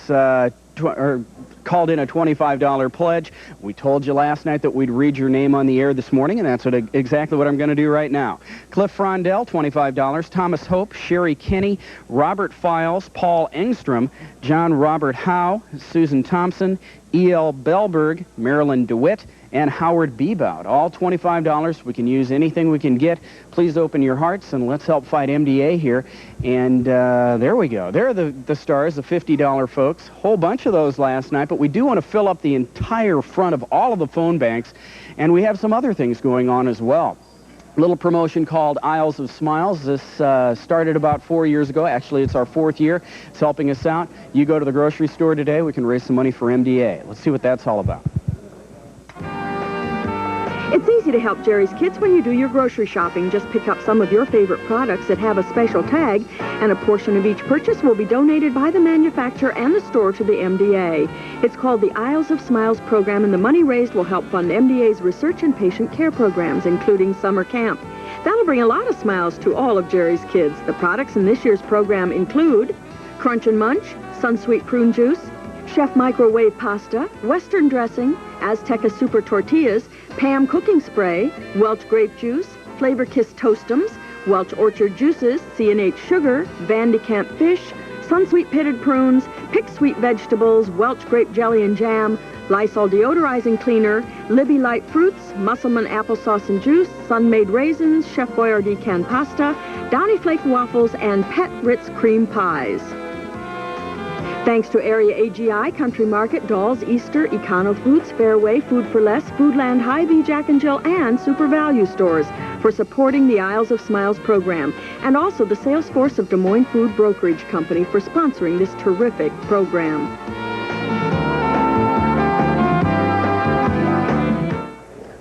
called in a $25 pledge. We told you last night that we'd read your name on the air this morning, and that's exactly what I'm going to do right now. Cliff Frondell, $25. Thomas Hope, Sherry Kinney, Robert Files, Paul Engstrom, John Robert Howe, Susan Thompson, E.L. Bellberg, Marilyn DeWitt, and Howard Bebout. All $25. We can use anything we can get. Please open your hearts and let's help fight MDA here. And there we go. There are the stars, the $50 folks. Whole bunch of those last night, but we do want to fill up the entire front of all of the phone banks, and we have some other things going on as well. A little promotion called Aisles of Smiles. This started about 4 years ago. Actually, it's our 4th year. It's helping us out. You go to the grocery store today, we can raise some money for MDA. Let's see what that's all about. It's easy to help Jerry's Kids when you do your grocery shopping. Just pick up some of your favorite products that have a special tag, and a portion of each purchase will be donated by the manufacturer and the store to the MDA. It's called the Aisles of Smiles program, and the money raised will help fund MDA's research and patient care programs, including summer camp. That'll bring a lot of smiles to all of Jerry's Kids. The products in this year's program include Crunch and Munch, Sunsweet Prune Juice, Chef Microwave Pasta, Western Dressing, Azteca Super Tortillas, Pam Cooking Spray, Welch Grape Juice, Flavor Kiss Toastums, Welch Orchard Juices, C&H Sugar, Van de Kamp Fish, Sunsweet Pitted Prunes, Pick Sweet Vegetables, Welch Grape Jelly and Jam, Lysol Deodorizing Cleaner, Libby Light Fruits, Musselman Applesauce and Juice, Sun-Made Raisins, Chef Boyardee Canned Pasta, Downy Flake Waffles, and Pet Ritz Cream Pies. Thanks to Area AGI, Country Market, Dolls, Easter, Econo Foods, Fairway, Food for Less, Foodland, Hy-Vee, Jack and Jill, and Super Value Stores for supporting the Aisles of Smiles program, and also the sales force of Des Moines Food Brokerage Company for sponsoring this terrific program.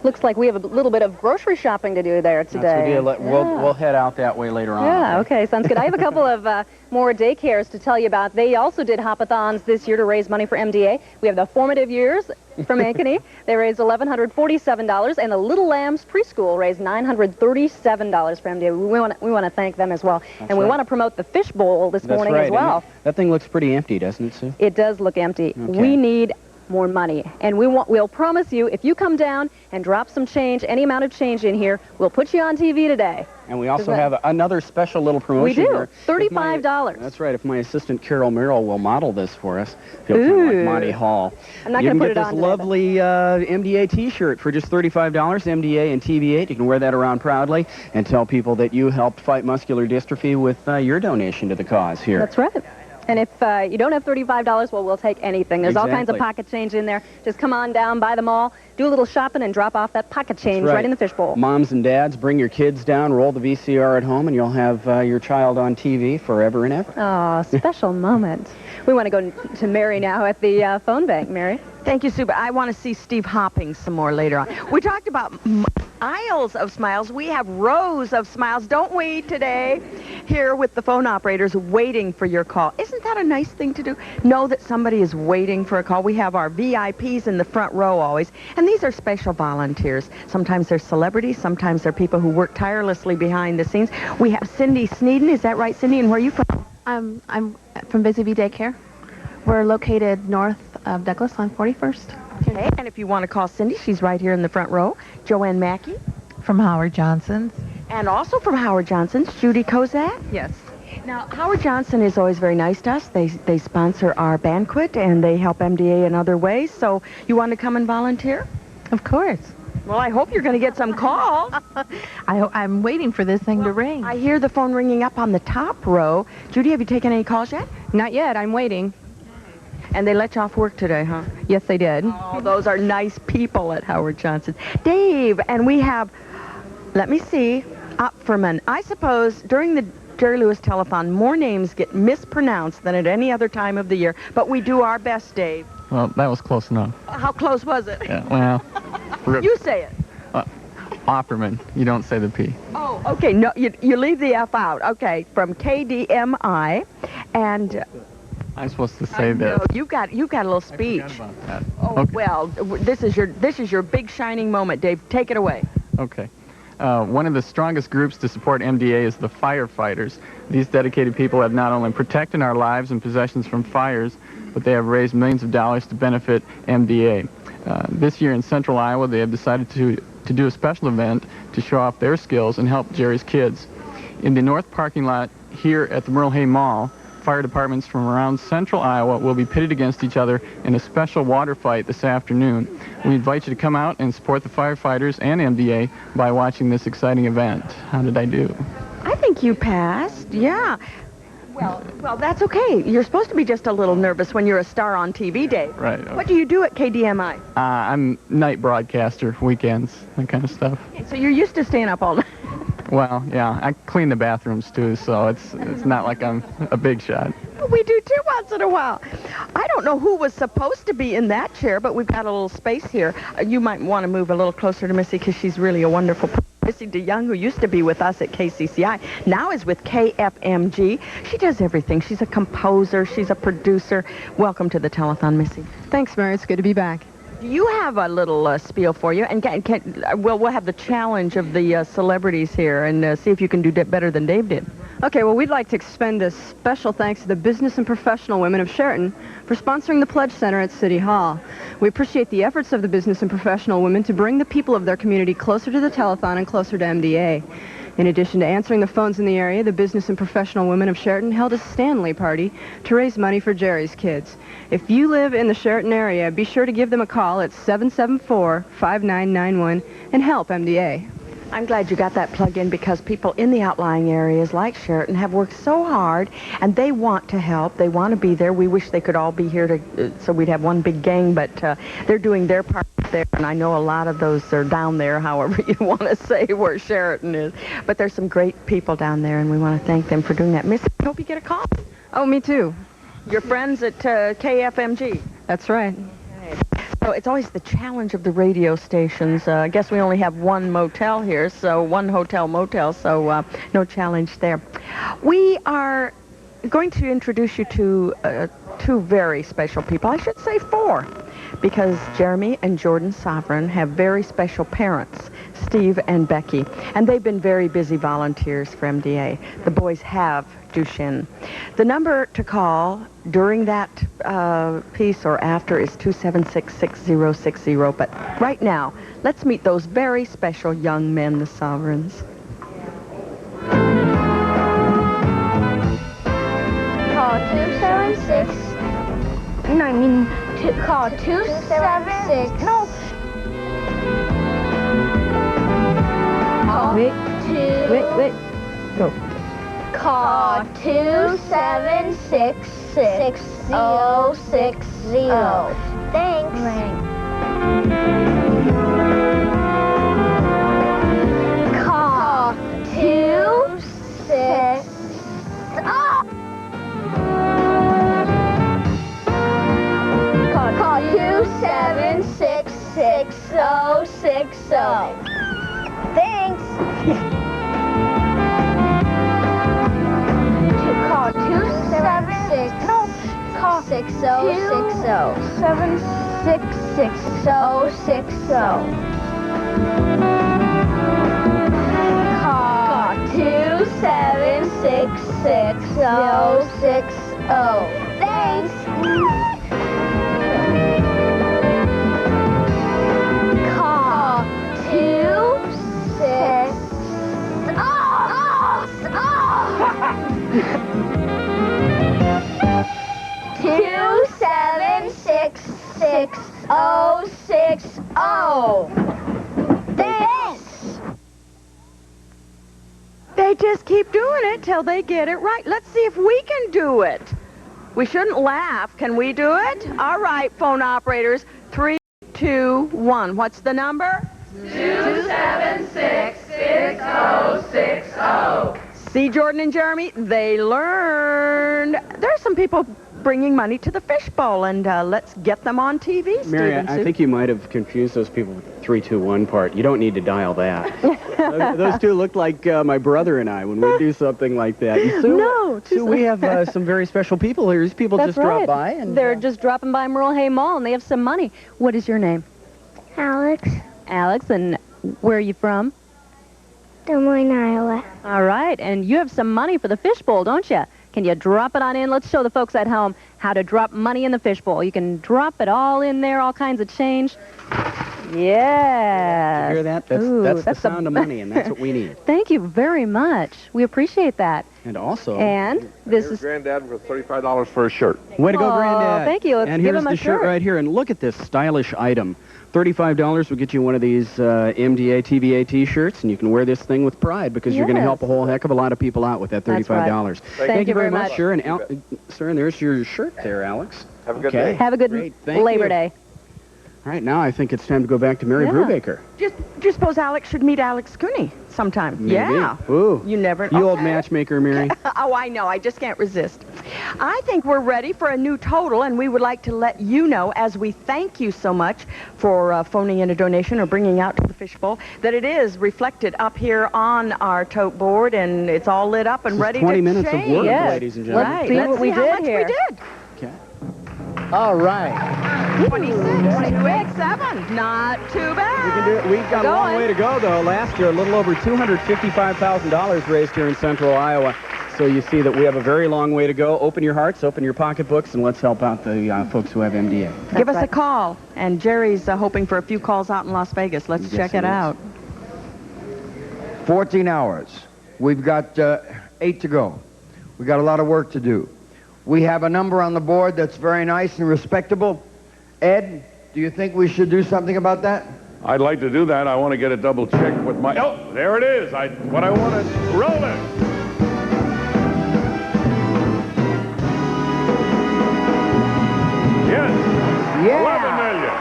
Looks like we have a little bit of grocery shopping to do there today. We'll head out that way later on. Yeah, okay, sounds good. I have a couple of more daycares to tell you about. They also did hopathons this year to raise money for MDA. We have the Formative Years from Ankeny. They raised $1,147, and the Little Lambs Preschool raised $937 for MDA. We want to thank them as well. That's and we right. want to promote the Fish Bowl this morning as well. That thing looks pretty empty, doesn't it, Sue? It does look empty. Okay. We need more money, and we'll promise you, if you come down and drop some change, any amount of change in here, we'll put you on TV today. And we also have another special little promotion. We do. Here. $35. That's right. If my assistant Carol Merrill will model this for us, feel kind of like Monty Hall. I'm not going to put it on You can get this lovely MDA T-shirt for just $35. MDA and TV8. You can wear that around proudly and tell people that you helped fight muscular dystrophy with your donation to the cause here. That's right. And if you don't have $35, well, we'll take anything. There's all kinds of pocket change in there. Just come on down by the mall, do a little shopping, and drop off that pocket change right in the fishbowl. Moms and dads, bring your kids down, roll the VCR at home, and you'll have your child on TV forever and ever. Oh, special moment. We want to go to Mary now at the phone bank. Mary? Thank you, Sue, but I want to see Steve hopping some more later on. We talked about aisles of smiles. We have rows of smiles, don't we, today? Here with the phone operators waiting for your call. Isn't that a nice thing to do? Know that somebody is waiting for a call. We have our VIPs in the front row always, and these are special volunteers. Sometimes they're celebrities, sometimes they're people who work tirelessly behind the scenes. We have Cindy Sneeden. Is that right, Cindy? And where are you from? I'm from Busy Bee Daycare. We're located north of Douglas on 41st. Okay, and if you want to call Cindy, she's right here in the front row. Joanne Mackey. From Howard Johnson's. And also from Howard Johnson's, Judy Kozak. Yes. Now, Howard Johnson is always very nice to us. They sponsor our banquet, and they help MDA in other ways. So you want to come and volunteer? Of course. Well, I hope you're going to get some calls. I'm waiting for this thing to ring. I hear the phone ringing up on the top row. Judy, have you taken any calls yet? Not yet. I'm waiting. And they let you off work today, huh? Yes, they did. Oh, those are nice people at Howard Johnson. Dave, and we have, let me see, Upferman. I suppose during the Jerry Lewis Telethon, more names get mispronounced than at any other time of the year, but we do our best, Dave. Well, that was close enough. How close was it? Yeah, well... You say it. Offerman. You don't say the P. Oh, okay. No, you leave the F out. Okay, from KDMI, and... I'm supposed to say this. No, you got a little speech. I forgot about that. Oh, okay. Well, this is your big shining moment, Dave. Take it away. Okay. One of the strongest groups to support MDA is the firefighters. These dedicated people have not only protected our lives and possessions from fires, but they have raised millions of dollars to benefit MDA. This year in Central Iowa, they have decided to do a special event to show off their skills and help Jerry's kids. In the north parking lot here at the Merle Hay Mall, fire departments from around Central Iowa will be pitted against each other in a special water fight this afternoon. We invite you to come out and support the firefighters and MDA by watching this exciting event. How did I do? I think you passed, yeah. Well, that's okay. You're supposed to be just a little nervous when you're a star on TV, Dave. Right. Okay. What do you do at KDMI? I'm night broadcaster, weekends, that kind of stuff. So you're used to staying up all night. Well, yeah, I clean the bathrooms too, so it's not like I'm a big shot. We do too once in a while. I don't know who was supposed to be in that chair, but we've got a little space here. You might want to move a little closer to Missy because she's really a wonderful person. Missy DeYoung, who used to be with us at KCCI, now is with KFMG. She does everything. She's a composer. She's a producer. Welcome to the telethon, Missy. Thanks, Mary. It's good to be back. Do you have a little spiel for you? And we'll have the challenge of the celebrities here and see if you can do better than Dave did. Okay, well, we'd like to extend a special thanks to the Business and Professional Women of Sheraton for sponsoring the Pledge Center at City Hall. We appreciate the efforts of the Business and Professional Women to bring the people of their community closer to the telethon and closer to MDA. In addition to answering the phones in the area, the Business and Professional Women of Sheraton held a Stanley party to raise money for Jerry's kids. If you live in the Sheraton area, be sure to give them a call at 774-5991 and help MDA. I'm glad you got that plugged in because people in the outlying areas like Sheraton have worked so hard and they want to help. They want to be there. We wish they could all be here so we'd have one big gang, but they're doing their part there, and I know a lot of those are down there, however you want to say where Sheraton is. But there's some great people down there, and we want to thank them for doing that. Miss, I hope you get a call. Oh, me too. Your friends at KFMG. That's right. So it's always the challenge of the radio stations. I guess we only have one motel here, so one hotel motel, so no challenge there. We are going to introduce you to two very special people. I should say four, because Jeremy and Jordan Sovereign have very special parents, Steve and Becky, and they've been very busy volunteers for MDA. The boys have Duchenne. The number to call during that piece or after is 276-6060. But right now, let's meet those very special young men, the Sovereigns. Call 276. No, I mean, call 276. No. Wait. Go. Call 276-6060. Thanks. Call 26. Call 276-6060. Thanks. Call 276. No. Call 6060. 7666060. Call 276-6060. Thanks. Call 26. Two, 7666060. Thanks. They just keep doing it till they get it right. Let's see if we can do it. We shouldn't laugh. Can we do it? All right, phone operators. 3, 2, 1. What's the number? 276-6060. See, Jordan and Jeremy, they learned. There's some people bringing money to the fishbowl, and let's get them on TV, Mary, Stephen I Sue. think you might have confused those people with the 3-2-1 part. You don't need to dial that. Those two look like my brother and I when we do something like that. And Sue, No, Sue, we have some very special people here. These people That's just drop right. by. And They're just dropping by Merle Hay Mall, and they have some money. What is your name? Alex. Alex, and where are you from? Des Moines, Iowa. All right, and you have some money for the fishbowl, don't you? Can you drop it on in? Let's show the folks at home how to drop money in the fishbowl. You can drop it all in there, all kinds of change. Yeah. You hear that? That's the sound of money, and that's what we need. Thank you very much. We appreciate that. And also... And this Here's is... Granddad for $35 for a shirt. Way to go, Aw, Granddad. thank you. Let's and give here's him a the shirt right here. And look at this stylish item. $35 will get you one of these MDA TVA T-shirts, and you can wear this thing with pride because you're going to Yes. help a whole heck of a lot of people out with that $35. That's right. Thank you very much. much, sir. And sir, and there's your shirt there, Alex. Have a good Okay. day. Have a good Great. Thank Labor you. Day. All right, now I think it's time to go back to Mary Yeah. Brubaker. Do you suppose Alex should meet Alex Cooney sometime? Maybe. Yeah. Ooh. You never... You old Okay. matchmaker, Mary. Oh, I know. I just can't resist. I think we're ready for a new total, and we would like to let you know, as we thank you so much for phoning in a donation or bringing out to the fishbowl, that it is reflected up here on our tote board, and it's all lit up and This is ready 20 to minutes of change. work, Yes. ladies and gentlemen. Right. See Let's what we see how did much here. we did. Okay. All right. 26, 287. Not too bad. We can do it. We've got a long way to go, though. Last year, a little over $255,000 raised here in Central Iowa. So you see that we have a very long way to go. Open your hearts, open your pocketbooks, and let's help out the folks who have MDA. Give us a call. And Jerry's hoping for a few calls out in Las Vegas. Let's Yes, check he it is. out. 14 hours. We've got 8 to go. We've got a lot of work to do. We have a number on the board that's very nice and respectable. Ed, do you think we should do something about that? I'd like to do that. I want to get a double check with my... Oh, there it is. What I want to... Roll it. Yes. Yeah. 11 million.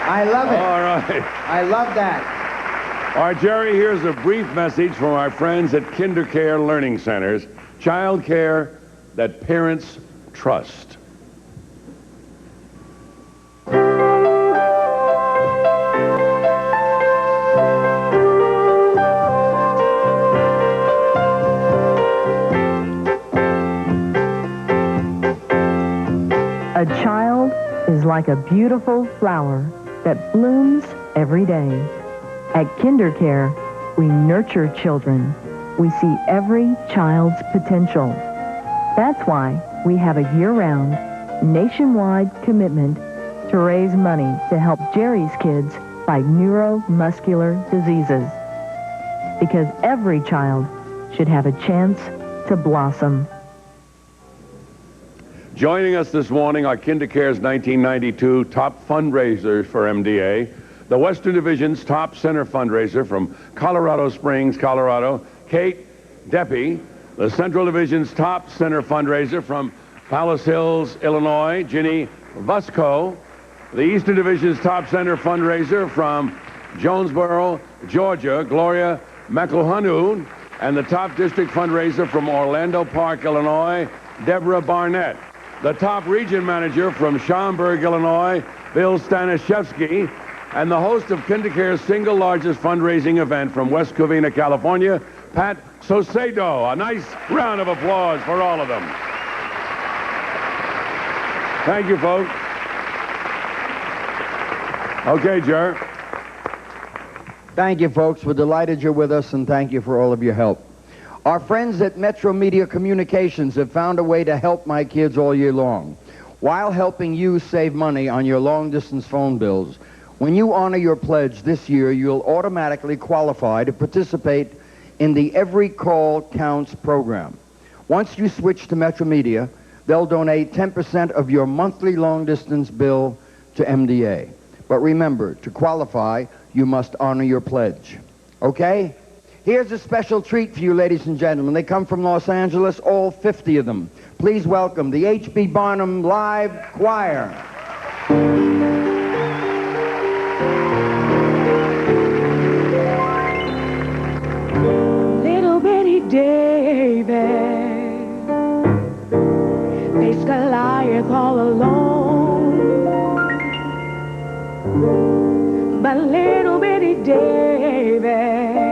I love it. All right. I love that. All right, Jerry, here's a brief message from our friends at KinderCare Learning Centers. Childcare that parents trust. A child is like a beautiful flower that blooms every day. At KinderCare, we nurture children. We see every child's potential. That's why we have a year-round, nationwide commitment to raise money to help Jerry's kids fight neuromuscular diseases. Because every child should have a chance to blossom. Joining us this morning are KinderCare's 1992 top fundraisers for MDA, the Western Division's top center fundraiser from Colorado Springs, Colorado, Kate Deppie. The Central Division's top center fundraiser from Palace Hills, Illinois, Ginny Busco. The Eastern Division's top center fundraiser from Jonesboro, Georgia, Gloria McElhonu. And the top district fundraiser from Orlando Park, Illinois, Deborah Barnett. The top region manager from Schaumburg, Illinois, Bill Stanishevsky. And the host of KinderCare's single largest fundraising event from West Covina, California, Pat Sosedo. A nice round of applause for all of them. Thank you, folks. Okay, Jer. Thank you, folks. We're delighted you're with us, and thank you for all of your help. Our friends at Metro Media Communications have found a way to help my kids all year long, while helping you save money on your long-distance phone bills. When you honor your pledge this year, you'll automatically qualify to participate in the Every Call Counts program. Once you switch to Metro Media, they'll donate 10% of your monthly long-distance bill to MDA. But remember, to qualify, you must honor your pledge. Okay? Here's a special treat for you, ladies and gentlemen. They come from Los Angeles, all 50 of them. Please welcome the H.B. Barnum Live Choir. Little bitty David faced Goliath all alone, but little bitty David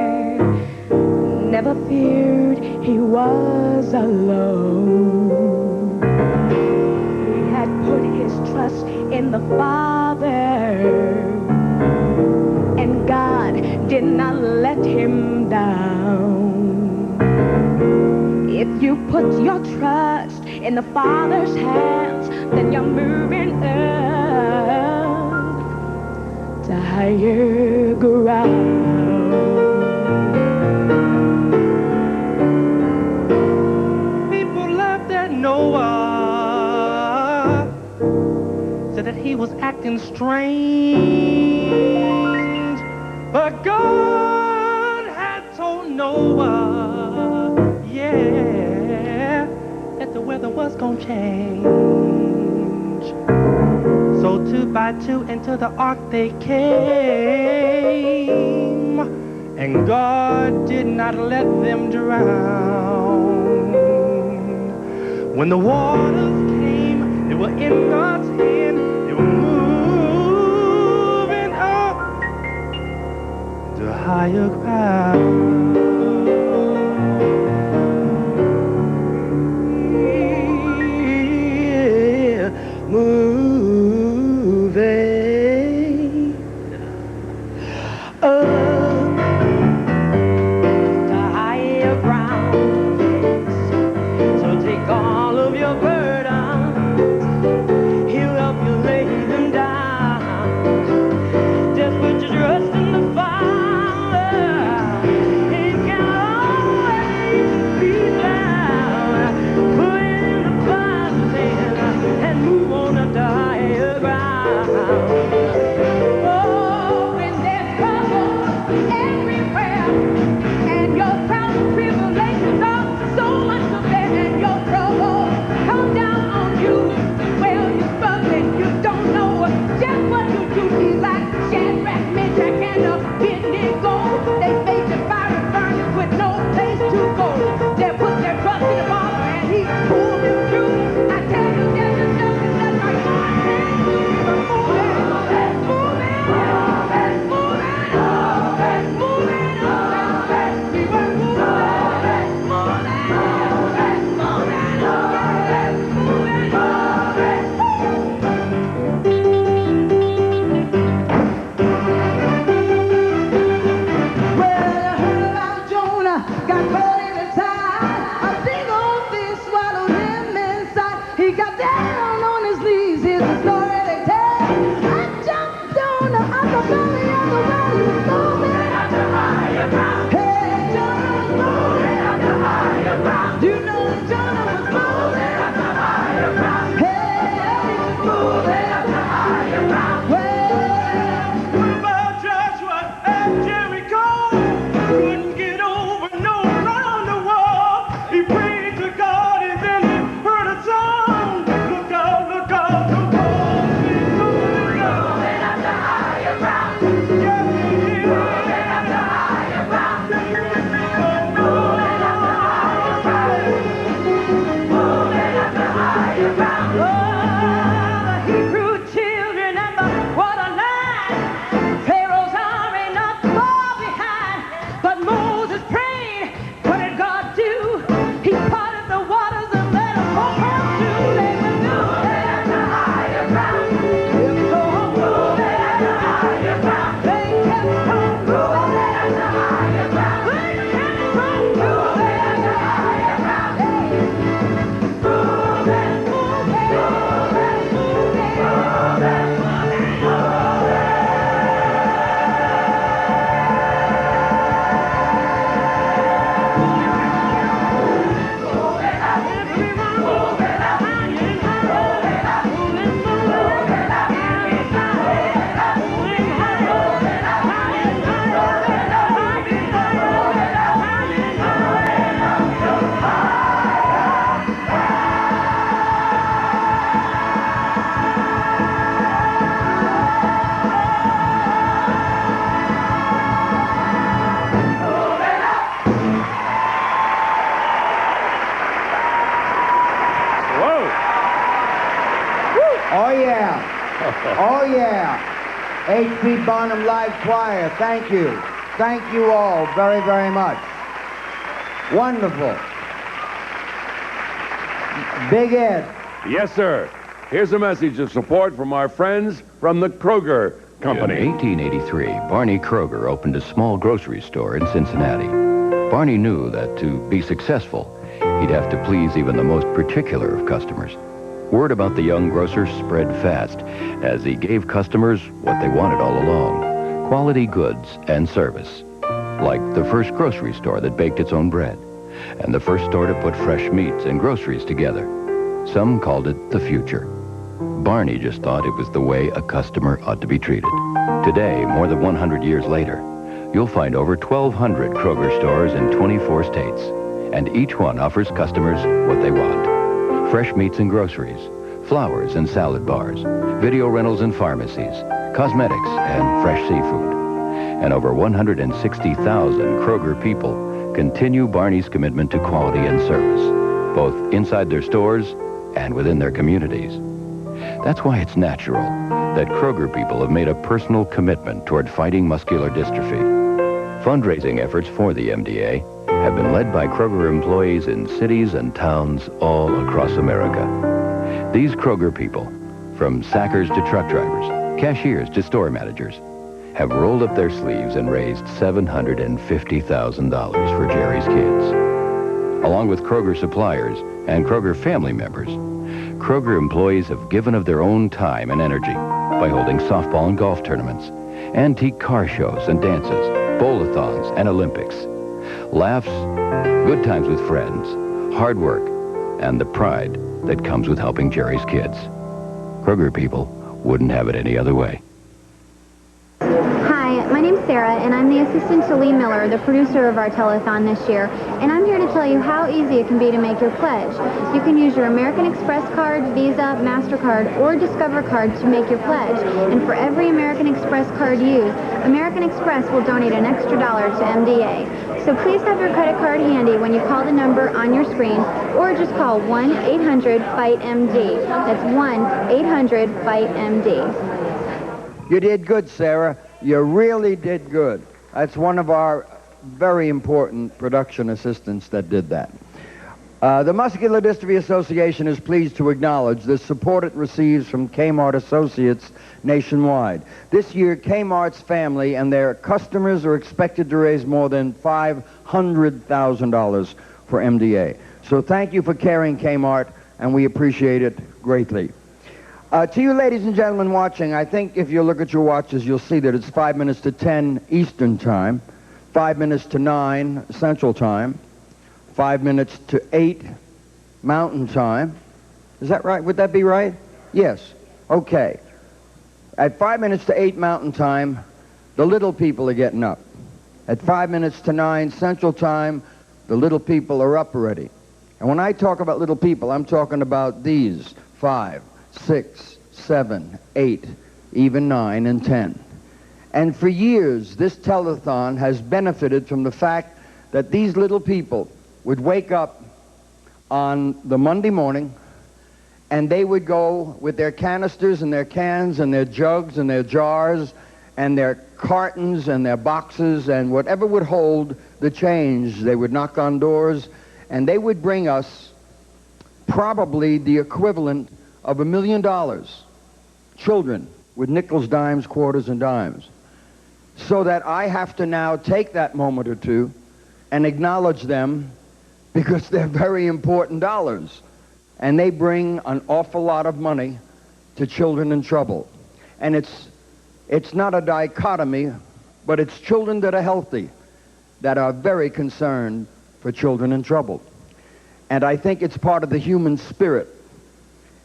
never feared he was alone. He had put his trust in the Father, and God did not let him down. If you put your trust in the Father's hands, then you're moving up to higher ground. People laughed at Noah, said that he was acting strange, but God had told Noah, yeah, that the weather was gonna change. So 2 by 2 into the ark they came, and God did not let them drown. When the waters came, they were in God's hand, they were moving up to higher ground. Moving up to higher ground. So take all of your burdens, he'll help you lay them down. Just put your trust in the Father, he can always be found. Put it in the Father's hand and move on up to higher ground. Oh, when there's trouble everywhere, and your trials and tribulations are so much to bear, and your trouble come down on you, well, you're struggling, you don't know just what to do. Be like Shadrach, Meshach, and Abednego. They faced the fiery furnace with no place to go. They put their trust in the Father, and he pulled them through. I tell you, there's nothing that my God can't do. Oh, yeah. H.P. Barnum Live Choir, thank you. Thank you all very, very much. Wonderful. Big Ed. Yes, sir. Here's a message of support from our friends from the Kroger Company. In 1883, Barney Kroger opened a small grocery store in Cincinnati. Barney knew that to be successful, he'd have to please even the most particular of customers. Word about the young grocer spread fast as he gave customers what they wanted all along: quality goods and service. Like the first grocery store that baked its own bread, and the first store to put fresh meats and groceries together. Some called it the future. Barney just thought it was the way a customer ought to be treated. Today, more than 100 years later, you'll find over 1,200 Kroger stores in 24 states, and each one offers customers what they want. Fresh meats and groceries, flowers and salad bars, video rentals and pharmacies, cosmetics and fresh seafood. And over 160,000 Kroger people continue Barney's commitment to quality and service, both inside their stores and within their communities. That's why it's natural that Kroger people have made a personal commitment toward fighting muscular dystrophy. Fundraising efforts for the MDA have been led by Kroger employees in cities and towns all across America. These Kroger people, from sackers to truck drivers, cashiers to store managers, have rolled up their sleeves and raised $750,000 for Jerry's kids. Along with Kroger suppliers and Kroger family members, Kroger employees have given of their own time and energy by holding softball and golf tournaments, antique car shows and dances, bowl-a-thons and Olympics. Laughs, good times with friends, hard work, and the pride that comes with helping Jerry's kids. Kroger people wouldn't have it any other way. Hi, my name's Sarah, and I'm the assistant to Lee Miller, the producer of our telethon this year, and I'm here to tell you how easy it can be to make your pledge. You can use your American Express card, Visa, MasterCard, or Discover card to make your pledge, and for every American Express card used, American Express will donate an extra $1 to MDA. So please have your credit card handy when you call the number on your screen, or just call 1-800-FIGHT-MD. That's 1-800-FIGHT-MD. You did good, Sarah. You really did good. That's one of our very important production assistants that did that. The Muscular Dystrophy Association is pleased to acknowledge the support it receives from Kmart Associates nationwide. This year, Kmart's family and their customers are expected to raise more than $500,000 for MDA. So thank you for caring, Kmart, and we appreciate it greatly. To you ladies and gentlemen watching, I think if you look at your watches, you'll see that it's 5 minutes to 10 Eastern Time, 5 minutes to 9 Central Time, 5 minutes to 8 Mountain Time. Is that right? Would that be right? Yes. Okay. At 5 minutes to 8 Mountain Time, the little people are getting up. At 5 minutes to 9 Central Time, the little people are up already. And when I talk about little people, I'm talking about these 5, 6, 7, 8, even 9 and 10. And for years, this telethon has benefited from the fact that these little people would wake up on the Monday morning and they would go with their canisters and their cans and their jugs and their jars and their cartons and their boxes and whatever would hold the change. They would knock on doors and they would bring us probably the equivalent of $1 million. Children with nickels, dimes, quarters, and dimes. So that I have to now take that moment or two and acknowledge them because they're very important dollars. And they bring an awful lot of money to children in trouble. And it's not a dichotomy, but it's children that are healthy that are very concerned for children in trouble. And I think it's part of the human spirit.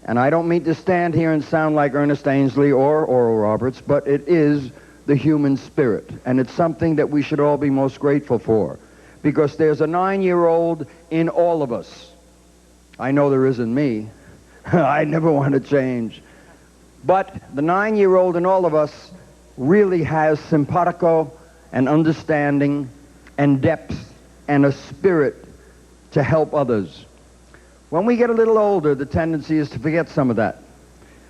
And I don't mean to stand here and sound like Ernest Ainsley or Oral Roberts, but it is the human spirit. And it's something that we should all be most grateful for. Because there's a 9-year-old in all of us. I know there isn't me. I never want to change. But the 9-year-old in all of us really has simpatico and understanding and depth and a spirit to help others. When we get a little older, the tendency is to forget some of that.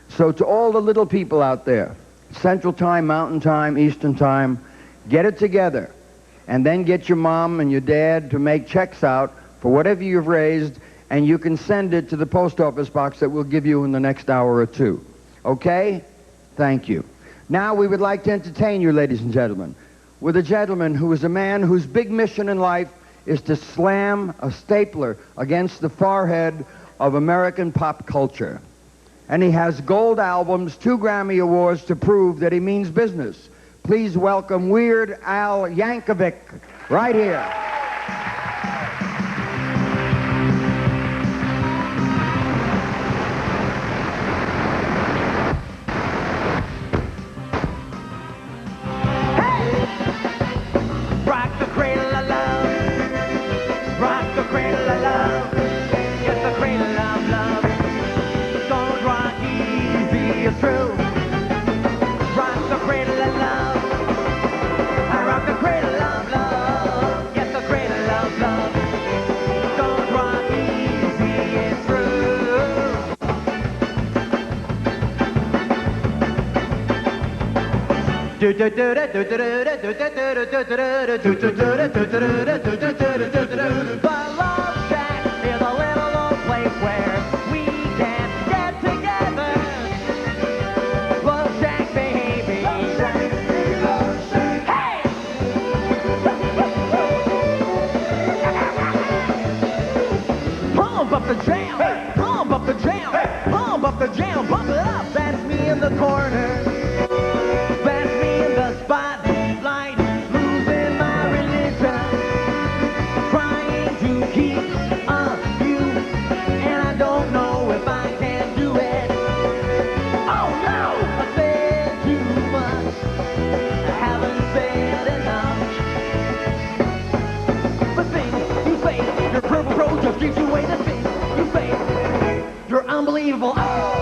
So to all the little people out there, Central Time, Mountain Time, Eastern Time, get it together. And then get your mom and your dad to make checks out for whatever you've raised, and you can send it to the post office box that we'll give you in the next hour or two. Okay? Thank you. Now we would like to entertain you, ladies and gentlemen, with a gentleman who is a man whose big mission in life is to slam a stapler against the forehead of American pop culture. And he has gold albums, 2 Grammy Awards to prove that he means business. Please welcome Weird Al Yankovic right here. Rock the cradle of love. Rock the cradle of love. Yes, the cradle of love. Don't rock easy, it's true. Rock the cradle of love. I rock the cradle of love. Yes, the cradle of love. Don't rock easy, it's true. The Love Shack is a little old place where we can get together. Love Shack, baby. Love Shack, Love Shack. Hey! Pump up the jam, pump up the jam, pump up the jam, pump it up. That's me in the corner. That's me in the spotlight, losing my religion, trying to keep you, and I don't know if I can do it. Oh no, I said too much, I haven't said enough. But things you say, your purple pro just gives you away the things you say, you're unbelievable. Oh.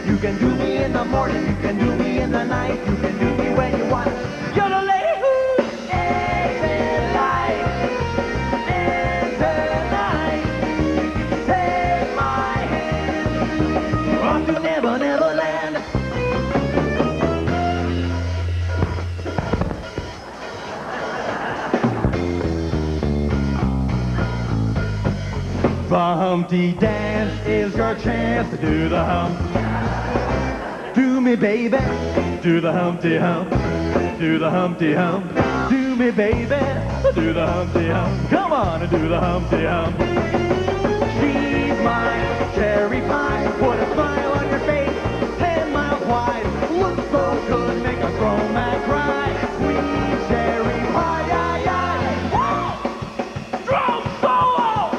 You can do me in the morning, you can do me in the night, you can do me when you want. You're the lady who is in life. And tonight, take my hand, off to Never, Never Land. The Humpty Dance is your chance to do the hump. Do me, baby, do the Humpty Hump. Do the Humpty Hump. Do me, baby, do the Humpty Hump. Come on and do the Humpty Hump. She's my cherry pie. Put a smile on your face, 10 miles wide. Looks so good, make a grown man cry. Sweet cherry pie, aye, aye. Whoa! Drum solo!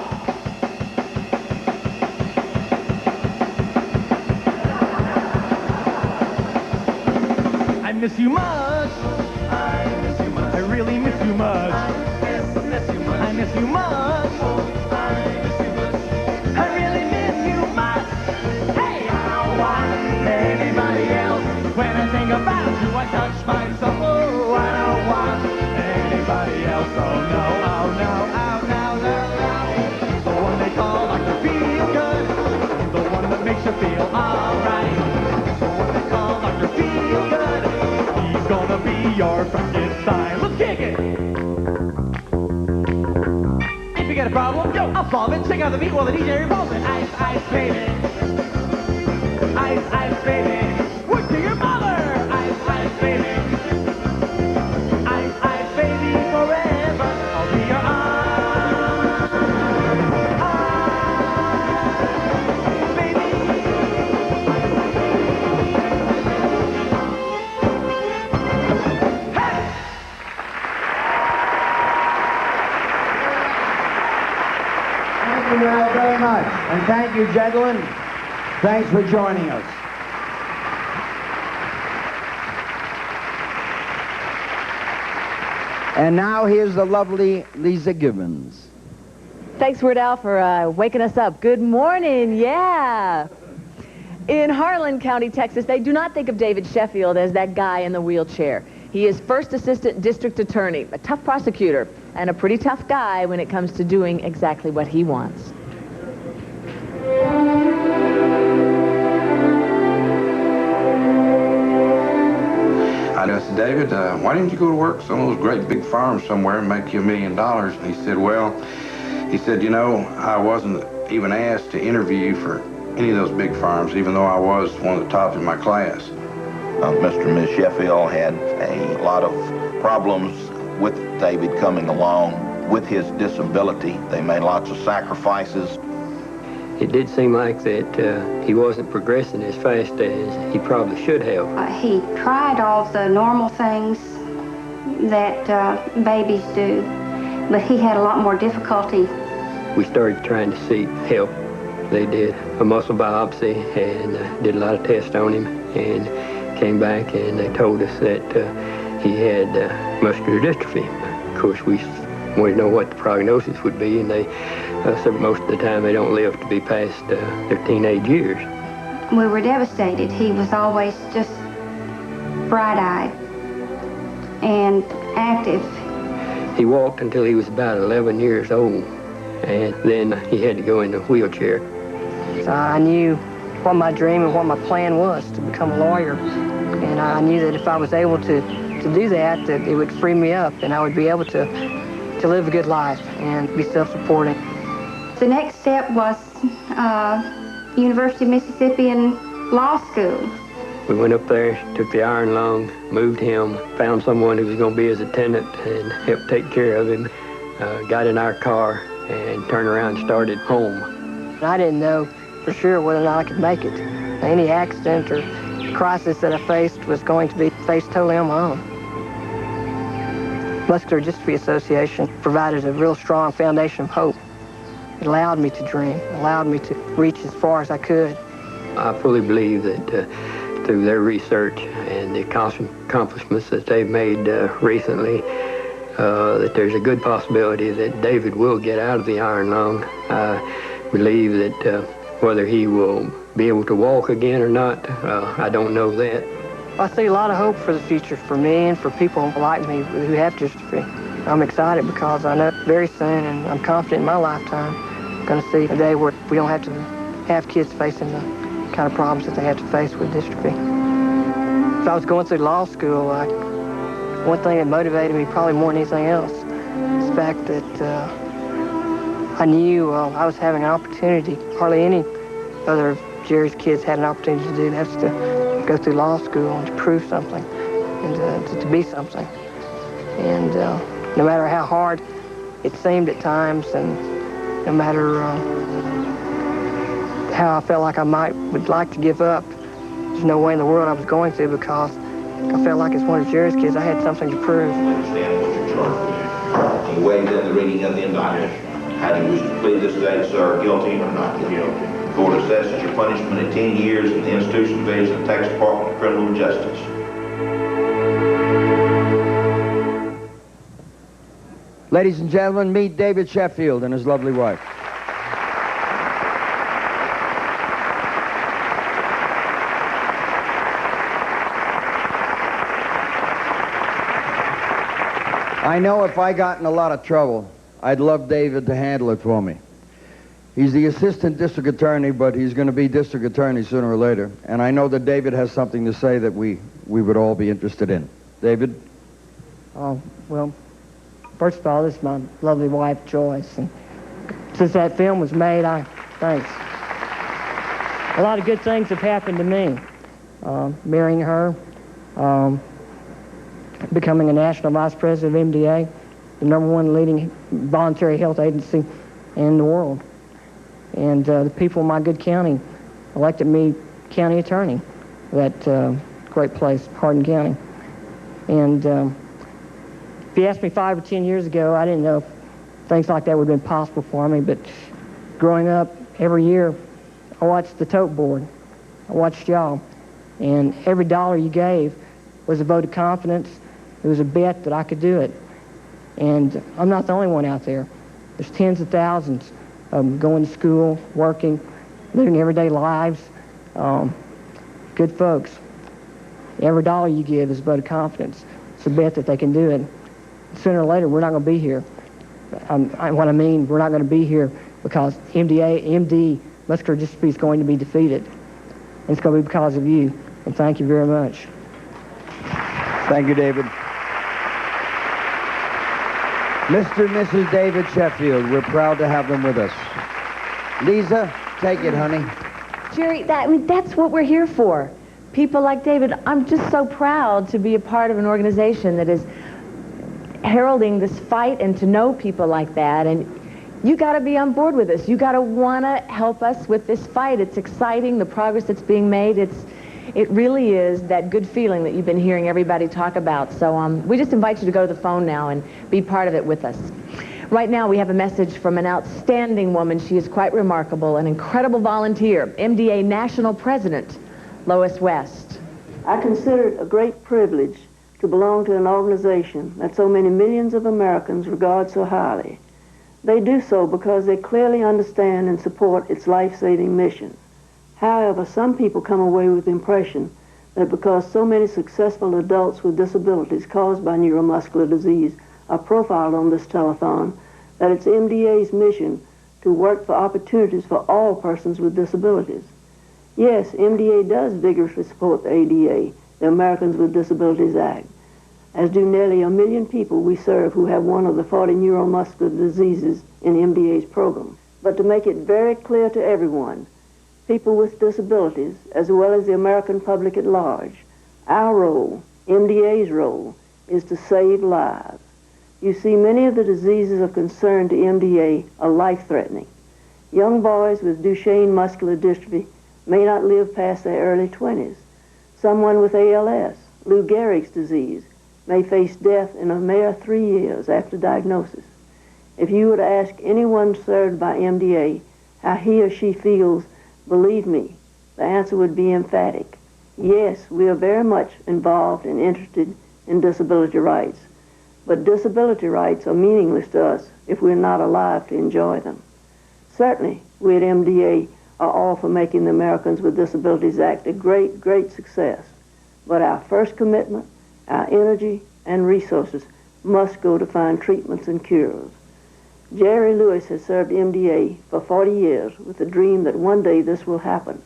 I miss you much. I miss you much. I really miss you much. I miss you much. I miss you much. I miss you much. I really miss you much. Hey, I don't want anybody else. When I think about you, I touch myself. Oh, I don't want anybody else. Oh no, oh no, oh no, no, no. The one they call Dr. Feel Good. The one that makes you feel alright. The one they call Dr. Feel Good. He's gonna be your Frankenstein. Let's kick it! If you got a problem, yo, I'll solve it. Check out the beat while the DJ revolves it. Ice, ice, baby. Ice, ice, baby. Work to your mother. Ice, ice, baby. Ice, ice, baby, forever. I'll be your Thank you all very much. And thank you, gentlemen. Thanks for joining us. And now here's the lovely Lisa Gibbons. Thanks, Weird Al, for waking us up. Good morning, yeah. In Harlan County, Texas, they do not think of David Sheffield as that guy in the wheelchair. He is first assistant district attorney, a tough prosecutor, and a pretty tough guy when it comes to doing exactly what he wants. I said, David, why didn't you go to work some of those great big farms somewhere and make you $1 million? And he said, well, you know, I wasn't even asked to interview for any of those big farms, even though I was one of the top in my class. Mr. and Ms. Sheffield had a lot of problems with David coming along with his disability. They made lots of sacrifices. It did seem like that he wasn't progressing as fast as he probably should have. He tried all the normal things that babies do, but he had a lot more difficulty. We started trying to seek help. They did a muscle biopsy and did a lot of tests on him and came back and they told us that he had muscular dystrophy. Of course, we wanted to know what the prognosis would be, and they said most of the time they don't live to be past their teenage years. We were devastated. He was always just bright-eyed and active. He walked until he was about 11 years old, and then he had to go in a wheelchair. So I knew what my dream and what my plan was, to become a lawyer. And I knew that if I was able to do that, that it would free me up and I would be able to live a good life and be self-supporting. The next step was University of Mississippi and law school. We went up there, took the iron lung, moved him, found someone who was going to be his attendant and help take care of him, got in our car and turned around and started home. I didn't know for sure whether or not I could make it. Any accident or crisis that I faced was going to be faced totally on my own. Muscular Dystrophy Association provided a real strong foundation of hope. It allowed me to dream, allowed me to reach as far as I could. I fully believe that through their research and the accomplishments that they've made recently, that there's a good possibility that David will get out of the iron lung. I believe that whether he will be able to walk again or not, I don't know that. I see a lot of hope for the future for me and for people like me who have dystrophy. I'm excited because I know very soon, and I'm confident in my lifetime, I'm going to see a day where we don't have to have kids facing the kind of problems that they have to face with dystrophy. If I was going through law school, one thing that motivated me probably more than anything else is the fact that I knew I was having an opportunity. Hardly any other Jerry's kids had an opportunity to do. That's to go through law school and to prove something and to be something. And no matter how hard it seemed at times, and no matter how I felt like I would like to give up, there's no way in the world I was going to, because I felt like as one of Jerry's kids, I had something to prove. Understand what you're charged with. He waived in the reading of the indictment. How do you wish to plead this day, sir? Guilty or not guilty? The court assesses your punishment at 10 years in the Institution Division of the Texas Department of Criminal Justice. Ladies and gentlemen, meet David Sheffield and his lovely wife. I know if I got in a lot of trouble, I'd love David to handle it for me. He's the assistant district attorney, but he's going to be district attorney sooner or later. And I know that David has something to say that we would all be interested in. David? Well, first of all, this is my lovely wife, Joyce. And since that film was made, thanks. A lot of good things have happened to me. Marrying her, becoming a national vice president of MDA, the #1 leading voluntary health agency in the world. And the people in my good county elected me county attorney of that great place, Hardin County. And if you asked me 5 or 10 years ago, I didn't know if things like that would have been possible for me. But growing up, every year, I watched the tote board. I watched y'all. And every dollar you gave was a vote of confidence. It was a bet that I could do it. And I'm not the only one out there. There's tens of thousands going to school, working, living everyday lives. Good folks. Every dollar you give is a vote of confidence. it's a bet that they can do it. Sooner or later, we're not going to be here. What I mean, we're not going to be here because MD, muscular dystrophy, is going to be defeated. And it's going to be because of you. And thank you very much. Thank you, David. Mr. and Mrs. David Sheffield, we're proud to have them with us. Lisa, take it, honey. Jerry, that's what we're here for. People like David. I'm just so proud to be a part of an organization that is heralding this fight and to know people like that. And you got to be on board with us. You got to want to help us with this fight. It's exciting, the progress that's being made. It really is that good feeling that you've been hearing everybody talk about. So we just invite you to go to the phone now and be part of it with us. Right now we have a message from an outstanding woman. She is quite remarkable, an incredible volunteer, MDA National President, Lois West. I consider it a great privilege to belong to an organization that so many millions of Americans regard so highly. They do so because they clearly understand and support its life-saving mission. However, some people come away with the impression that because so many successful adults with disabilities caused by neuromuscular disease are profiled on this telethon, that it's MDA's mission to work for opportunities for all persons with disabilities. Yes, MDA does vigorously support the ADA, the Americans with Disabilities Act, as do nearly 1 million people we serve who have one of the 40 neuromuscular diseases in MDA's program. But to make it very clear to everyone, people with disabilities, as well as the American public at large, our role, MDA's role, is to save lives. You see, many of the diseases of concern to MDA are life-threatening. Young boys with Duchenne muscular dystrophy may not live past their early 20s. Someone with ALS, Lou Gehrig's disease, may face death in a mere 3 years after diagnosis. If you were to ask anyone served by MDA how he or she feels, believe me, the answer would be emphatic. Yes, we are very much involved and interested in disability rights, but disability rights are meaningless to us if we're not alive to enjoy them. Certainly, we at MDA are all for making the Americans with Disabilities Act a great, great success, but our first commitment, our energy and resources must go to find treatments and cures. Jerry Lewis has served MDA for 40 years with the dream that one day this will happen.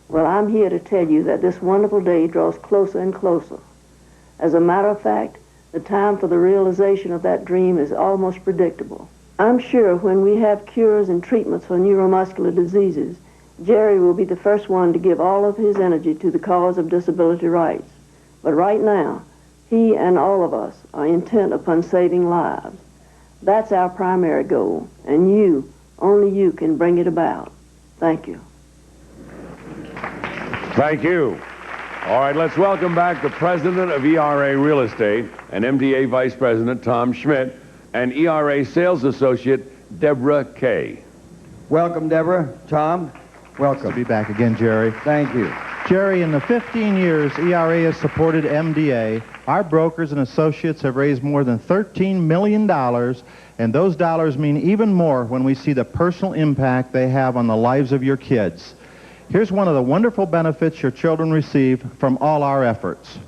Well, I'm here to tell you that this wonderful day draws closer and closer. As a matter of fact, the time for the realization of that dream is almost predictable. I'm sure when we have cures and treatments for neuromuscular diseases, Jerry will be the first one to give all of his energy to the cause of disability rights. But right now, he and all of us are intent upon saving lives. That's our primary goal, and you, only you, can bring it about. Thank you. Thank you. All right, let's welcome back the president of ERA Real Estate and MDA Vice President Tom Schmidt and ERA Sales Associate Deborah Kay. Welcome, Deborah. Tom, welcome. Nice to be back again, Jerry. Thank you. Jerry, in the 15 years ERA has supported MDA, our brokers and associates have raised more than $13 million, and those dollars mean even more when we see the personal impact they have on the lives of your kids. Here's one of the wonderful benefits your children receive from all our efforts.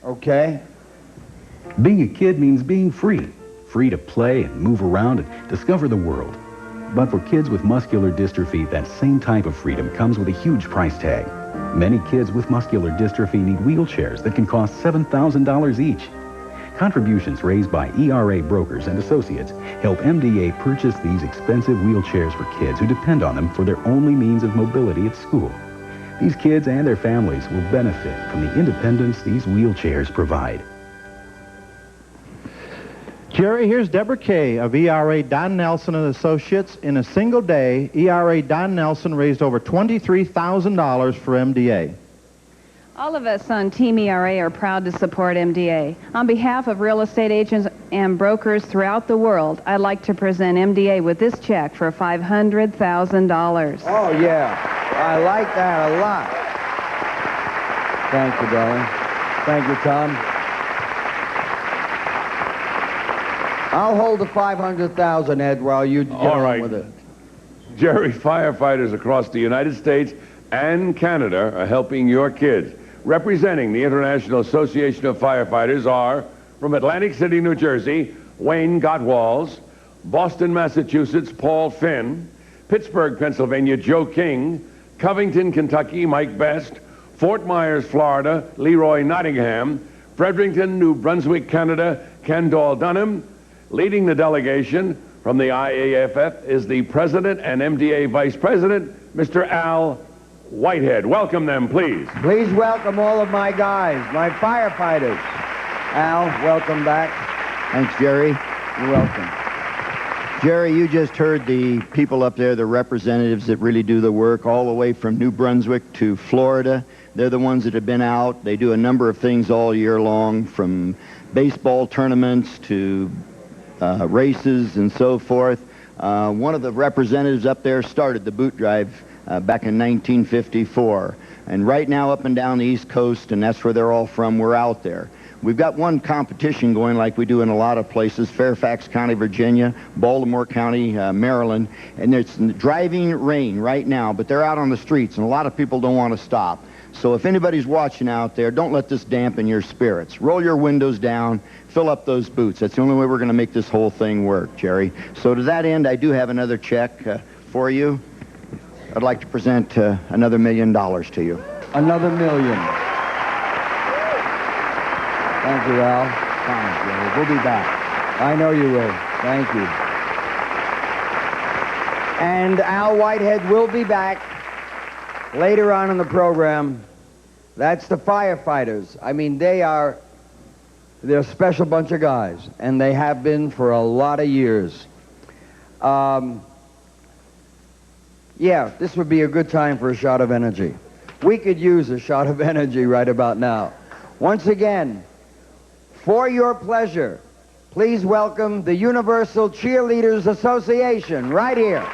Okay. Being a kid means being free. Free to play and move around and discover the world. But for kids with muscular dystrophy, that same type of freedom comes with a huge price tag. Many kids with muscular dystrophy need wheelchairs that can cost $7,000 each. Contributions raised by ERA brokers and associates help MDA purchase these expensive wheelchairs for kids who depend on them for their only means of mobility at school. These kids and their families will benefit from the independence these wheelchairs provide. Jerry, here's Deborah Kay of ERA Don Nelson and Associates. In a single day, ERA Don Nelson raised over $23,000 for MDA. All of us on Team ERA are proud to support MDA. On behalf of real estate agents and brokers throughout the world, I'd like to present MDA with this check for $500,000. Oh, yeah. I like that a lot. Thank you, darling. Thank you, Tom. I'll hold the $500,000, Ed, while you get on with it. Jerry, firefighters across the United States and Canada are helping your kids. Representing the International Association of Firefighters are From Atlantic City, New Jersey, Wayne Gottwalls. Boston, Massachusetts, Paul Finn. Pittsburgh, Pennsylvania, Joe King. Covington, Kentucky, Mike Best. Fort Myers, Florida, Leroy Nottingham. Fredericton, New Brunswick, Canada, Kendall Dunham. Leading the delegation from the IAFF is the President and MDA Vice President, Mr. Al Whitehead. Welcome them, please. Please welcome all of my guys, my firefighters. Al, welcome back. Thanks, Jerry. You're welcome. Jerry, you just heard the people up there, the representatives that really do the work, all the way from New Brunswick to Florida. They're the ones that have been out. They do a number of things all year long, from baseball tournaments to races and so forth. One of the representatives up there started the boot drive back in 1954. And right now, up and down the East Coast, and that's where they're all from, we're out there. We've got one competition going like we do in a lot of places, Fairfax County, Virginia, Baltimore County, Maryland, and it's driving rain right now, but they're out on the streets, and a lot of people don't want to stop. So if anybody's watching out there, don't let this dampen your spirits. Roll your windows down, fill up those boots. That's the only way we're going to make this whole thing work, Jerry. So to that end, I do have another check for you. I'd like to present another $1 million to you. Another $1 million. Thank you, Al. Fine, Jerry. We'll be back. I know you will. Thank you. And Al Whitehead will be back later on in the program. That's the firefighters. I mean, they're a special bunch of guys, and they have been for a lot of years. Yeah, this would be a good time for a shot of energy. We could use a shot of energy right about now. Once again, for your pleasure, please welcome the Universal Cheerleaders Association right here.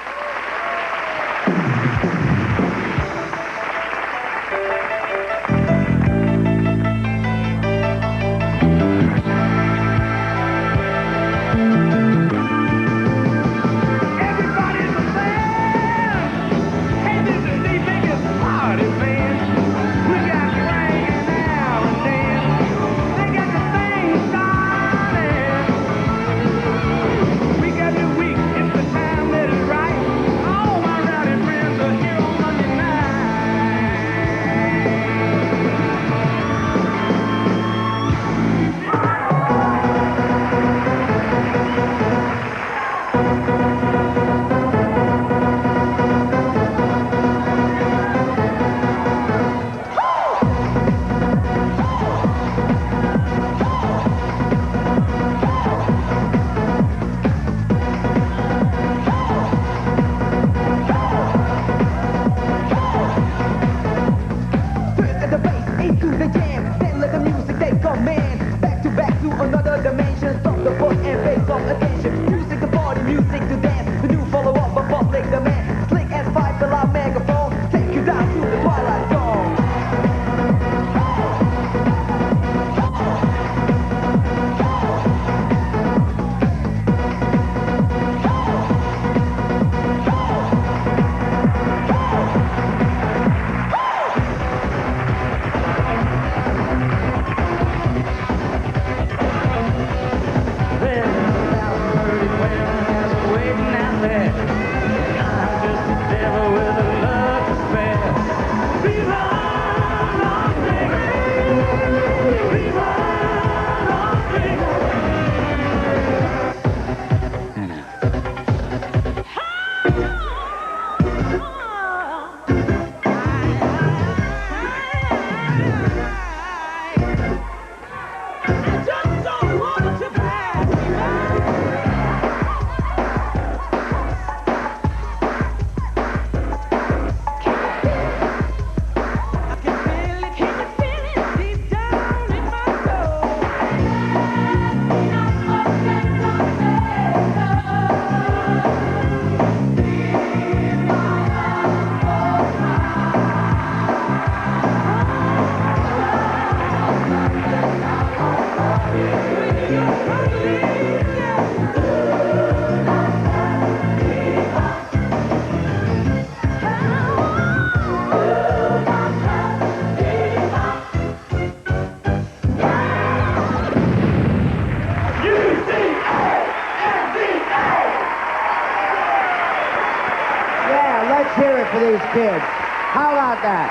hear it for these kids. How about that?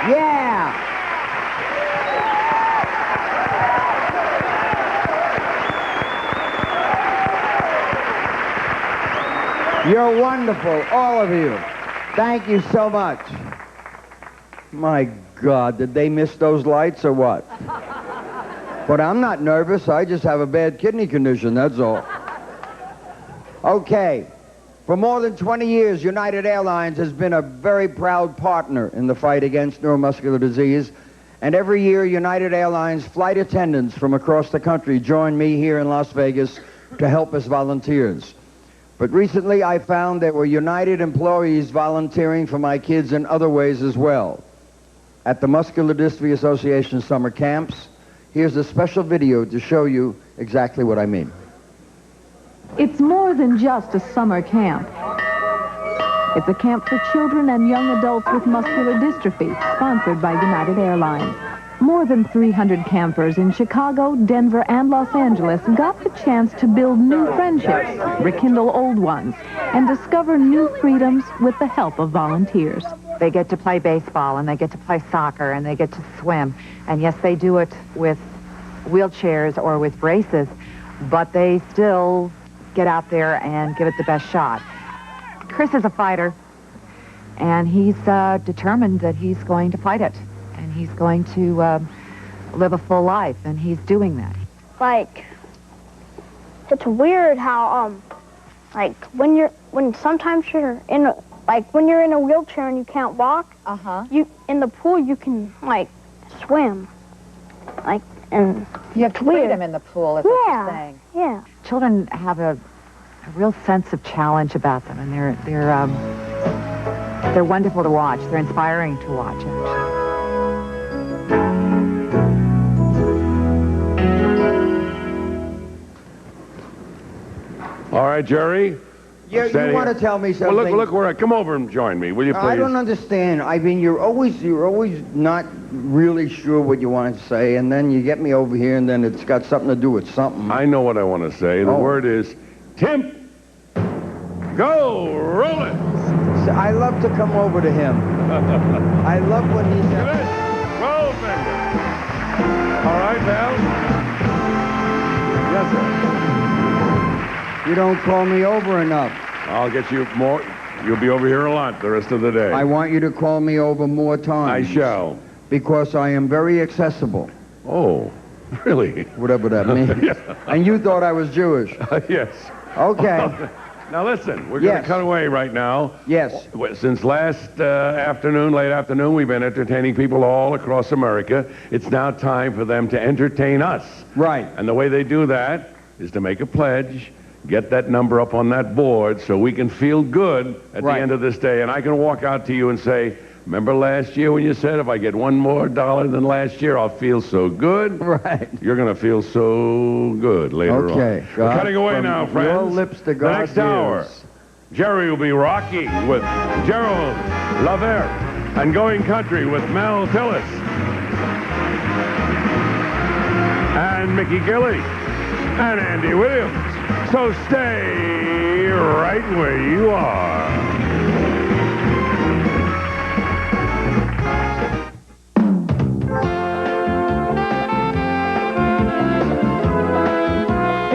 Yeah. You're wonderful, all of you. Thank you so much. My God, did they miss those lights or what? But I'm not nervous. I just have a bad kidney condition, that's all. Okay. For more than 20 years, United Airlines has been a very proud partner in the fight against neuromuscular disease. And every year, United Airlines flight attendants from across the country join me here in Las Vegas to help as volunteers. But recently, I found there were United employees volunteering for my kids in other ways as well. At the Muscular Dystrophy Association summer camps, here's a special video to show you exactly what I mean. It's more than just a summer camp. It's a camp for children and young adults with muscular dystrophy, sponsored by United Airlines. More than 300 campers in Chicago, Denver, and Los Angeles got the chance to build new friendships, rekindle old ones, and discover new freedoms with the help of volunteers. They get to play baseball, and they get to play soccer, and they get to swim. And yes, they do it with wheelchairs or with braces, but they still get out there and give it the best shot. Chris is a fighter, and he's determined that he's going to fight it. And he's going to live a full life, and he's doing that. Like, it's weird how, like, when sometimes you're in a, like, when you're in a wheelchair and you can't walk, in the pool you can, like, swim. Like, and you have freedom in the pool, is what you're saying. Yeah. Children have a real sense of challenge about them, and they're wonderful to watch. They're inspiring to watch, actually. All right, Jerry. You want to tell me something? Well, look where I come over and join me, will you, please? I don't understand. I mean, you're always not really sure what you want to say, and then you get me over here, and then it's got something to do with something. I know what I want to say. The word is Tim. Go, roll it. I love to come over to him. I love when he says, roll finger. All right, Mel? Yes, sir. You don't call me over enough. I'll get you more. You'll be over here a lot the rest of the day. I want you to call me over more times. I shall. Because I am very accessible. Oh, really? Whatever that means. Yeah. And you thought I was Jewish. Yes. Okay. Now listen, we're going to cut away right now. Yes. Since last late afternoon, we've been entertaining people all across America. It's now time for them to entertain us. Right. And the way they do that is to make a pledge, get that number up on that board so we can feel good at the end of this day. And I can walk out to you and say, remember last year when you said if I get $1 more than last year, I'll feel so good? Right. You're going to feel so good later on. Okay. We're cutting away now, friends. Your lips to God's the next hour, Jerry will be rocking with Gerald Lavert and Going Country with Mel Tillis and Mickey Gilley and Andy Williams. So stay right where you are.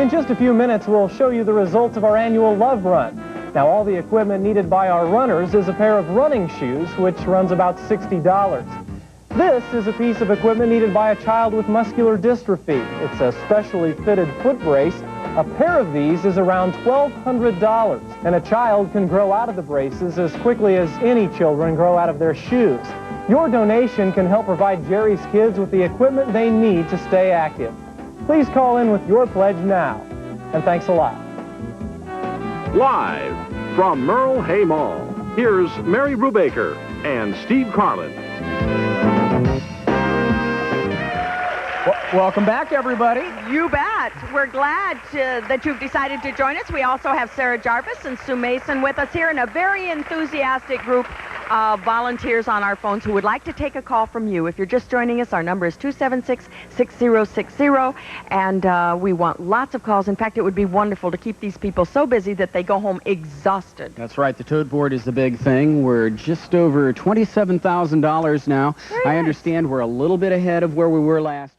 In just a few minutes, we'll show you the results of our annual Love Run. Now, all the equipment needed by our runners is a pair of running shoes, which runs about $60. This is a piece of equipment needed by a child with muscular dystrophy. It's a specially fitted foot brace. A pair of these is around $1,200, and a child can grow out of the braces as quickly as any children grow out of their shoes. Your donation can help provide Jerry's kids with the equipment they need to stay active. Please call in with your pledge now, and thanks a lot. Live from Merle Hay Mall, here's Mary Brubaker and Steve Carlin. Welcome back, everybody. You bet. We're glad that you've decided to join us. We also have Sarah Jarvis and Sue Mason with us here, and a very enthusiastic group volunteers on our phones who would like to take a call from you. If you're just joining us, our number is 276-6060, and we want lots of calls. In fact, it would be wonderful to keep these people so busy that they go home exhausted. That's right. The tote board is the big thing. We're just over $27,000 now. I understand we're a little bit ahead of where we were last